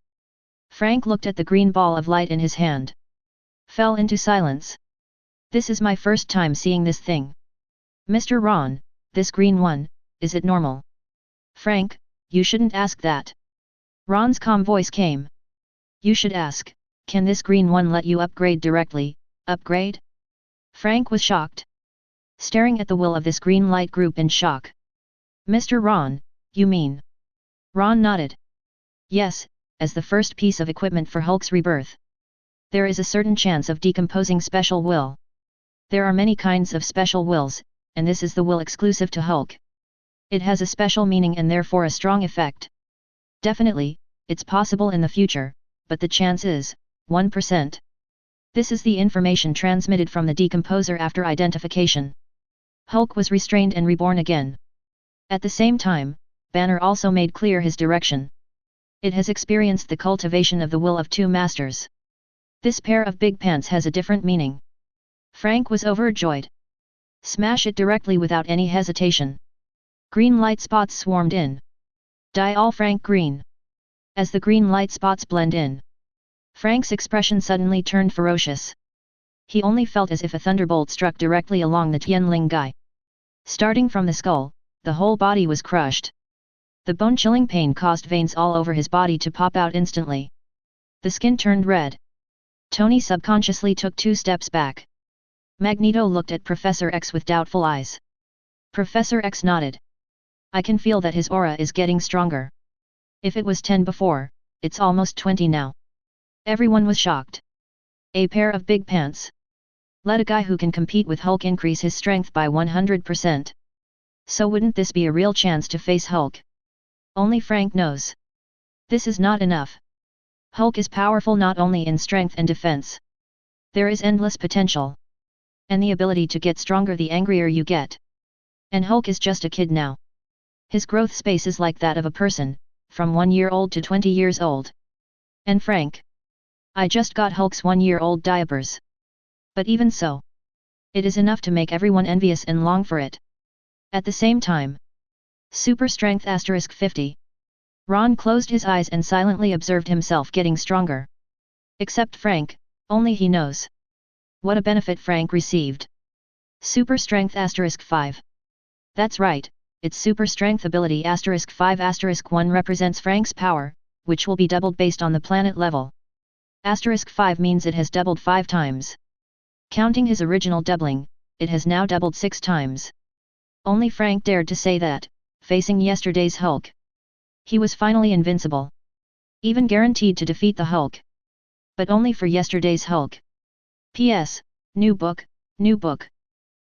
Frank looked at the green ball of light in his hand. Fell into silence. This is my first time seeing this thing. Mr. Ron, this green one, is it normal? Frank, you shouldn't ask that. Ron's calm voice came. You should ask, can this green one let you upgrade directly? Upgrade? Frank was shocked. Staring at the will of this green light group in shock. Mr. Ron, you mean? Ron nodded. Yes, as the first piece of equipment for Hulk's rebirth. There is a certain chance of decomposing special will. There are many kinds of special wills, and this is the will exclusive to Hulk. It has a special meaning and therefore a strong effect. Definitely, it's possible in the future, but the chance is 1%. This is the information transmitted from the decomposer after identification. Hulk was restrained and reborn again. At the same time, Banner also made clear his direction. It has experienced the cultivation of the will of two masters. This pair of big pants has a different meaning. Frank was overjoyed. Smash it directly without any hesitation. Green light spots swarmed in. Die all Frank green. As the green light spots blend in, Frank's expression suddenly turned ferocious. He only felt as if a thunderbolt struck directly along the Tianling guy. Starting from the skull, the whole body was crushed. The bone-chilling pain caused veins all over his body to pop out instantly. The skin turned red. Tony subconsciously took 2 steps back. Magneto looked at Professor X with doubtful eyes. Professor X nodded. I can feel that his aura is getting stronger. If it was 10 before, it's almost 20 now. Everyone was shocked. A pair of big pants. Let a guy who can compete with Hulk increase his strength by 100%. So wouldn't this be a real chance to face Hulk? Only Frank knows. This is not enough. Hulk is powerful not only in strength and defense. There is endless potential. And the ability to get stronger the angrier you get. And Hulk is just a kid now. His growth space is like that of a person, from 1 year old to 20 years old. And Frank? I just got Hulk's 1-year-old diapers. But even so, it is enough to make everyone envious and long for it. At the same time, super strength *50. Ron closed his eyes and silently observed himself getting stronger. Except Frank, only he knows. What a benefit Frank received. Super strength *5. That's right, its super strength ability *5*1 represents Frank's power, which will be doubled based on the planet level. *5 means it has doubled 5 times. Counting his original doubling, it has now doubled 6 times. Only Frank dared to say that, facing yesterday's Hulk. He was finally invincible. Even guaranteed to defeat the Hulk. But only for yesterday's Hulk. P.S. New book, new book.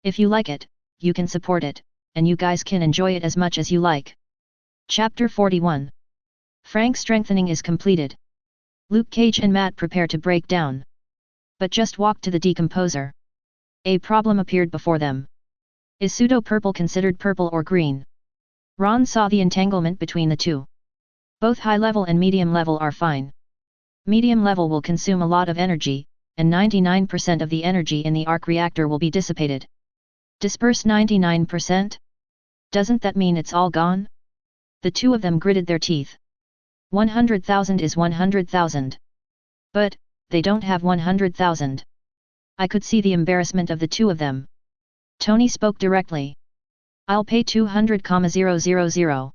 If you like it, you can support it, and you guys can enjoy it as much as you like. Chapter 41. Frank's strengthening is completed. Luke Cage and Matt prepare to break down. But just walked to the decomposer. A problem appeared before them. Is pseudo-purple considered purple or green? Ron saw the entanglement between the two. Both high level and medium level are fine. Medium level will consume a lot of energy, and 99% of the energy in the arc reactor will be dissipated. Disperse 99%? Doesn't that mean it's all gone? The two of them gritted their teeth. 100,000 is 100,000. But, they don't have 100,000. I could see the embarrassment of the two of them. Tony spoke directly. I'll pay 200,000.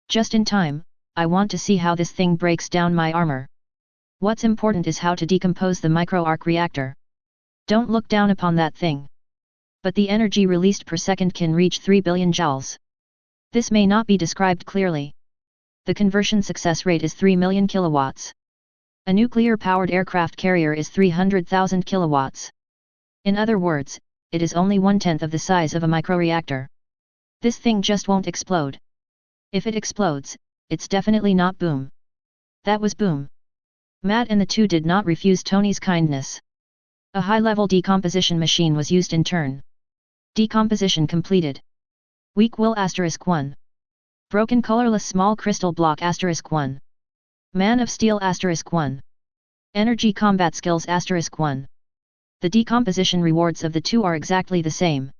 Just in time, I want to see how this thing breaks down my armor. What's important is how to decompose the micro-arc reactor. Don't look down upon that thing. But the energy released per second can reach 3 billion joules. This may not be described clearly. The conversion success rate is 3 million kilowatts. A nuclear-powered aircraft carrier is 300,000 kilowatts. In other words, it is only 1/10 of the size of a microreactor. This thing just won't explode. If it explodes, it's definitely not boom. That was boom. Matt and the two did not refuse Tony's kindness. A high-level decomposition machine was used in turn. Decomposition completed. Weak will *1. Broken colorless small crystal block *1. Man of Steel *1. Energy combat skills *1. The decomposition rewards of the two are exactly the same.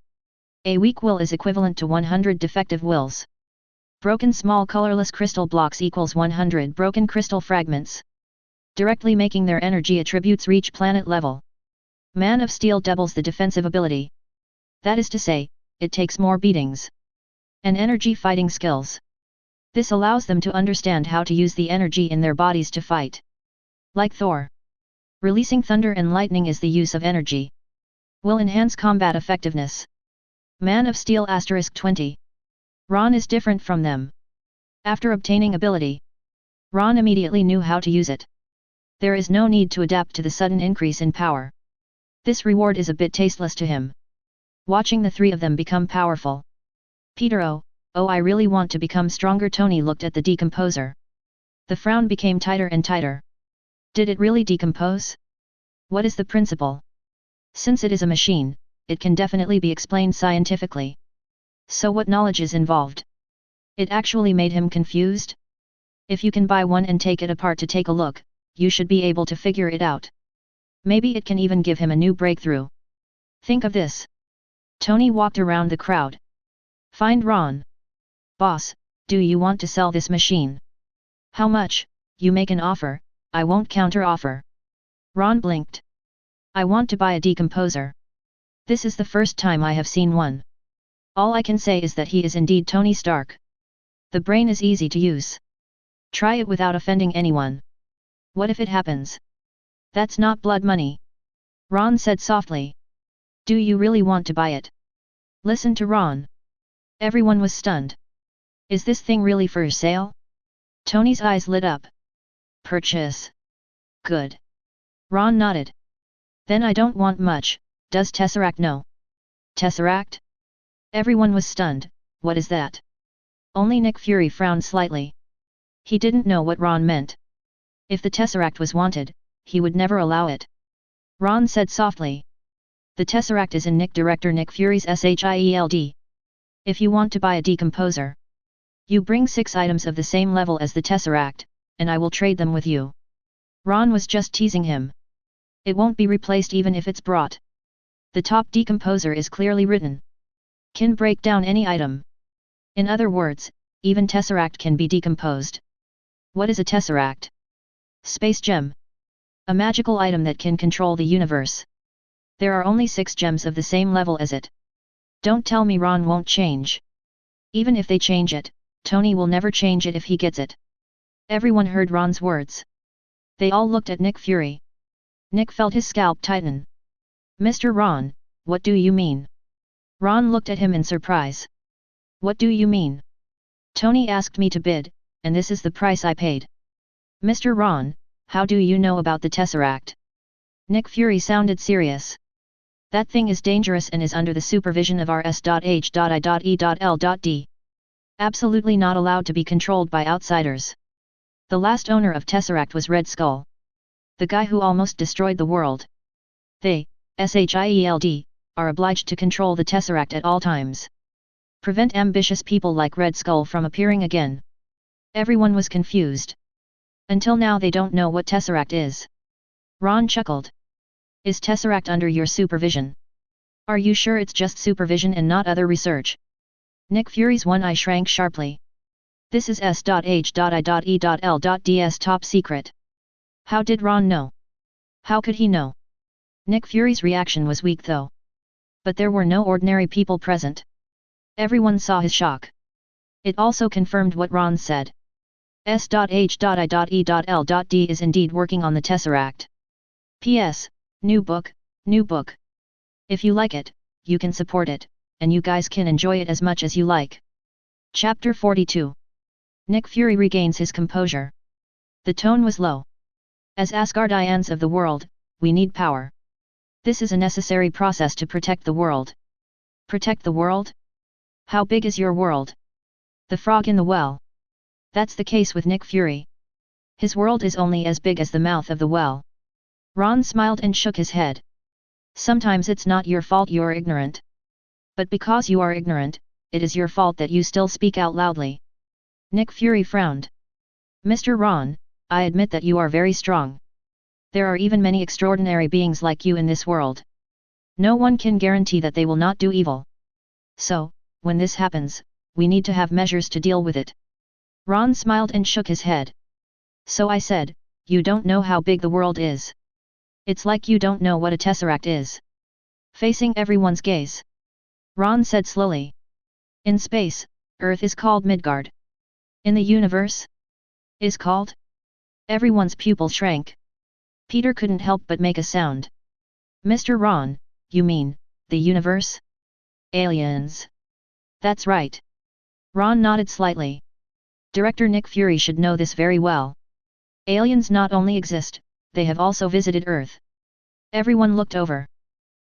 A weak will is equivalent to 100 defective wills. Broken small colorless crystal blocks equals 100 broken crystal fragments. Directly making their energy attributes reach planet level. Man of Steel doubles the defensive ability. That is to say, it takes more beatings. And energy fighting skills. This allows them to understand how to use the energy in their bodies to fight. Like Thor. Releasing thunder and lightning is the use of energy. Will enhance combat effectiveness. Man of Steel *20. Ron is different from them. After obtaining ability, Ron immediately knew how to use it. There is no need to adapt to the sudden increase in power. This reward is a bit tasteless to him. Watching the three of them become powerful. Peter, oh, I really want to become stronger. Tony looked at the decomposer. The frown became tighter and tighter. Did it really decompose? What is the principle? Since it is a machine, it can definitely be explained scientifically. So what knowledge is involved? It actually made him confused. If you can buy one and take it apart to take a look, you should be able to figure it out. Maybe it can even give him a new breakthrough. Think of this. Tony walked around the crowd. Find Ron. Boss, do you want to sell this machine? How much? You make an offer, I won't counter offer. Ron blinked. I want to buy a decomposer. This is the first time I have seen one. All I can say is that he is indeed Tony Stark. The brain is easy to use. Try it without offending anyone. What if it happens? That's not blood money. Ron said softly. Do you really want to buy it? Listen to Ron. Everyone was stunned. Is this thing really for sale? Tony's eyes lit up. Purchase. Good. Ron nodded. Then I don't want much. Does Tesseract know? Tesseract? Everyone was stunned. What is that? Only Nick Fury frowned slightly. He didn't know what Ron meant. If the Tesseract was wanted, he would never allow it. Ron said softly. The Tesseract is in Director Nick Fury's SHIELD. If you want to buy a decomposer, you bring 6 items of the same level as the Tesseract, and I will trade them with you. Ron was just teasing him. It won't be replaced even if it's brought. The top decomposer is clearly written. Can break down any item. In other words, even Tesseract can be decomposed. What is a Tesseract? Space gem. A magical item that can control the universe. There are only 6 gems of the same level as it. Don't tell me Ron won't change. Even if they change it, Tony will never change it if he gets it. Everyone heard Ron's words. They all looked at Nick Fury. Nick felt his scalp tighten. Mr. Ron, what do you mean? Ron looked at him in surprise. What do you mean? Tony asked me to bid, and this is the price I paid. Mr. Ron, how do you know about the Tesseract? Nick Fury sounded serious. That thing is dangerous and is under the supervision of RS.H.I.E.L.D. Absolutely not allowed to be controlled by outsiders. The last owner of Tesseract was Red Skull. The guy who almost destroyed the world. They, SHIELD, are obliged to control the Tesseract at all times. Prevent ambitious people like Red Skull from appearing again. Everyone was confused. Until now they don't know what Tesseract is. Ron chuckled. Is Tesseract under your supervision? Are you sure it's just supervision and not other research? Nick Fury's one eye shrank sharply. This is S.H.I.E.L.D's top secret. How did Ron know? How could he know? Nick Fury's reaction was weak though. But there were no ordinary people present. Everyone saw his shock. It also confirmed what Ron said. S.H.I.E.L.D is indeed working on the Tesseract. P.S. New book. If you like it, you can support it, and you guys can enjoy it as much as you like. Chapter 42. Nick Fury regains his composure. The tone was low. As Asgardians of the world, we need power. This is a necessary process to protect the world. Protect the world? How big is your world? The frog in the well. That's the case with Nick Fury. His world is only as big as the mouth of the well. Ron smiled and shook his head. Sometimes it's not your fault you're ignorant. But because you are ignorant, it is your fault that you still speak out loudly. Nick Fury frowned. Mr. Ron, I admit that you are very strong. There are even many extraordinary beings like you in this world. No one can guarantee that they will not do evil. So, when this happens, we need to have measures to deal with it. Ron smiled and shook his head. So I said, you don't know how big the world is. It's like you don't know what a tesseract is. Facing everyone's gaze, Ron said slowly. In space, Earth is called Midgard. In the universe? Is called? Everyone's pupil shrank. Peter couldn't help but make a sound. Mr. Ron, you mean, the universe? Aliens. That's right. Ron nodded slightly. Director Nick Fury should know this very well. Aliens not only exist, they have also visited Earth. Everyone looked over.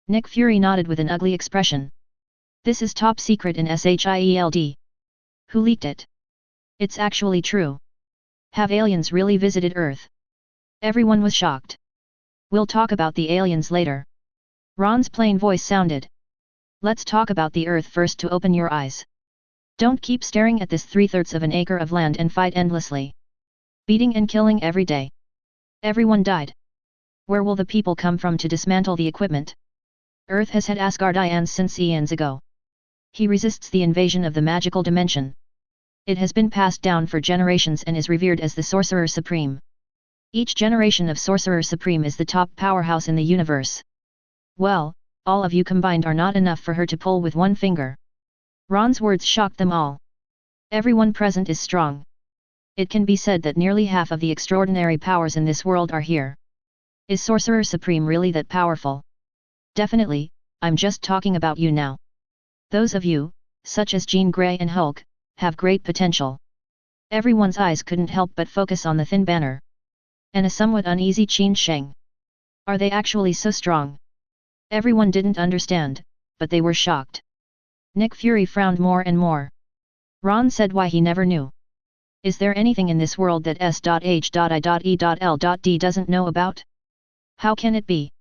Nick Fury nodded with an ugly expression. This is top secret in SHIELD. Who leaked it? It's actually true. Have aliens really visited Earth? Everyone was shocked. We'll talk about the aliens later. Ron's plain voice sounded. Let's talk about the Earth first to open your eyes. Don't keep staring at this 3/3 of an acre of land and fight endlessly. Beating and killing every day. Everyone died. Where will the people come from to dismantle the equipment? Earth has had Asgardians since eons ago. He resists the invasion of the magical dimension. It has been passed down for generations and is revered as the Sorcerer Supreme. Each generation of Sorcerer Supreme is the top powerhouse in the universe. Well, all of you combined are not enough for her to pull with one finger. Ron's words shocked them all. Everyone present is strong. It can be said that nearly half of the extraordinary powers in this world are here. Is Sorcerer Supreme really that powerful? Definitely, I'm just talking about you now. Those of you, such as Jean Grey and Hulk, have great potential. Everyone's eyes couldn't help but focus on the thin banner. And a somewhat uneasy Qin Sheng. Are they actually so strong? Everyone didn't understand, but they were shocked. Nick Fury frowned more and more. Ron said why he never knew. Is there anything in this world that S.H.I.E.L.D doesn't know about? How can it be?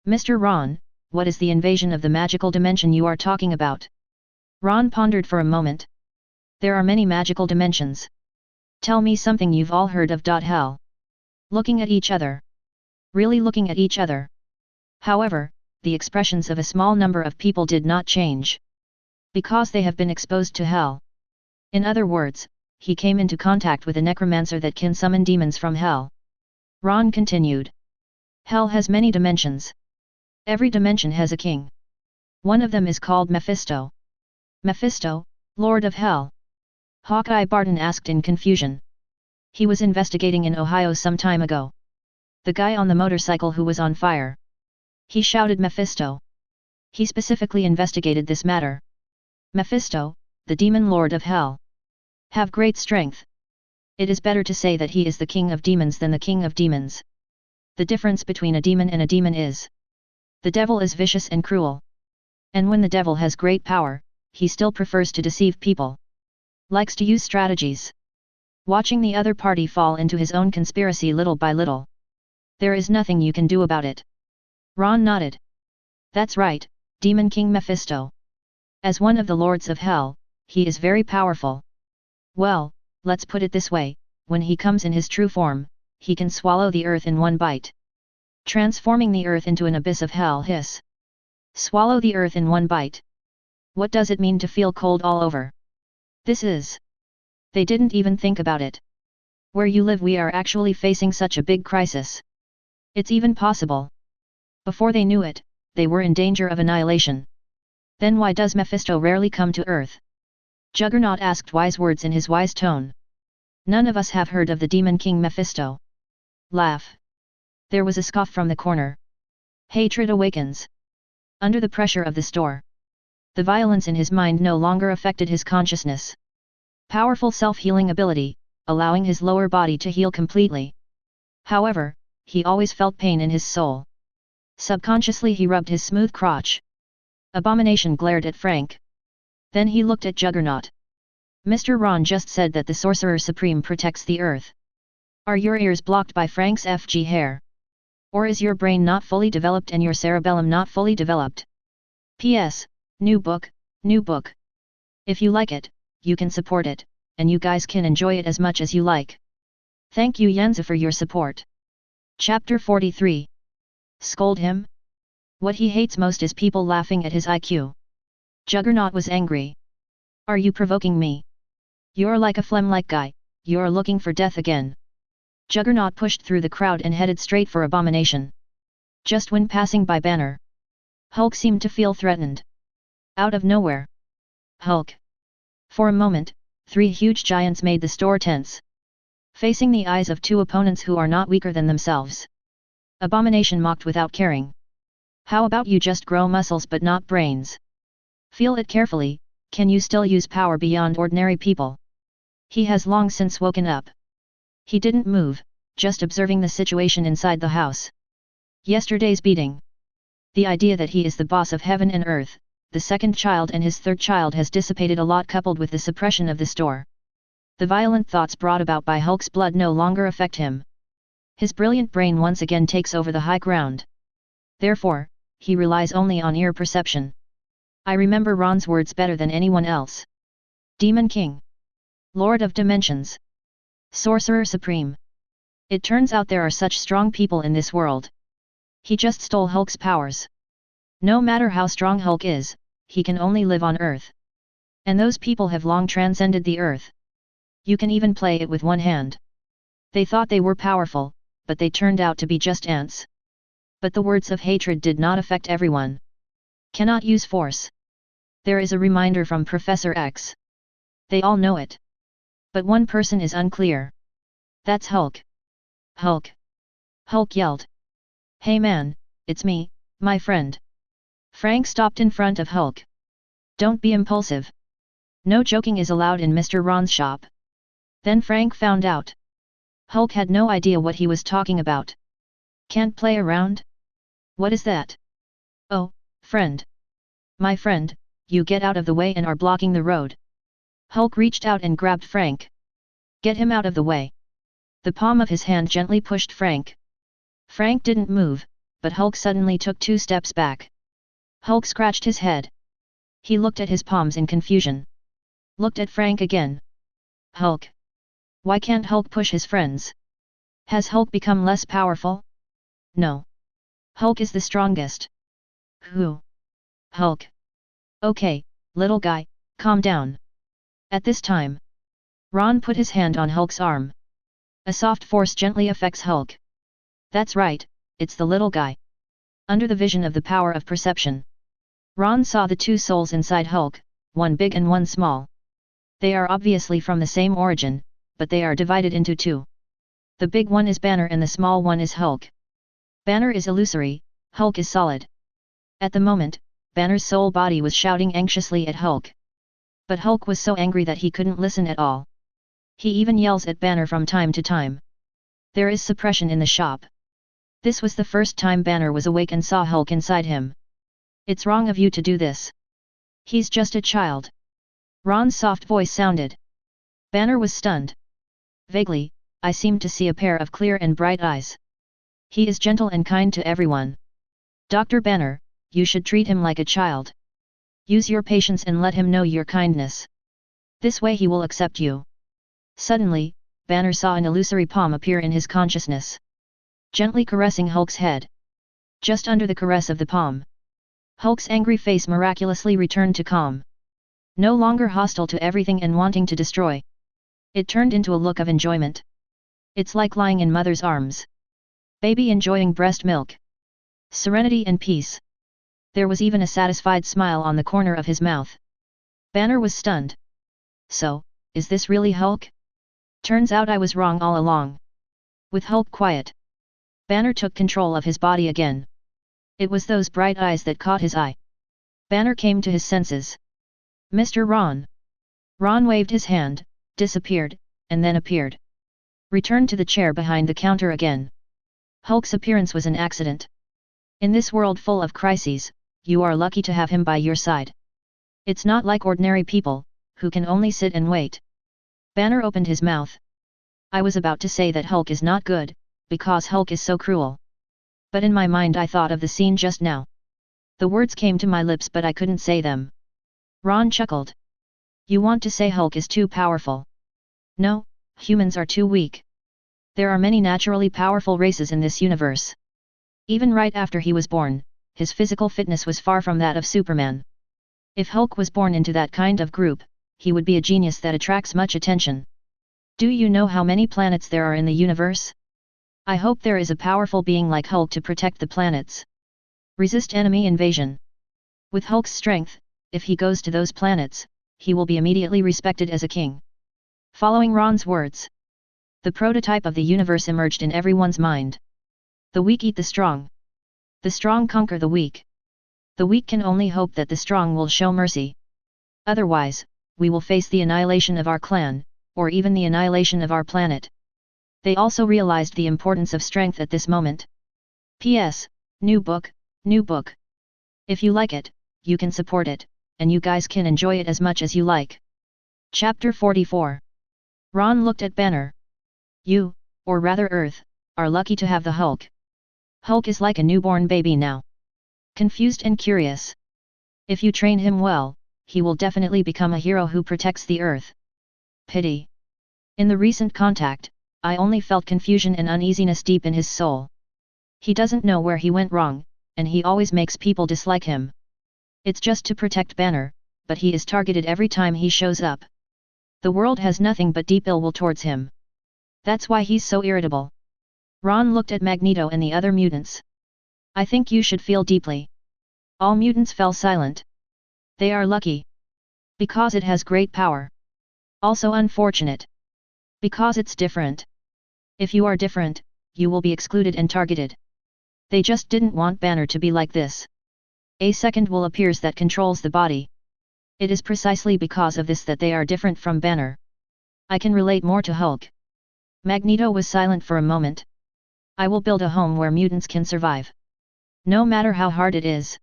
Mr. Ron, what is the invasion of the magical dimension you are talking about? Ron pondered for a moment. There are many magical dimensions. Tell me something you've all heard of. Hell. Looking at each other. Really looking at each other. However, the expressions of a small number of people did not change. Because they have been exposed to hell. In other words, he came into contact with a necromancer that can summon demons from hell. Ron continued. Hell has many dimensions. Every dimension has a king. One of them is called Mephisto. Mephisto, Lord of Hell? Hawkeye Barton asked in confusion. He was investigating in Ohio some time ago. The guy on the motorcycle who was on fire. He shouted Mephisto. He specifically investigated this matter. Mephisto, the demon lord of hell. Have great strength. It is better to say that he is the king of demons than the king of demons. The difference between a demon and a demon is. The devil is vicious and cruel. And when the devil has great power, he still prefers to deceive people. Likes to use strategies. Watching the other party fall into his own conspiracy little by little. There is nothing you can do about it. Ron nodded. That's right, Demon King Mephisto. As one of the lords of hell, he is very powerful. Well, let's put it this way, when he comes in his true form, he can swallow the earth in one bite. Transforming the earth into an abyss of hell. Hiss. Swallow the earth in one bite. What does it mean to feel cold all over? This is They didn't even think about it. Where you live we are actually facing such a big crisis. It's even possible. Before they knew it, they were in danger of annihilation. Then why does Mephisto rarely come to Earth? Juggernaut asked wise words in his wise tone. None of us have heard of the Demon King Mephisto. Laugh. There was a scoff from the corner. Hatred awakens. Under the pressure of the store. The violence in his mind no longer affected his consciousness. Powerful self-healing ability, allowing his lower body to heal completely. However, he always felt pain in his soul. Subconsciously he rubbed his smooth crotch. Abomination glared at Frank. Then he looked at Juggernaut. Mr. Ron just said that the Sorcerer Supreme protects the Earth. Are your ears blocked by Frank's FG hair? Or is your brain not fully developed and your cerebellum not fully developed? P.S. New book, new book. If you like it, you can support it, and you guys can enjoy it as much as you like. Thank you Yenza for your support. Chapter 43. Scold him? What he hates most is people laughing at his IQ. Juggernaut was angry. Are you provoking me? You're like a phlegm-like guy, you're looking for death again. Juggernaut pushed through the crowd and headed straight for Abomination. Just when passing by Banner, Hulk seemed to feel threatened. Out of nowhere. Hulk. For a moment, three huge giants made the store tense. Facing the eyes of two opponents who are not weaker than themselves. Abomination mocked without caring. How about you just grow muscles but not brains? Feel it carefully, can you still use power beyond ordinary people? He has long since woken up. He didn't move, just observing the situation inside the house. Yesterday's beating. The idea that he is the boss of heaven and earth, the second child and his third child has dissipated a lot coupled with the suppression of the store. The violent thoughts brought about by Hulk's blood no longer affect him. His brilliant brain once again takes over the high ground. Therefore, he relies only on ear perception. I remember Ron's words better than anyone else. Demon King. Lord of Dimensions. Sorcerer Supreme. It turns out there are such strong people in this world. He just stole Hulk's powers. No matter how strong Hulk is, he can only live on Earth. And those people have long transcended the Earth. You can even play it with one hand. They thought they were powerful, but they turned out to be just ants. But the words of hatred did not affect everyone. Cannot use force. There is a reminder from Professor X. They all know it. But one person is unclear. That's Hulk. Hulk. Hulk yelled. Hey man, it's me, my friend. Frank stopped in front of Hulk. Don't be impulsive. No joking is allowed in Mr. Ron's shop. Then Frank found out. Hulk had no idea what he was talking about. Can't play around? What is that? Oh, friend. My friend, you get out of the way and are blocking the road. Hulk reached out and grabbed Frank. Get him out of the way. The palm of his hand gently pushed Frank. Frank didn't move, but Hulk suddenly took 2 steps back. Hulk scratched his head. He looked at his palms in confusion. Looked at Frank again. Hulk. Why can't Hulk push his friends? Has Hulk become less powerful? No. Hulk is the strongest. Who? Hulk. Okay, little guy, calm down. At this time, Ron put his hand on Hulk's arm. A soft force gently affects Hulk. That's right, it's the little guy. Under the vision of the power of perception, Ron saw the 2 souls inside Hulk, one big and one small. They are obviously from the same origin, but they are divided into 2. The big one is Banner and the small one is Hulk. Banner is illusory, Hulk is solid. At the moment, Banner's soul body was shouting anxiously at Hulk. But Hulk was so angry that he couldn't listen at all. He even yells at Banner from time to time. There is suppression in the shop. This was the first time Banner was awake and saw Hulk inside him. It's wrong of you to do this. He's just a child. Ron's soft voice sounded. Banner was stunned. Vaguely, I seemed to see a pair of clear and bright eyes. He is gentle and kind to everyone. Dr. Banner, you should treat him like a child. Use your patience and let him know your kindness. This way he will accept you. Suddenly, Banner saw an illusory palm appear in his consciousness. Gently caressing Hulk's head. Just under the caress of the palm, Hulk's angry face miraculously returned to calm. No longer hostile to everything and wanting to destroy. It turned into a look of enjoyment. It's like lying in mother's arms. Baby enjoying breast milk. Serenity and peace. There was even a satisfied smile on the corner of his mouth. Banner was stunned. So, is this really Hulk? Turns out I was wrong all along. With Hulk quiet, Banner took control of his body again. It was those bright eyes that caught his eye. Banner came to his senses. Mr. Ron. Ron waved his hand, disappeared, and then appeared. Returned to the chair behind the counter again. Hulk's appearance was an accident. In this world full of crises, you are lucky to have him by your side. It's not like ordinary people, who can only sit and wait. Banner opened his mouth. I was about to say that Hulk is not good, because Hulk is so cruel. But in my mind I thought of the scene just now. The words came to my lips but I couldn't say them. Ron chuckled. You want to say Hulk is too powerful? No, humans are too weak. There are many naturally powerful races in this universe. Even right after he was born, his physical fitness was far from that of Superman. If Hulk was born into that kind of group, he would be a genius that attracts much attention. Do you know how many planets there are in the universe? I hope there is a powerful being like Hulk to protect the planets. Resist enemy invasion. With Hulk's strength, if he goes to those planets, he will be immediately respected as a king. Following Ron's words, the prototype of the universe emerged in everyone's mind. The weak eat the strong. The strong conquer the weak. The weak can only hope that the strong will show mercy. Otherwise, we will face the annihilation of our clan, or even the annihilation of our planet. They also realized the importance of strength at this moment. P.S. New book, new book. If you like it, you can support it, and you guys can enjoy it as much as you like. Chapter 44. Ron looked at Banner. You, or rather Earth, are lucky to have the Hulk. Hulk is like a newborn baby now. Confused and curious. If you train him well, he will definitely become a hero who protects the Earth. Pity. In the recent contact, I only felt confusion and uneasiness deep in his soul. He doesn't know where he went wrong, and he always makes people dislike him. It's just to protect Banner, but he is targeted every time he shows up. The world has nothing but deep ill will towards him. That's why he's so irritable. Ron looked at Magneto and the other mutants. I think you should feel deeply. All mutants fell silent. They are lucky. Because it has great power. Also unfortunate. Because it's different. If you are different, you will be excluded and targeted. They just didn't want Banner to be like this. A second will appears that controls the body. It is precisely because of this that they are different from Banner. I can relate more to Hulk. Magneto was silent for a moment. I will build a home where mutants can survive. No matter how hard it is.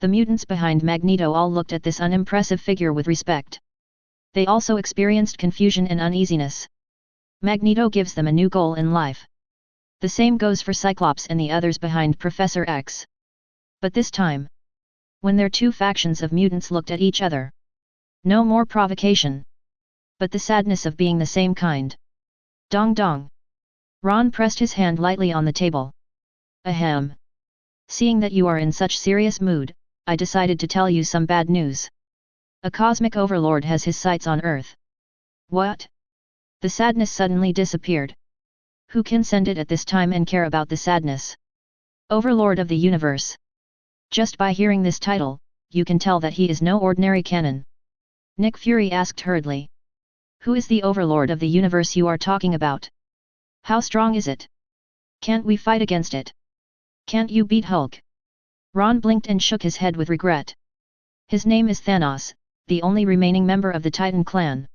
The mutants behind Magneto all looked at this unimpressive figure with respect. They also experienced confusion and uneasiness. Magneto gives them a new goal in life. The same goes for Cyclops and the others behind Professor X. But this time, when their two factions of mutants looked at each other, no more provocation, but the sadness of being the same kind. Dong dong. Ron pressed his hand lightly on the table. Ahem. Seeing that you are in such serious mood, I decided to tell you some bad news. A cosmic overlord has his sights on Earth. What? The sadness suddenly disappeared. Who can send it at this time and care about the sadness? Overlord of the universe. Just by hearing this title, you can tell that he is no ordinary canon. Nick Fury asked hurriedly. Who is the overlord of the universe you are talking about? How strong is it? Can't we fight against it? Can't you beat Hulk? Ron blinked and shook his head with regret. His name is Thanos, the only remaining member of the Titan clan.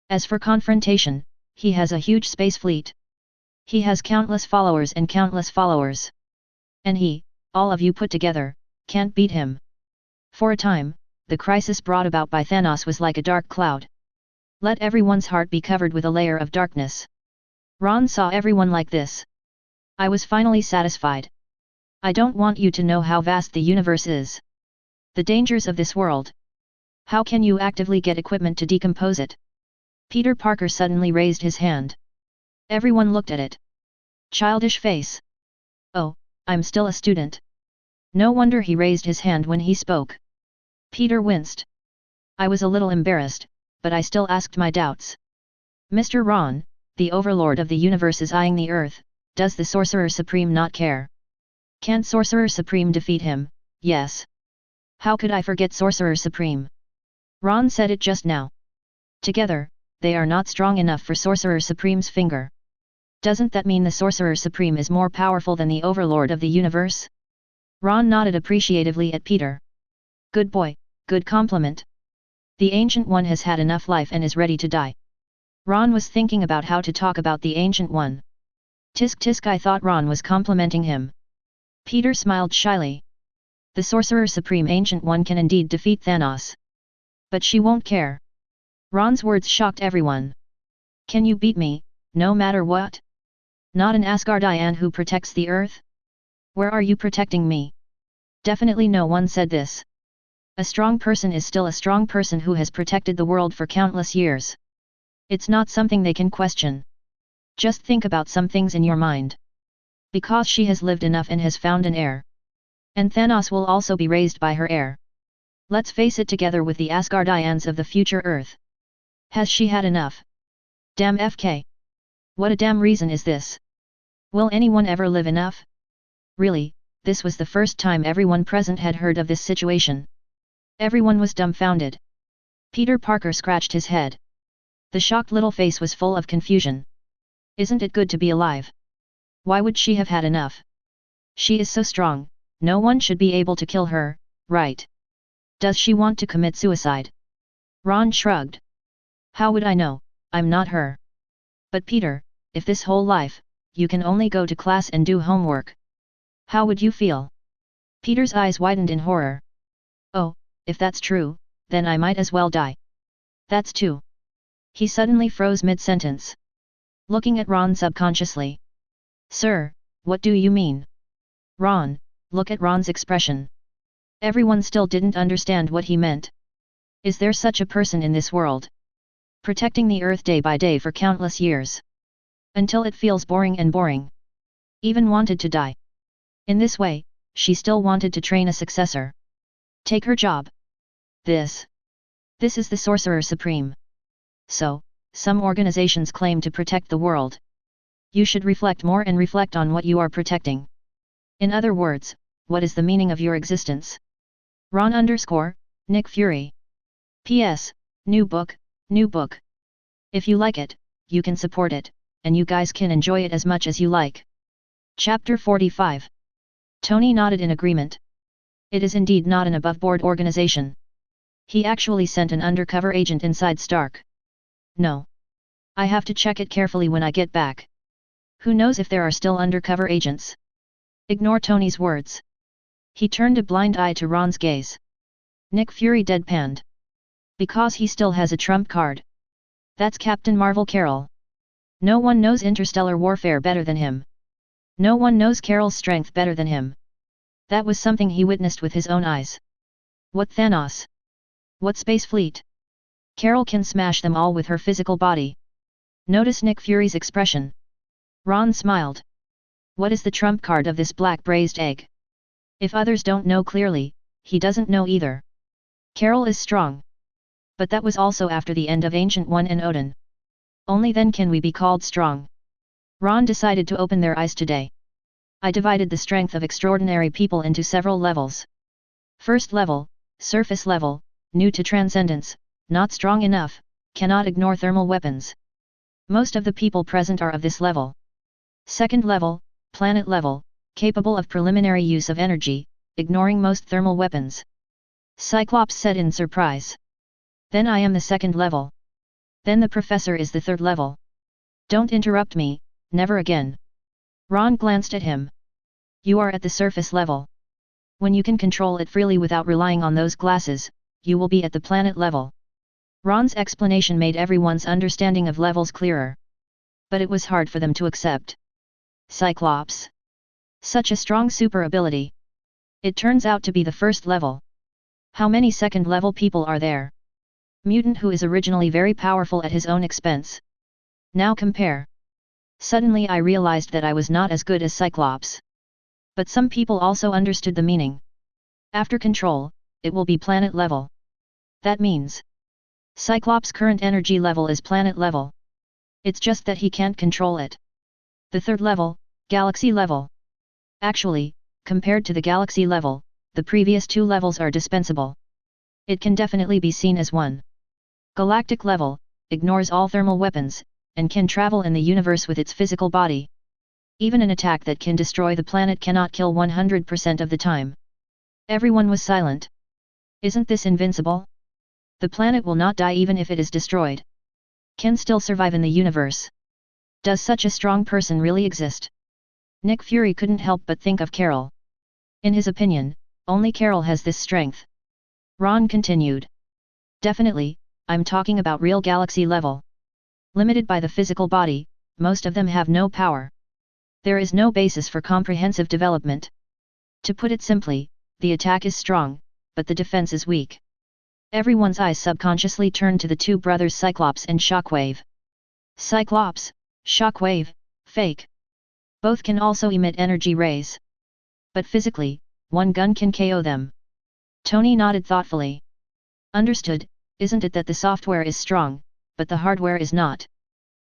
As for confrontation, he has a huge space fleet. He has countless followers and countless followers. And he, all of you put together, can't beat him. For a time, the crisis brought about by Thanos was like a dark cloud. Let everyone's heart be covered with a layer of darkness. Ron saw everyone like this. I was finally satisfied. I don't want you to know how vast the universe is. The dangers of this world. How can you actively get equipment to decompose it? Peter Parker suddenly raised his hand. Everyone looked at it. Childish face. Oh, I'm still a student. No wonder he raised his hand when he spoke. Peter winced. I was a little embarrassed, but I still asked my doubts. Mr. Ron, the overlord of the universe is eyeing the earth. Does the Sorcerer Supreme not care? Can't Sorcerer Supreme defeat him? Yes. How could I forget Sorcerer Supreme? Ron said it just now. Together, they are not strong enough for Sorcerer Supreme's finger. Doesn't that mean the Sorcerer Supreme is more powerful than the overlord of the universe? Ron nodded appreciatively at Peter. Good boy, good compliment. The Ancient One has had enough life and is ready to die. Ron was thinking about how to talk about the Ancient One. Tisk tisk, I thought Ron was complimenting him. Peter smiled shyly. The Sorcerer Supreme Ancient One can indeed defeat Thanos. But she won't care. Ron's words shocked everyone. Can you beat me, no matter what? Not an Asgardian who protects the earth? Where are you protecting me? Definitely no one said this. A strong person is still a strong person who has protected the world for countless years. It's not something they can question. Just think about some things in your mind. Because she has lived enough and has found an heir. And Thanos will also be raised by her heir. Let's face it, together with the Asgardians of the future Earth. Has she had enough? Damn FK. What a damn reason is this? Will anyone ever live enough? Really, this was the first time everyone present had heard of this situation. Everyone was dumbfounded. Peter Parker scratched his head. The shocked little face was full of confusion. Isn't it good to be alive? Why would she have had enough? She is so strong, no one should be able to kill her, right? Does she want to commit suicide? Ron shrugged. How would I know? I'm not her. But Peter, if this whole life, you can only go to class and do homework. How would you feel? Peter's eyes widened in horror. Oh, if that's true, then I might as well die. That's too. He suddenly froze mid-sentence. Looking at Ron subconsciously. Sir, what do you mean? Ron, look at Ron's expression. Everyone still didn't understand what he meant. Is there such a person in this world? Protecting the earth day by day for countless years. Until it feels boring and boring. Even wanted to die. In this way, she still wanted to train a successor. Take her job. This is the Sorcerer Supreme. So, some organizations claim to protect the world. You should reflect more and reflect on what you are protecting. In other words, what is the meaning of your existence? Ron _ Nick Fury. P.S. New book. If you like it, you can support it, and you guys can enjoy it as much as you like. Chapter 45. Tony nodded in agreement. It is indeed not an above-board organization. He actually sent an undercover agent inside Stark. No. I have to check it carefully when I get back. Who knows if there are still undercover agents? Ignore Tony's words. He turned a blind eye to Ron's gaze. Nick Fury deadpanned. Because he still has a trump card. That's Captain Marvel Carol. No one knows interstellar warfare better than him. No one knows Carol's strength better than him. That was something he witnessed with his own eyes. What Thanos? What space fleet? Carol can smash them all with her physical body. Notice Nick Fury's expression. Ron smiled. What is the trump card of this black braised egg? If others don't know clearly, he doesn't know either. Carol is strong. But that was also after the end of Ancient One and Odin. Only then can we be called strong. Ron decided to open their eyes today. I divided the strength of extraordinary people into several levels. First level, surface level, new to transcendence, not strong enough, cannot ignore thermal weapons. Most of the people present are of this level. Second level, planet level, capable of preliminary use of energy, ignoring most thermal weapons. Cyclops said in surprise. Then I am the second level. Then the professor is the third level. Don't interrupt me, never again. Ron glanced at him. You are at the surface level. When you can control it freely without relying on those glasses, you will be at the planet level. Ron's explanation made everyone's understanding of levels clearer. But it was hard for them to accept. Cyclops. Such a strong super ability. It turns out to be the first level. How many second level people are there? Mutant who is originally very powerful at his own expense. Now compare. Suddenly I realized that I was not as good as Cyclops. But some people also understood the meaning. After control, it will be planet level. That means Cyclops' current energy level is planet level. It's just that he can't control it. The third level, galaxy level. Actually, compared to the galaxy level, the previous two levels are dispensable. It can definitely be seen as one. Galactic level, ignores all thermal weapons, and can travel in the universe with its physical body. Even an attack that can destroy the planet cannot kill 100% of the time. Everyone was silent. Isn't this invincible? The planet will not die even if it is destroyed. Can still survive in the universe. Does such a strong person really exist? Nick Fury couldn't help but think of Carol. In his opinion, only Carol has this strength. Ron continued. Definitely, I'm talking about real galaxy level. Limited by the physical body, most of them have no power. There is no basis for comprehensive development. To put it simply, the attack is strong, but the defense is weak. Everyone's eyes subconsciously turned to the two brothers Cyclops and Shockwave. Cyclops, Shockwave, fake. Both can also emit energy rays. But physically, one gun can KO them. Tony nodded thoughtfully. Understood, isn't it that the software is strong, but the hardware is not?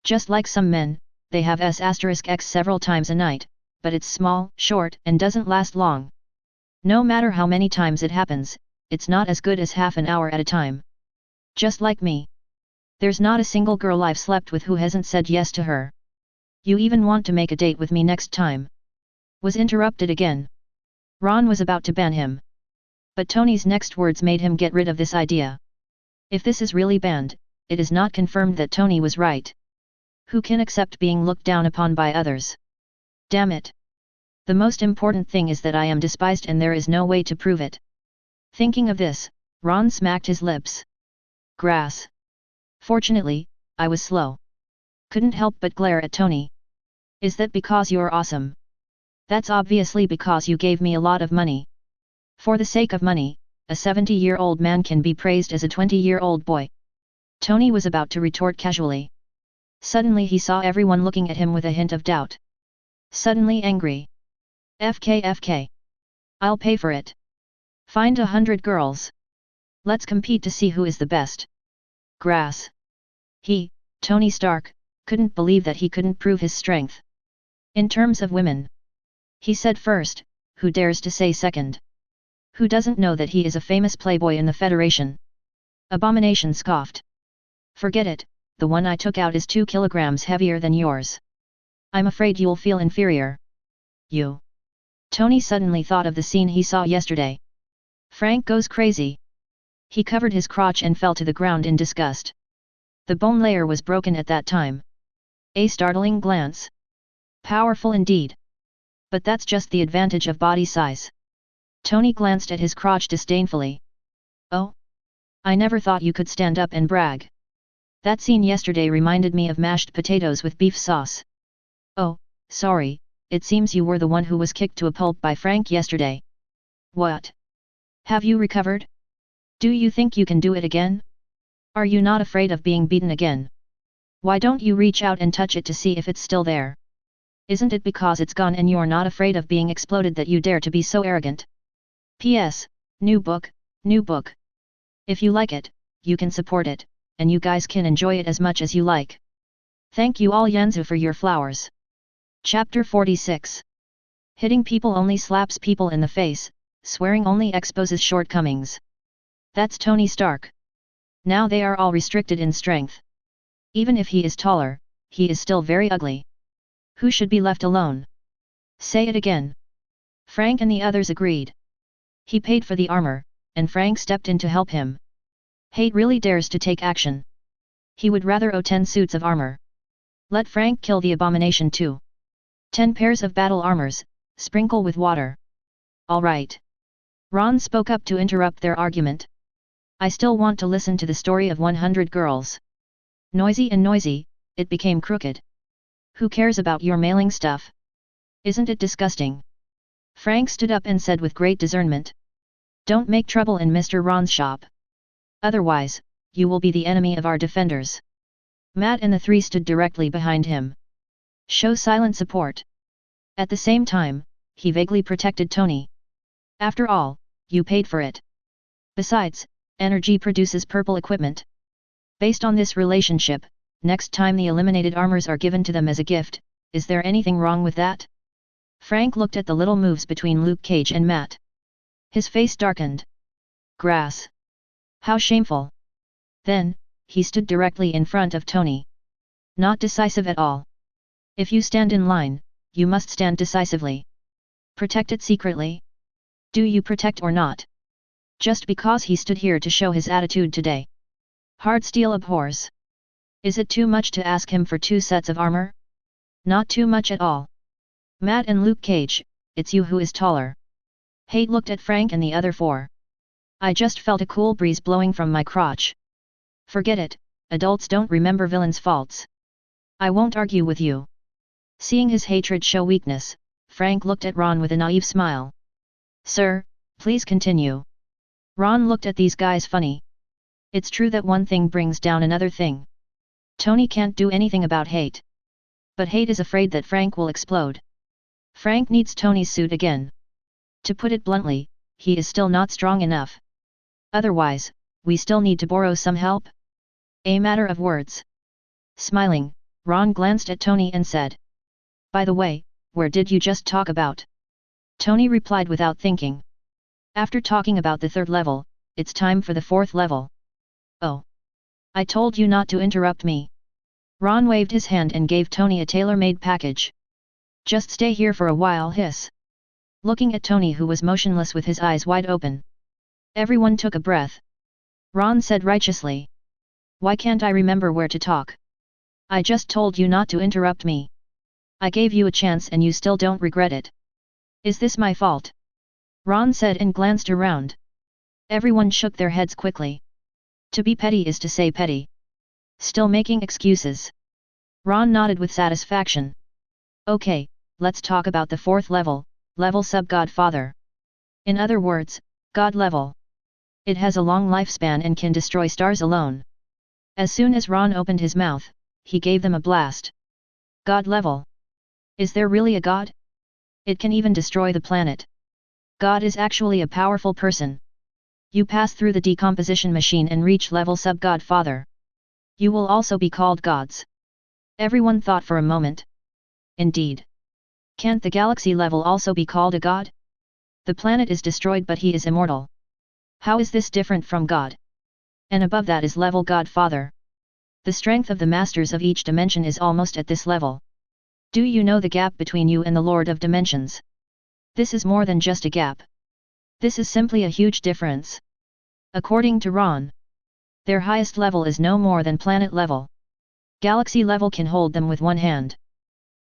Just like some men, they have S*X several times a night, but it's small, short, and doesn't last long. No matter how many times it happens, it's not as good as half an hour at a time. Just like me. There's not a single girl I've slept with who hasn't said yes to her. You even want to make a date with me next time. Was interrupted again. Ron was about to ban him. But Tony's next words made him get rid of this idea. If this is really banned, it is not confirmed that Tony was right. Who can accept being looked down upon by others? Damn it. The most important thing is that I am despised and there is no way to prove it. Thinking of this, Ron smacked his lips. Grass. Fortunately, I was slow. Couldn't help but glare at Tony. Is that because you're awesome? That's obviously because you gave me a lot of money. For the sake of money, a 70-year-old man can be praised as a 20-year-old boy. Tony was about to retort casually. Suddenly he saw everyone looking at him with a hint of doubt. Suddenly angry. FK. I'll pay for it. Find 100 girls. Let's compete to see who is the best. Grass. He, Tony Stark, couldn't believe that he couldn't prove his strength. In terms of women. He said first, who dares to say second? Who doesn't know that he is a famous playboy in the Federation? Abomination scoffed. Forget it, the one I took out is 2 kilograms heavier than yours. I'm afraid you'll feel inferior. You. Tony suddenly thought of the scene he saw yesterday. Frank goes crazy. He covered his crotch and fell to the ground in disgust. The bone layer was broken at that time. A startling glance. Powerful indeed. But that's just the advantage of body size. Tony glanced at his crotch disdainfully. Oh? I never thought you could stand up and brag. That scene yesterday reminded me of mashed potatoes with beef sauce. Oh, sorry, it seems you were the one who was kicked to a pulp by Frank yesterday. What? Have you recovered? Do you think you can do it again? Are you not afraid of being beaten again? Why don't you reach out and touch it to see if it's still there? Isn't it because it's gone and you're not afraid of being exploded that you dare to be so arrogant? P.S. New book. If you like it, you can support it, and you guys can enjoy it as much as you like. Thank you all Yanzu for your flowers. Chapter 46. Hitting people only slaps people in the face, swearing only exposes shortcomings. That's Tony Stark. Now they are all restricted in strength. Even if he is taller, he is still very ugly. Who should be left alone? Say it again. Frank and the others agreed. He paid for the armor, and Frank stepped in to help him. Hate really dares to take action. He would rather owe 10 suits of armor. Let Frank kill the abomination too. 10 pairs of battle armors, sprinkle with water. All right. Ron spoke up to interrupt their argument. I still want to listen to the story of 100 girls. Noisy, it became crooked. Who cares about your mailing stuff? Isn't it disgusting? Frank stood up and said with great discernment. Don't make trouble in Mr. Ron's shop. Otherwise, you will be the enemy of our defenders. Matt and the three stood directly behind him. Show silent support. At the same time, he vaguely protected Tony. After all, you paid for it. Besides, energy produces purple equipment. Based on this relationship, next time the eliminated armors are given to them as a gift, is there anything wrong with that? Frank looked at the little moves between Luke Cage and Matt. His face darkened. Grass. How shameful. Then, he stood directly in front of Tony. Not decisive at all. If you stand in line, you must stand decisively. Protect it secretly. Do you protect or not? Just because he stood here to show his attitude today. Hard steel abhors. Is it too much to ask him for 2 sets of armor? Not too much at all. Matt and Luke Cage, it's you who is taller. Hate looked at Frank and the other 4. I just felt a cool breeze blowing from my crotch. Forget it, adults don't remember villains' faults. I won't argue with you. Seeing his hatred show weakness, Frank looked at Ron with a naive smile. Sir, please continue. Ron looked at these guys funny. It's true that one thing brings down another thing. Tony can't do anything about hate. But hate is afraid that Frank will explode. Frank needs Tony's suit again. To put it bluntly, he is still not strong enough. Otherwise, we still need to borrow some help? A matter of words. Smiling, Ron glanced at Tony and said. By the way, where did you just talk about? Tony replied without thinking. After talking about the 3rd level, it's time for the 4th level. Oh. I told you not to interrupt me. Ron waved his hand and gave Tony a tailor-made package. Just stay here for a while, hiss. Looking at Tony, who was motionless with his eyes wide open. Everyone took a breath. Ron said righteously. Why can't I remember where to talk? I just told you not to interrupt me. I gave you a chance and you still don't regret it. Is this my fault? Ron said and glanced around. Everyone shook their heads quickly. To be petty is to say petty. Still making excuses. Ron nodded with satisfaction. Okay, let's talk about the 4th level, level sub-godfather. In other words, god level. It has a long lifespan and can destroy stars alone. As soon as Ron opened his mouth, he gave them a blast. God level. Is there really a god? It can even destroy the planet. God is actually a powerful person. You pass through the decomposition machine and reach level sub-godfather. You will also be called gods. Everyone thought for a moment. Indeed. Can't the galaxy level also be called a god? The planet is destroyed but he is immortal. How is this different from God? And above that is level godfather. The strength of the masters of each dimension is almost at this level. Do you know the gap between you and the Lord of Dimensions? This is more than just a gap. This is simply a huge difference. According to Ron, their highest level is no more than planet level. Galaxy level can hold them with one hand.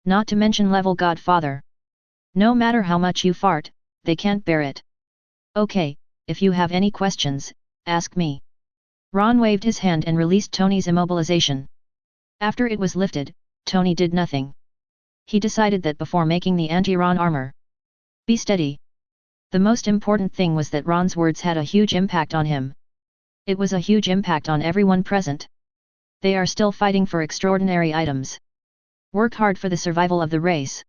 Not to mention level godfather. No matter how much you fart, they can't bear it. Okay, if you have any questions, ask me. Ron waved his hand and released Tony's immobilization. After it was lifted, Tony did nothing. He decided that before making the anti-Ron armor. Be steady. The most important thing was that Ron's words had a huge impact on him. It was a huge impact on everyone present. They are still fighting for extraordinary items. Work hard for the survival of the race.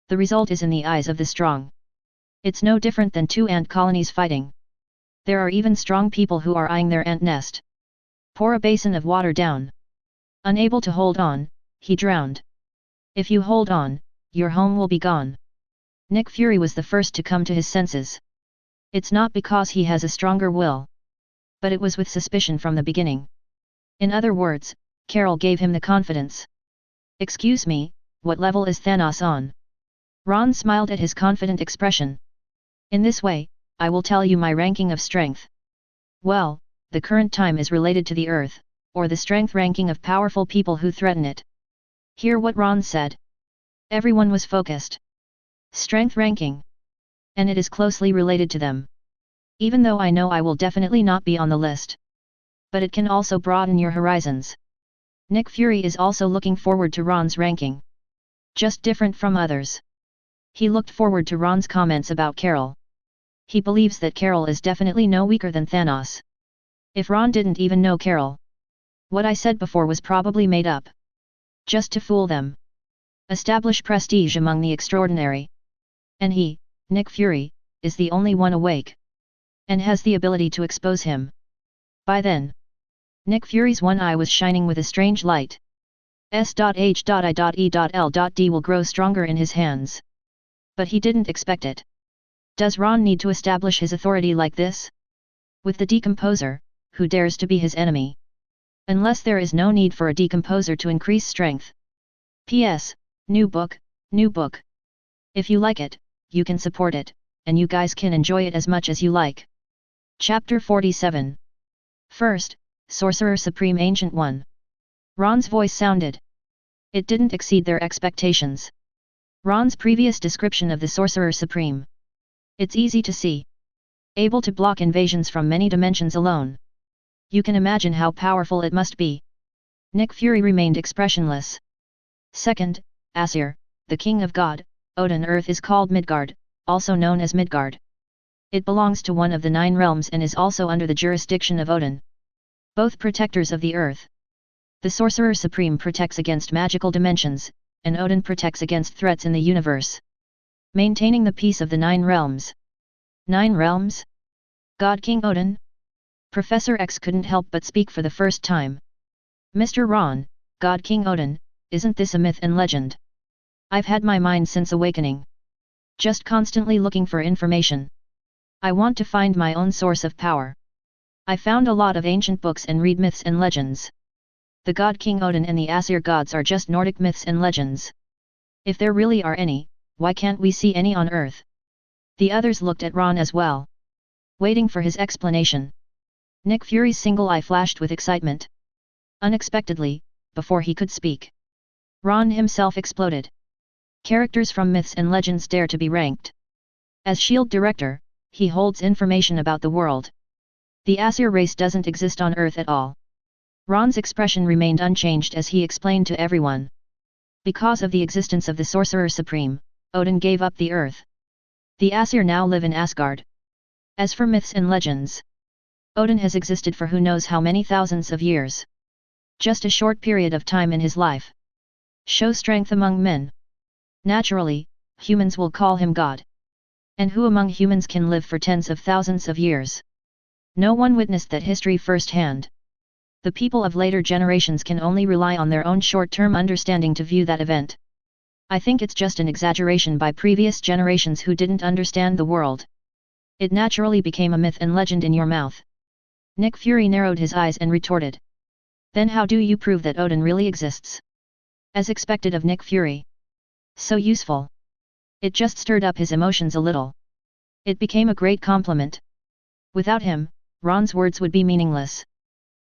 The result is in the eyes of the strong. It's no different than 2 ant colonies fighting. There are even strong people who are eyeing their ant nest. Pour a basin of water down. Unable to hold on, he drowned. If you hold on, your home will be gone. Nick Fury was the first to come to his senses. It's not because he has a stronger will. But it was with suspicion from the beginning. In other words, Carol gave him the confidence. Excuse me, what level is Thanos on? Ron smiled at his confident expression. In this way, I will tell you my ranking of strength. Well, the current time is related to the Earth, or the strength ranking of powerful people who threaten it. Hear what Ron said. Everyone was focused. Strength ranking. And it is closely related to them. Even though I know I will definitely not be on the list. But it can also broaden your horizons. Nick Fury is also looking forward to Ron's ranking. Just different from others. He looked forward to Ron's comments about Carol. He believes that Carol is definitely no weaker than Thanos. If Ron didn't even know Carol. What I said before was probably made up. Just to fool them. Establish prestige among the extraordinary. And he, Nick Fury, is the only one awake. And has the ability to expose him. By then, Nick Fury's one eye was shining with a strange light. S.H.I.E.L.D will grow stronger in his hands. But he didn't expect it. Does Ron need to establish his authority like this? With the decomposer, who dares to be his enemy? Unless there is no need for a decomposer to increase strength. P.S. New book, new book. If you like it, you can support it, and you guys can enjoy it as much as you like. Chapter 47. First, Sorcerer Supreme Ancient One. Ron's voice sounded. It didn't exceed their expectations. Ron's previous description of the Sorcerer Supreme. It's easy to see. Able to block invasions from many dimensions alone. You can imagine how powerful it must be. Nick Fury remained expressionless. Second, Aesir, the king of God, Odin. Earth is called Midgard, also known as Midgard. It belongs to one of the 9 realms and is also under the jurisdiction of Odin. Both protectors of the earth. The Sorcerer Supreme protects against magical dimensions, and Odin protects against threats in the universe. Maintaining the peace of the 9 realms. 9 realms? God King Odin? Professor X couldn't help but speak for the first time. Mr. Ron, God King Odin, isn't this a myth and legend? I've had my mind since awakening. Just constantly looking for information. I want to find my own source of power. I found a lot of ancient books and read myths and legends. The God King Odin and the Aesir gods are just Nordic myths and legends. If there really are any, why can't we see any on Earth? The others looked at Ron as well. Waiting for his explanation. Nick Fury's single eye flashed with excitement. Unexpectedly, before he could speak, Ron himself exploded. Characters from myths and legends dare to be ranked. As S.H.I.E.L.D. director, he holds information about the world. The Aesir race doesn't exist on Earth at all. Ron's expression remained unchanged as he explained to everyone. Because of the existence of the Sorcerer Supreme, Odin gave up the Earth. The Aesir now live in Asgard. As for myths and legends, Odin has existed for who knows how many thousands of years. Just a short period of time in his life. Show strength among men. Naturally, humans will call him God. And who among humans can live for tens of thousands of years? No one witnessed that history firsthand. The people of later generations can only rely on their own short-term understanding to view that event. I think it's just an exaggeration by previous generations who didn't understand the world. It naturally became a myth and legend in your mouth. Nick Fury narrowed his eyes and retorted. Then how do you prove that Odin really exists? As expected of Nick Fury. So useful. It just stirred up his emotions a little. It became a great compliment. Without him, Ron's words would be meaningless.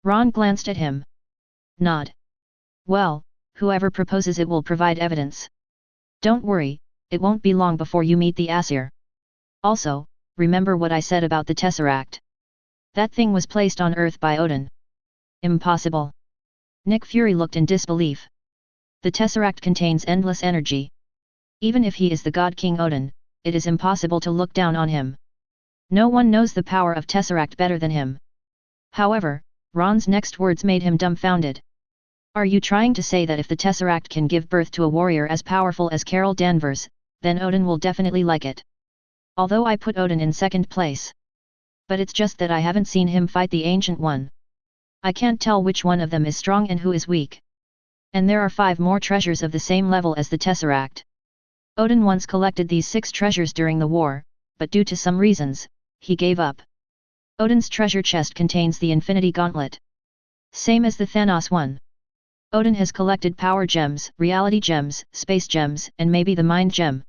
Ron glanced at him. Nod. Well, whoever proposes it will provide evidence. Don't worry, it won't be long before you meet the Aesir. Also, remember what I said about the Tesseract. That thing was placed on Earth by Odin. Impossible. Nick Fury looked in disbelief. The Tesseract contains endless energy. Even if he is the God King Odin, it is impossible to look down on him. No one knows the power of Tesseract better than him. However, Ron's next words made him dumbfounded. Are you trying to say that if the Tesseract can give birth to a warrior as powerful as Carol Danvers, then Odin will definitely like it? Although I put Odin in second place. But it's just that I haven't seen him fight the Ancient One. I can't tell which one of them is strong and who is weak. And there are 5 more treasures of the same level as the Tesseract. Odin once collected these 6 treasures during the war, but due to some reasons, he gave up. Odin's treasure chest contains the Infinity Gauntlet. Same as the Thanos one. Odin has collected power gems, reality gems, space gems, and maybe the mind gem.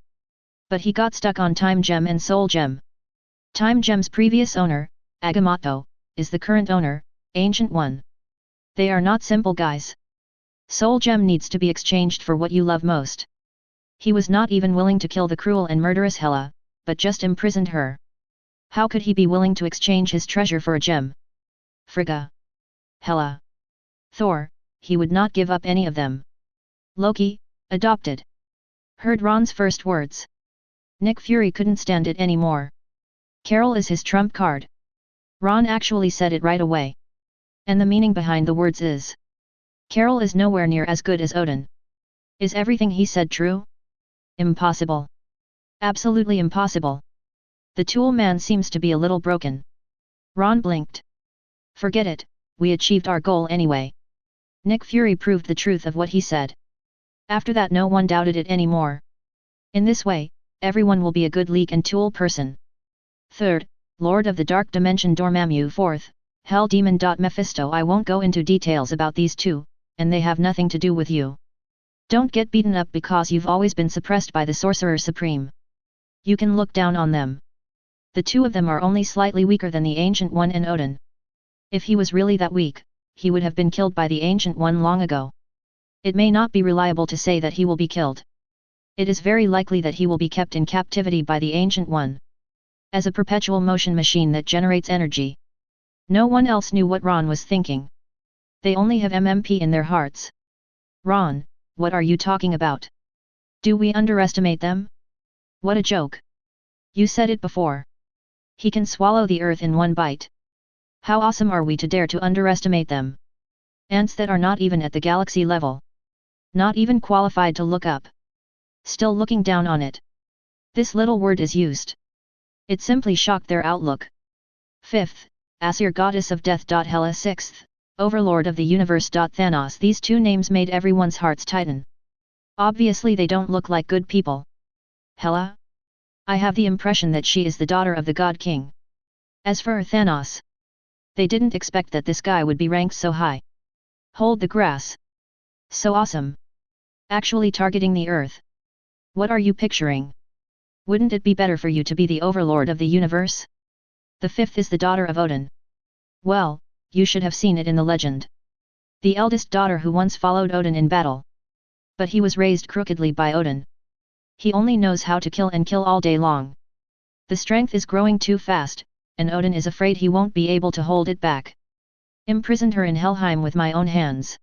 But he got stuck on time gem and soul gem. Time gem's previous owner, Agamotto, is the current owner, Ancient One. They are not simple guys. Soul gem needs to be exchanged for what you love most. He was not even willing to kill the cruel and murderous Hela, but just imprisoned her. How could he be willing to exchange his treasure for a gem? Frigga. Hela. Thor, he would not give up any of them. Loki, adopted. Heard Ron's first words. Nick Fury couldn't stand it anymore. Carol is his trump card. Ron actually said it right away. And the meaning behind the words is: Carol is nowhere near as good as Odin. Is everything he said true? Impossible. Absolutely impossible. The tool man seems to be a little broken. Ron blinked. Forget it, we achieved our goal anyway. Nick Fury proved the truth of what he said. After that no one doubted it anymore. In this way, everyone will be a good leak and tool person. Third, Lord of the Dark Dimension Dormammu. Fourth, Hell Demon. Mephisto. I won't go into details about these two, and they have nothing to do with you. Don't get beaten up because you've always been suppressed by the Sorcerer Supreme. You can look down on them. The two of them are only slightly weaker than the Ancient One and Odin. If he was really that weak, he would have been killed by the Ancient One long ago. It may not be reliable to say that he will be killed. It is very likely that he will be kept in captivity by the Ancient One, as a perpetual motion machine that generates energy. No one else knew what Ron was thinking. They only have MMP in their hearts. Ron, what are you talking about? Do we underestimate them? What a joke. You said it before. He can swallow the earth in one bite. How awesome are we to dare to underestimate them? Ants that are not even at the galaxy level. Not even qualified to look up. Still looking down on it. This little word is used. It simply shocked their outlook. Fifth, Aesir, goddess of death. Hela. Sixth, Overlord of the universe. Thanos. These two names made everyone's hearts tighten. Obviously they don't look like good people. Hela? I have the impression that she is the daughter of the God King. As for Thanos, they didn't expect that this guy would be ranked so high. Hold the grass. So awesome. Actually targeting the earth. What are you picturing? Wouldn't it be better for you to be the overlord of the universe? The fifth is the daughter of Odin. Well, you should have seen it in the legend. The eldest daughter who once followed Odin in battle. But he was raised crookedly by Odin. He only knows how to kill and kill all day long. The strength is growing too fast, and Odin is afraid he won't be able to hold it back. Imprisoned her in Helheim with my own hands.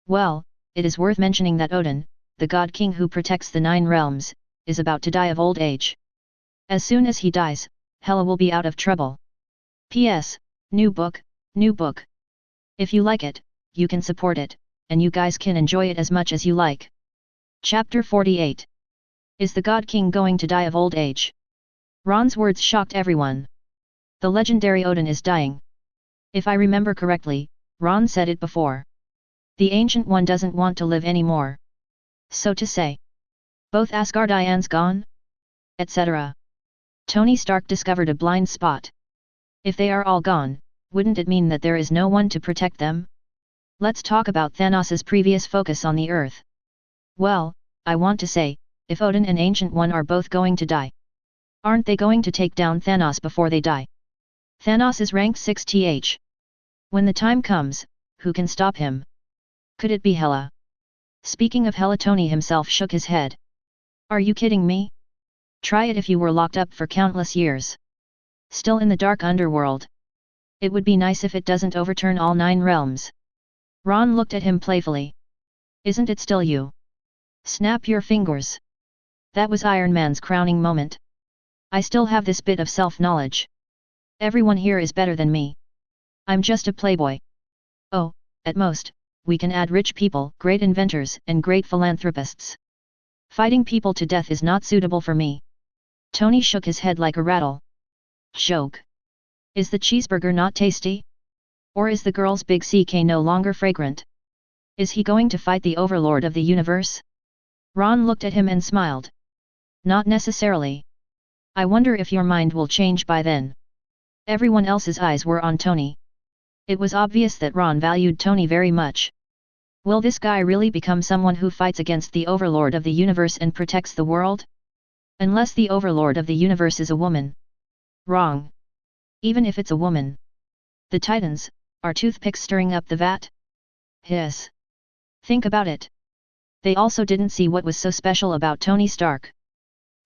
Well, it is worth mentioning that Odin, the God King who protects the 9 realms, is about to die of old age. As soon as he dies, Hela will be out of trouble. P.S. New book, new book. If you like it, you can support it, and you guys can enjoy it as much as you like. Chapter 48. Is the God King going to die of old age? Ron's words shocked everyone. The legendary Odin is dying. If I remember correctly, Ron said it before. The Ancient One doesn't want to live anymore. So to say. Both Asgardians gone? Etc. Tony Stark discovered a blind spot. If they are all gone, wouldn't it mean that there is no one to protect them? Let's talk about Thanos' previous focus on the Earth. Well, I want to say, if Odin and Ancient One are both going to die, aren't they going to take down Thanos before they die? Thanos is rank 6th. When the time comes, who can stop him? Could it be Hela? Speaking of Hela, Tony himself shook his head. Are you kidding me? Try it if you were locked up for countless years. Still in the dark underworld. It would be nice if it doesn't overturn all 9 realms. Ron looked at him playfully. Isn't it still you? Snap your fingers. That was Iron Man's crowning moment. I still have this bit of self-knowledge. Everyone here is better than me. I'm just a playboy. Oh, at most, we can add rich people, great inventors, and great philanthropists. Fighting people to death is not suitable for me. Tony shook his head like a rattle. Joke. Is the cheeseburger not tasty? Or is the girl's big CK no longer fragrant? Is he going to fight the overlord of the universe? Ron looked at him and smiled. Not necessarily. I wonder if your mind will change by then. Everyone else's eyes were on Tony. It was obvious that Ron valued Tony very much. Will this guy really become someone who fights against the overlord of the universe and protects the world? Unless the overlord of the universe is a woman. Wrong. Even if it's a woman. The Titans, are toothpicks stirring up the vat? Hiss. Think about it. They also didn't see what was so special about Tony Stark.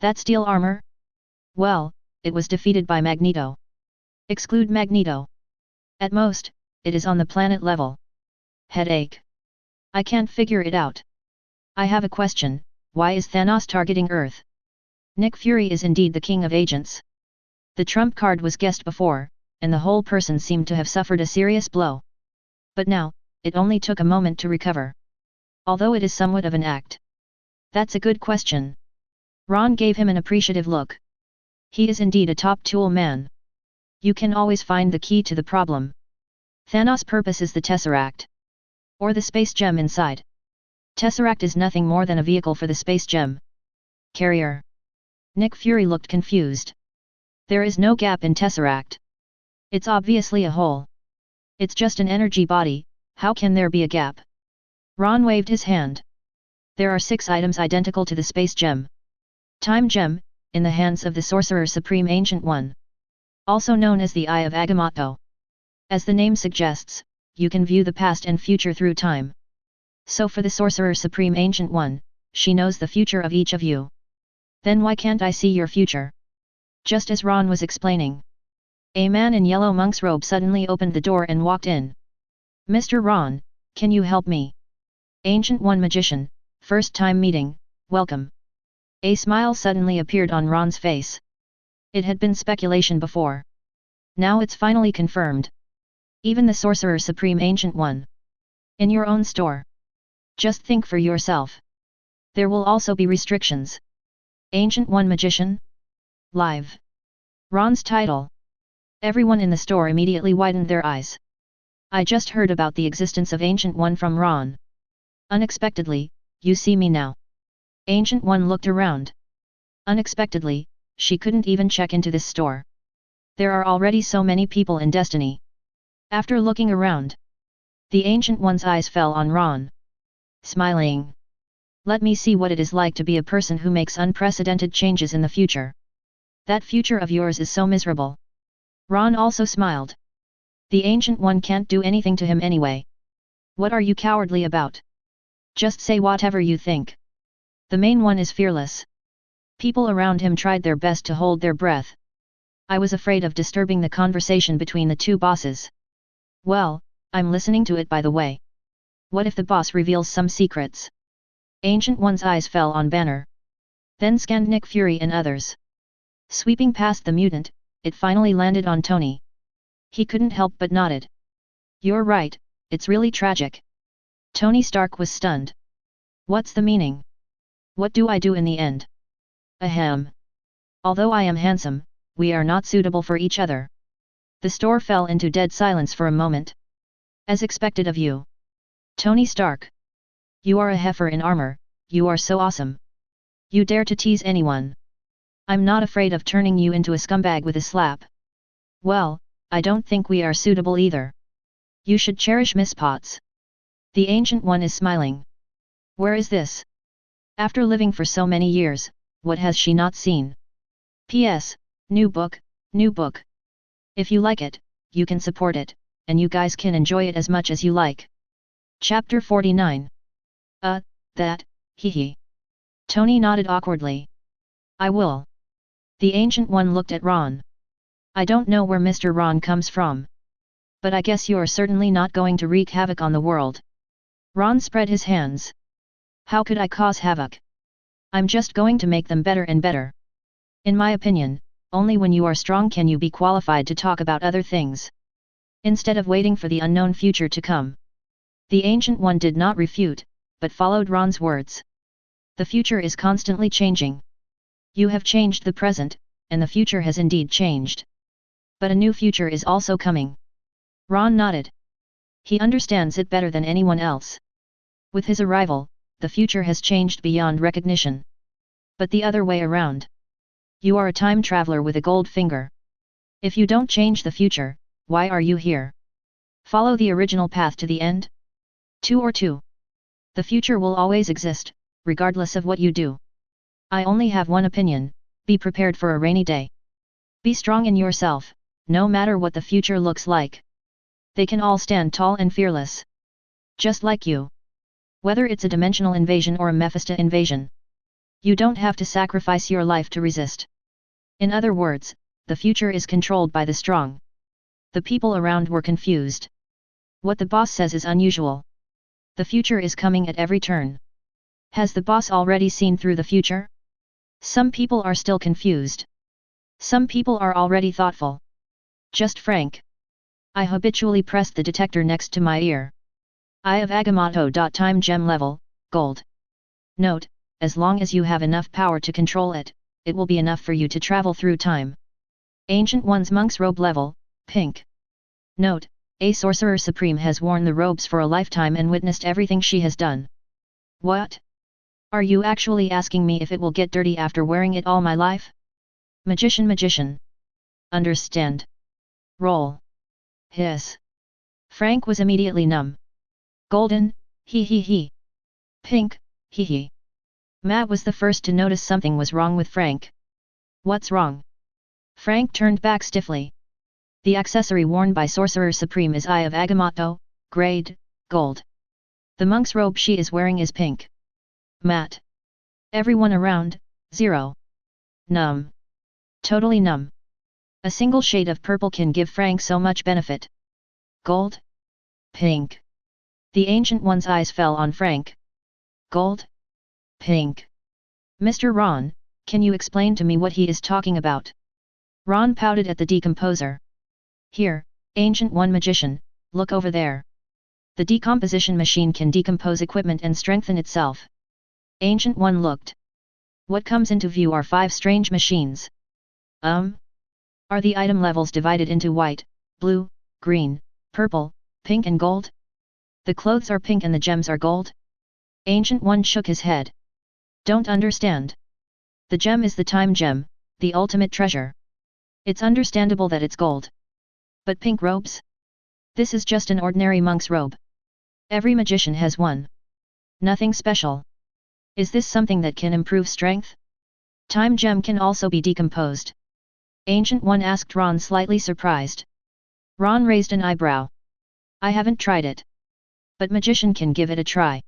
That steel armor? Well, it was defeated by Magneto. Exclude Magneto. At most, it is on the planet level. Headache. I can't figure it out. I have a question, why is Thanos targeting Earth? Nick Fury is indeed the king of agents. The trump card was guessed before, and the whole person seemed to have suffered a serious blow. But now, it only took a moment to recover. Although it is somewhat of an act. That's a good question. Ron gave him an appreciative look. He is indeed a top tool man. You can always find the key to the problem. Thanos' purpose is the Tesseract. Or the space gem inside? Tesseract is nothing more than a vehicle for the space gem. Carrier. Nick Fury looked confused. There is no gap in Tesseract. It's obviously a hole. It's just an energy body, how can there be a gap? Ron waved his hand. There are 6 items identical to the space gem. Time gem, in the hands of the Sorcerer Supreme Ancient One. Also known as the Eye of Agamotto. As the name suggests, you can view the past and future through time. So for the Sorcerer Supreme Ancient One, she knows the future of each of you. Then why can't I see your future? Just as Ron was explaining, a man in yellow monk's robe suddenly opened the door and walked in. Mr. Ron, can you help me? Ancient One Magician, first time meeting, welcome. A smile suddenly appeared on Ron's face. It had been speculation before. Now it's finally confirmed. Even the Sorcerer Supreme Ancient One. In your own store. Just think for yourself. There will also be restrictions. Ancient One Magician? Live. Ron's title. Everyone in the store immediately widened their eyes. I just heard about the existence of Ancient One from Ron. Unexpectedly, you see me now. Ancient One looked around. Unexpectedly, she couldn't even check into this store. There are already so many people in Destiny. After looking around, the Ancient One's eyes fell on Ron. Smiling. Let me see what it is like to be a person who makes unprecedented changes in the future. That future of yours is so miserable. Ron also smiled. The Ancient One can't do anything to him anyway. What are you cowardly about? Just say whatever you think. The main one is fearless. People around him tried their best to hold their breath. I was afraid of disturbing the conversation between the two bosses. Well, I'm listening to it by the way. What if the boss reveals some secrets? Ancient One's eyes fell on Banner. Then scanned Nick Fury and others. Sweeping past the mutant, it finally landed on Tony. He couldn't help but nodded. You're right, it's really tragic. Tony Stark was stunned. What's the meaning? What do I do in the end? Ahem. Although I am handsome, we are not suitable for each other. The store fell into dead silence for a moment. As expected of you. Tony Stark. You are a heifer in armor, you are so awesome. You dare to tease anyone. I'm not afraid of turning you into a scumbag with a slap. Well, I don't think we are suitable either. You should cherish Miss Potts. The Ancient One is smiling. Where is this? After living for so many years, what has she not seen? P.S. New book, new book. If you like it, you can support it, and you guys can enjoy it as much as you like. Chapter 49. That, hee. Tony nodded awkwardly. I will. The Ancient One looked at Ron. I don't know where Mr. Ron comes from. But I guess you're certainly not going to wreak havoc on the world. Ron spread his hands. How could I cause havoc? I'm just going to make them better and better. In my opinion, only when you are strong can you be qualified to talk about other things. Instead of waiting for the unknown future to come. The Ancient One did not refute, but followed Ron's words. The future is constantly changing. You have changed the present, and the future has indeed changed. But a new future is also coming. Ron nodded. He understands it better than anyone else. With his arrival, the future has changed beyond recognition. But the other way around. You are a time traveler with a gold finger. If you don't change the future, why are you here? Follow the original path to the end? 2 or 2. The future will always exist, regardless of what you do. I only have one opinion, be prepared for a rainy day. Be strong in yourself, no matter what the future looks like. They can all stand tall and fearless. Just like you. Whether it's a dimensional invasion or a Mephisto invasion. You don't have to sacrifice your life to resist. In other words, the future is controlled by the strong. The people around were confused. What the boss says is unusual. The future is coming at every turn. Has the boss already seen through the future? Some people are still confused. Some people are already thoughtful. Just frank. I habitually press the detector next to my ear. Eye of Agamotto. Time gem level, gold. Note, as long as you have enough power to control it, it will be enough for you to travel through time. Ancient One's monk's robe level, pink. Note, A sorcerer supreme has worn the robes for a lifetime and witnessed everything she has done. What? Are you actually asking me if it will get dirty after wearing it all my life? Magician. Understand. Roll. Hiss. Frank was immediately numb. Golden, he. Pink, he. Matt was the first to notice something was wrong with Frank. What's wrong? Frank turned back stiffly. The accessory worn by Sorcerer Supreme is Eye of Agamotto, grade, gold. The monk's robe she is wearing is pink. Matt. Everyone around, 0. Numb. Totally numb. A single shade of purple can give Frank so much benefit. Gold? Pink. The Ancient One's eyes fell on Frank. Gold? Pink. Mr. Ron, can you explain to me what he is talking about? Ron pouted at the decomposer. Here, Ancient One Magician, look over there. The decomposition machine can decompose equipment and strengthen itself. Ancient One looked. What comes into view are 5 strange machines. Are the item levels divided into white, blue, green, purple, pink and gold? The clothes are pink and the gems are gold? Ancient One shook his head. Don't understand. The gem is the time gem, the ultimate treasure. It's understandable that it's gold. But pink robes? This is just an ordinary monk's robe. Every magician has one. Nothing special. Is this something that can improve strength? Time gem can also be decomposed. Ancient One asked Ron, slightly surprised. Ron raised an eyebrow. I haven't tried it. But magician can give it a try.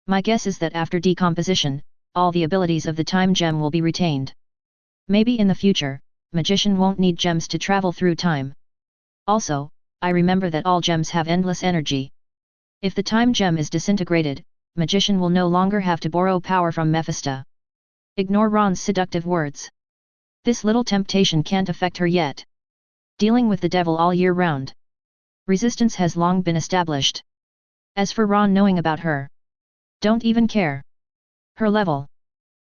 My guess is that after decomposition, all the abilities of the time gem will be retained. Maybe in the future, magician won't need gems to travel through time. Also, I remember that all gems have endless energy. If the time gem is disintegrated, magician will no longer have to borrow power from Mephisto. Ignore Ron's seductive words. This little temptation can't affect her yet. Dealing with the devil all year round. Resistance has long been established. As for Ron knowing about her, don't even care. Her level.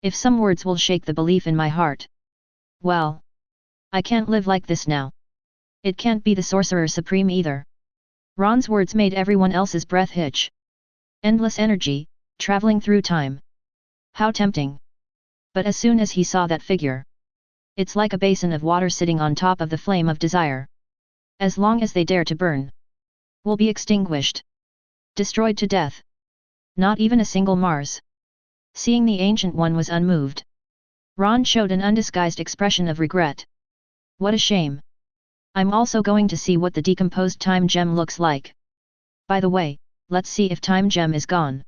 If some words will shake the belief in my heart. Well. I can't live like this now. It can't be the Sorcerer Supreme either. Ron's words made everyone else's breath hitch. Endless energy, traveling through time. How tempting. But as soon as he saw that figure. It's like a basin of water sitting on top of the flame of desire. As long as they dare to burn. Will be extinguished. Destroyed to death. Not even a single Mars. Seeing the Ancient One was unmoved. Ron showed an undisguised expression of regret. What a shame. I'm also going to see what the decomposed time gem looks like. By the way, let's see if time gem is gone.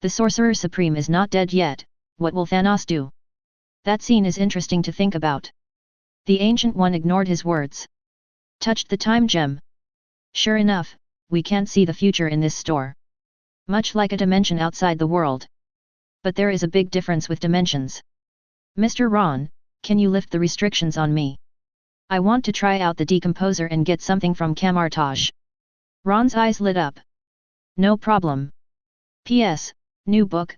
The Sorcerer Supreme is not dead yet, what will Thanos do? That scene is interesting to think about. The Ancient One ignored his words. Touched the time gem. Sure enough, we can't see the future in this store. Much like a dimension outside the world. But there is a big difference with dimensions. Mr. Ron, can you lift the restrictions on me? I want to try out the decomposer and get something from Camartage. Ron's eyes lit up. No problem. P.S. New book.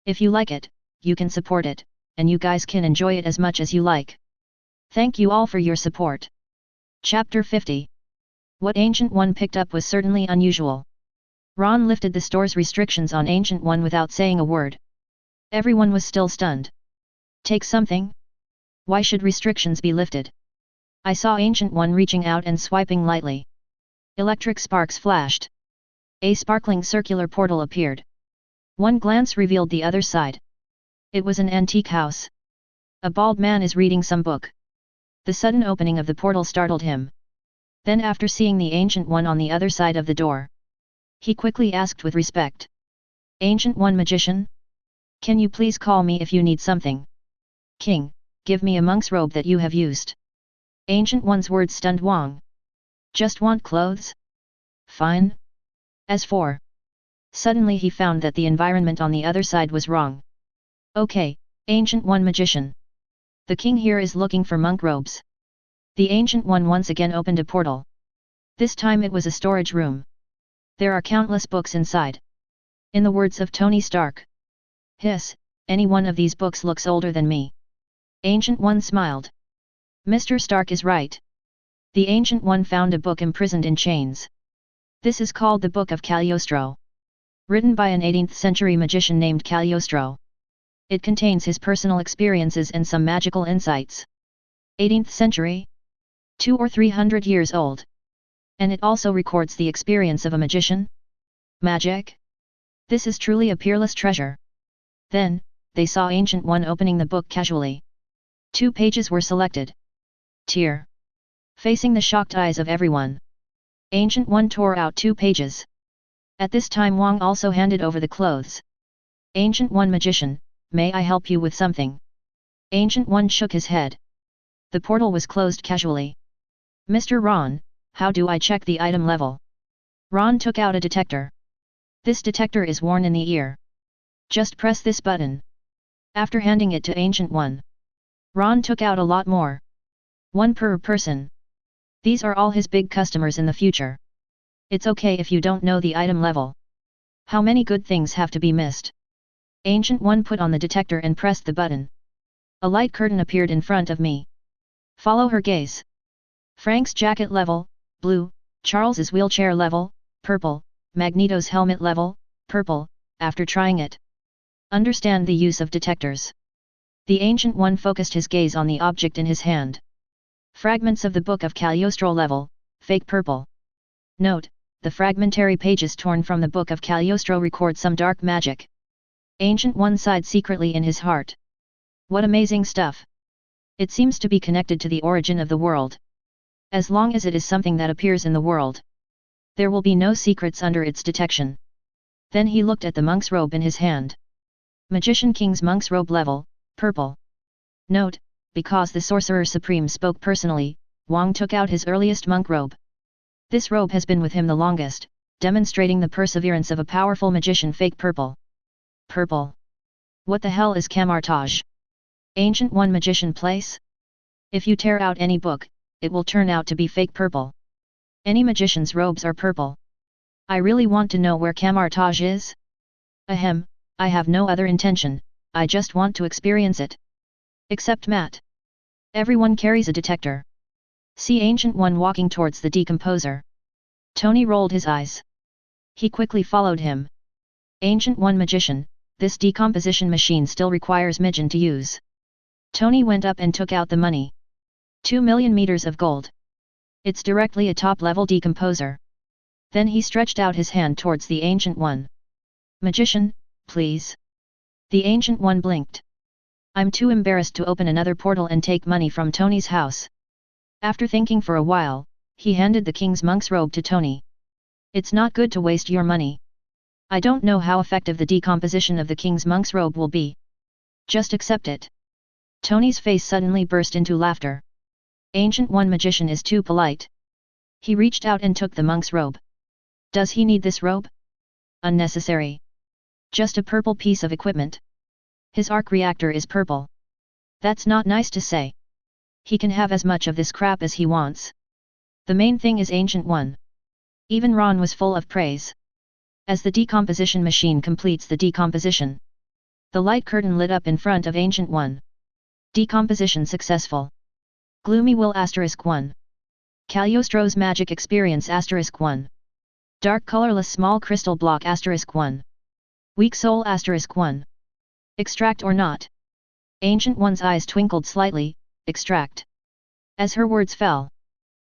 If you like it, you can support it, and you guys can enjoy it as much as you like. Thank you all for your support. Chapter 50. What Ancient One picked up was certainly unusual. Ron lifted the store's restrictions on Ancient One without saying a word. Everyone was still stunned. Take something? Why should restrictions be lifted? I saw Ancient One reaching out and swiping lightly. Electric sparks flashed. A sparkling circular portal appeared. One glance revealed the other side. It was an antique house. A bald man is reading some book. The sudden opening of the portal startled him. Then after seeing the Ancient One on the other side of the door, he quickly asked with respect. Ancient One Magician? Can you please call me if you need something? King, give me a monk's robe that you have used. Ancient One's words stunned Wang. Just want clothes? Fine. As for. Suddenly he found that the environment on the other side was wrong. Okay, Ancient One Magician. The king here is looking for monk robes. The Ancient One once again opened a portal. This time it was a storage room. There are countless books inside. In the words of Tony Stark. Hiss, any one of these books looks older than me. Ancient One smiled. Mr. Stark is right. The Ancient One found a book imprisoned in chains. This is called the Book of Cagliostro. Written by an 18th century magician named Cagliostro. It contains his personal experiences and some magical insights. 18th century? 200 or 300 years old. And it also records the experience of a magician? Magic? This is truly a peerless treasure. Then, they saw Ancient One opening the book casually. 2 pages were selected. Tear. Facing the shocked eyes of everyone, Ancient One tore out 2 pages. At this time Wang also handed over the clothes. Ancient One magician, may I help you with something? Ancient One shook his head. The portal was closed casually. Mr. Ron, how do I check the item level? Ron took out a detector. This detector is worn in the ear. Just press this button. After handing it to Ancient One, Ron took out a lot more. 1 per person. These are all his big customers in the future. It's okay if you don't know the item level. How many good things have to be missed? Ancient One put on the detector and pressed the button. A light curtain appeared in front of me. Follow her gaze. Frank's jacket level, blue, Charles's wheelchair level, purple, Magneto's helmet level, purple, after trying it. Understand the use of detectors. The Ancient One focused his gaze on the object in his hand. Fragments of the Book of Cagliostro level, fake purple. Note, the fragmentary pages torn from the Book of Cagliostro record some dark magic. Ancient One sighed secretly in his heart. What amazing stuff! It seems to be connected to the origin of the world. As long as it is something that appears in the world, there will be no secrets under its detection. Then he looked at the monk's robe in his hand. Magician King's monk's robe level, purple. Note, because the Sorcerer Supreme spoke personally, Wang took out his earliest monk robe. This robe has been with him the longest, demonstrating the perseverance of a powerful magician. Fake purple. Purple. What the hell is camouflage? Ancient One magician place? If you tear out any book, it will turn out to be fake purple. Any magician's robes are purple. I really want to know where camouflage is? Ahem, I have no other intention, I just want to experience it. Except Matt. Everyone carries a detector. See Ancient One walking towards the decomposer. Tony rolled his eyes. He quickly followed him. Ancient One magician, this decomposition machine still requires Mijin to use. Tony went up and took out the money. 2 million meters of gold. It's directly a top-level decomposer. Then he stretched out his hand towards the Ancient One. Magician, please. The Ancient One blinked. I'm too embarrassed to open another portal and take money from Tony's house. After thinking for a while, he handed the king's monk's robe to Tony. It's not good to waste your money. I don't know how effective the decomposition of the king's monk's robe will be. Just accept it. Tony's face suddenly burst into laughter. Ancient One magician is too polite. He reached out and took the monk's robe. Does he need this robe? Unnecessary. Just a purple piece of equipment. His arc reactor is purple. That's not nice to say. He can have as much of this crap as he wants. The main thing is Ancient One. Even Ron was full of praise. As the decomposition machine completes the decomposition, the light curtain lit up in front of Ancient One. Decomposition successful. Gloomy Will *1. Cagliostro's magic experience *1. Dark colorless small crystal block *1. Weak soul *1. Extract or not? Ancient One's eyes twinkled slightly. Extract. As her words fell.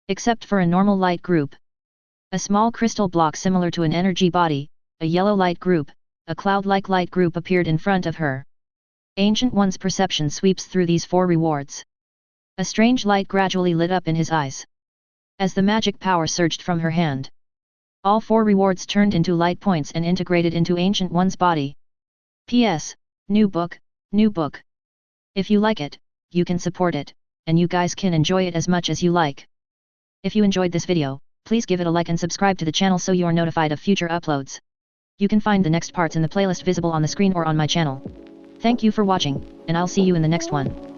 Except for a normal light group. A small crystal block similar to an energy body, a yellow light group, a cloud-like light group appeared in front of her. Ancient One's perception sweeps through these 4 rewards. A strange light gradually lit up in his eyes. As the magic power surged from her hand, all 4 rewards turned into light points and integrated into Ancient One's body. P.S. New book, new book. If you like it, you can support it, and you guys can enjoy it as much as you like. If you enjoyed this video, please give it a like and subscribe to the channel so you're notified of future uploads. You can find the next parts in the playlist visible on the screen or on my channel. Thank you for watching, and I'll see you in the next one.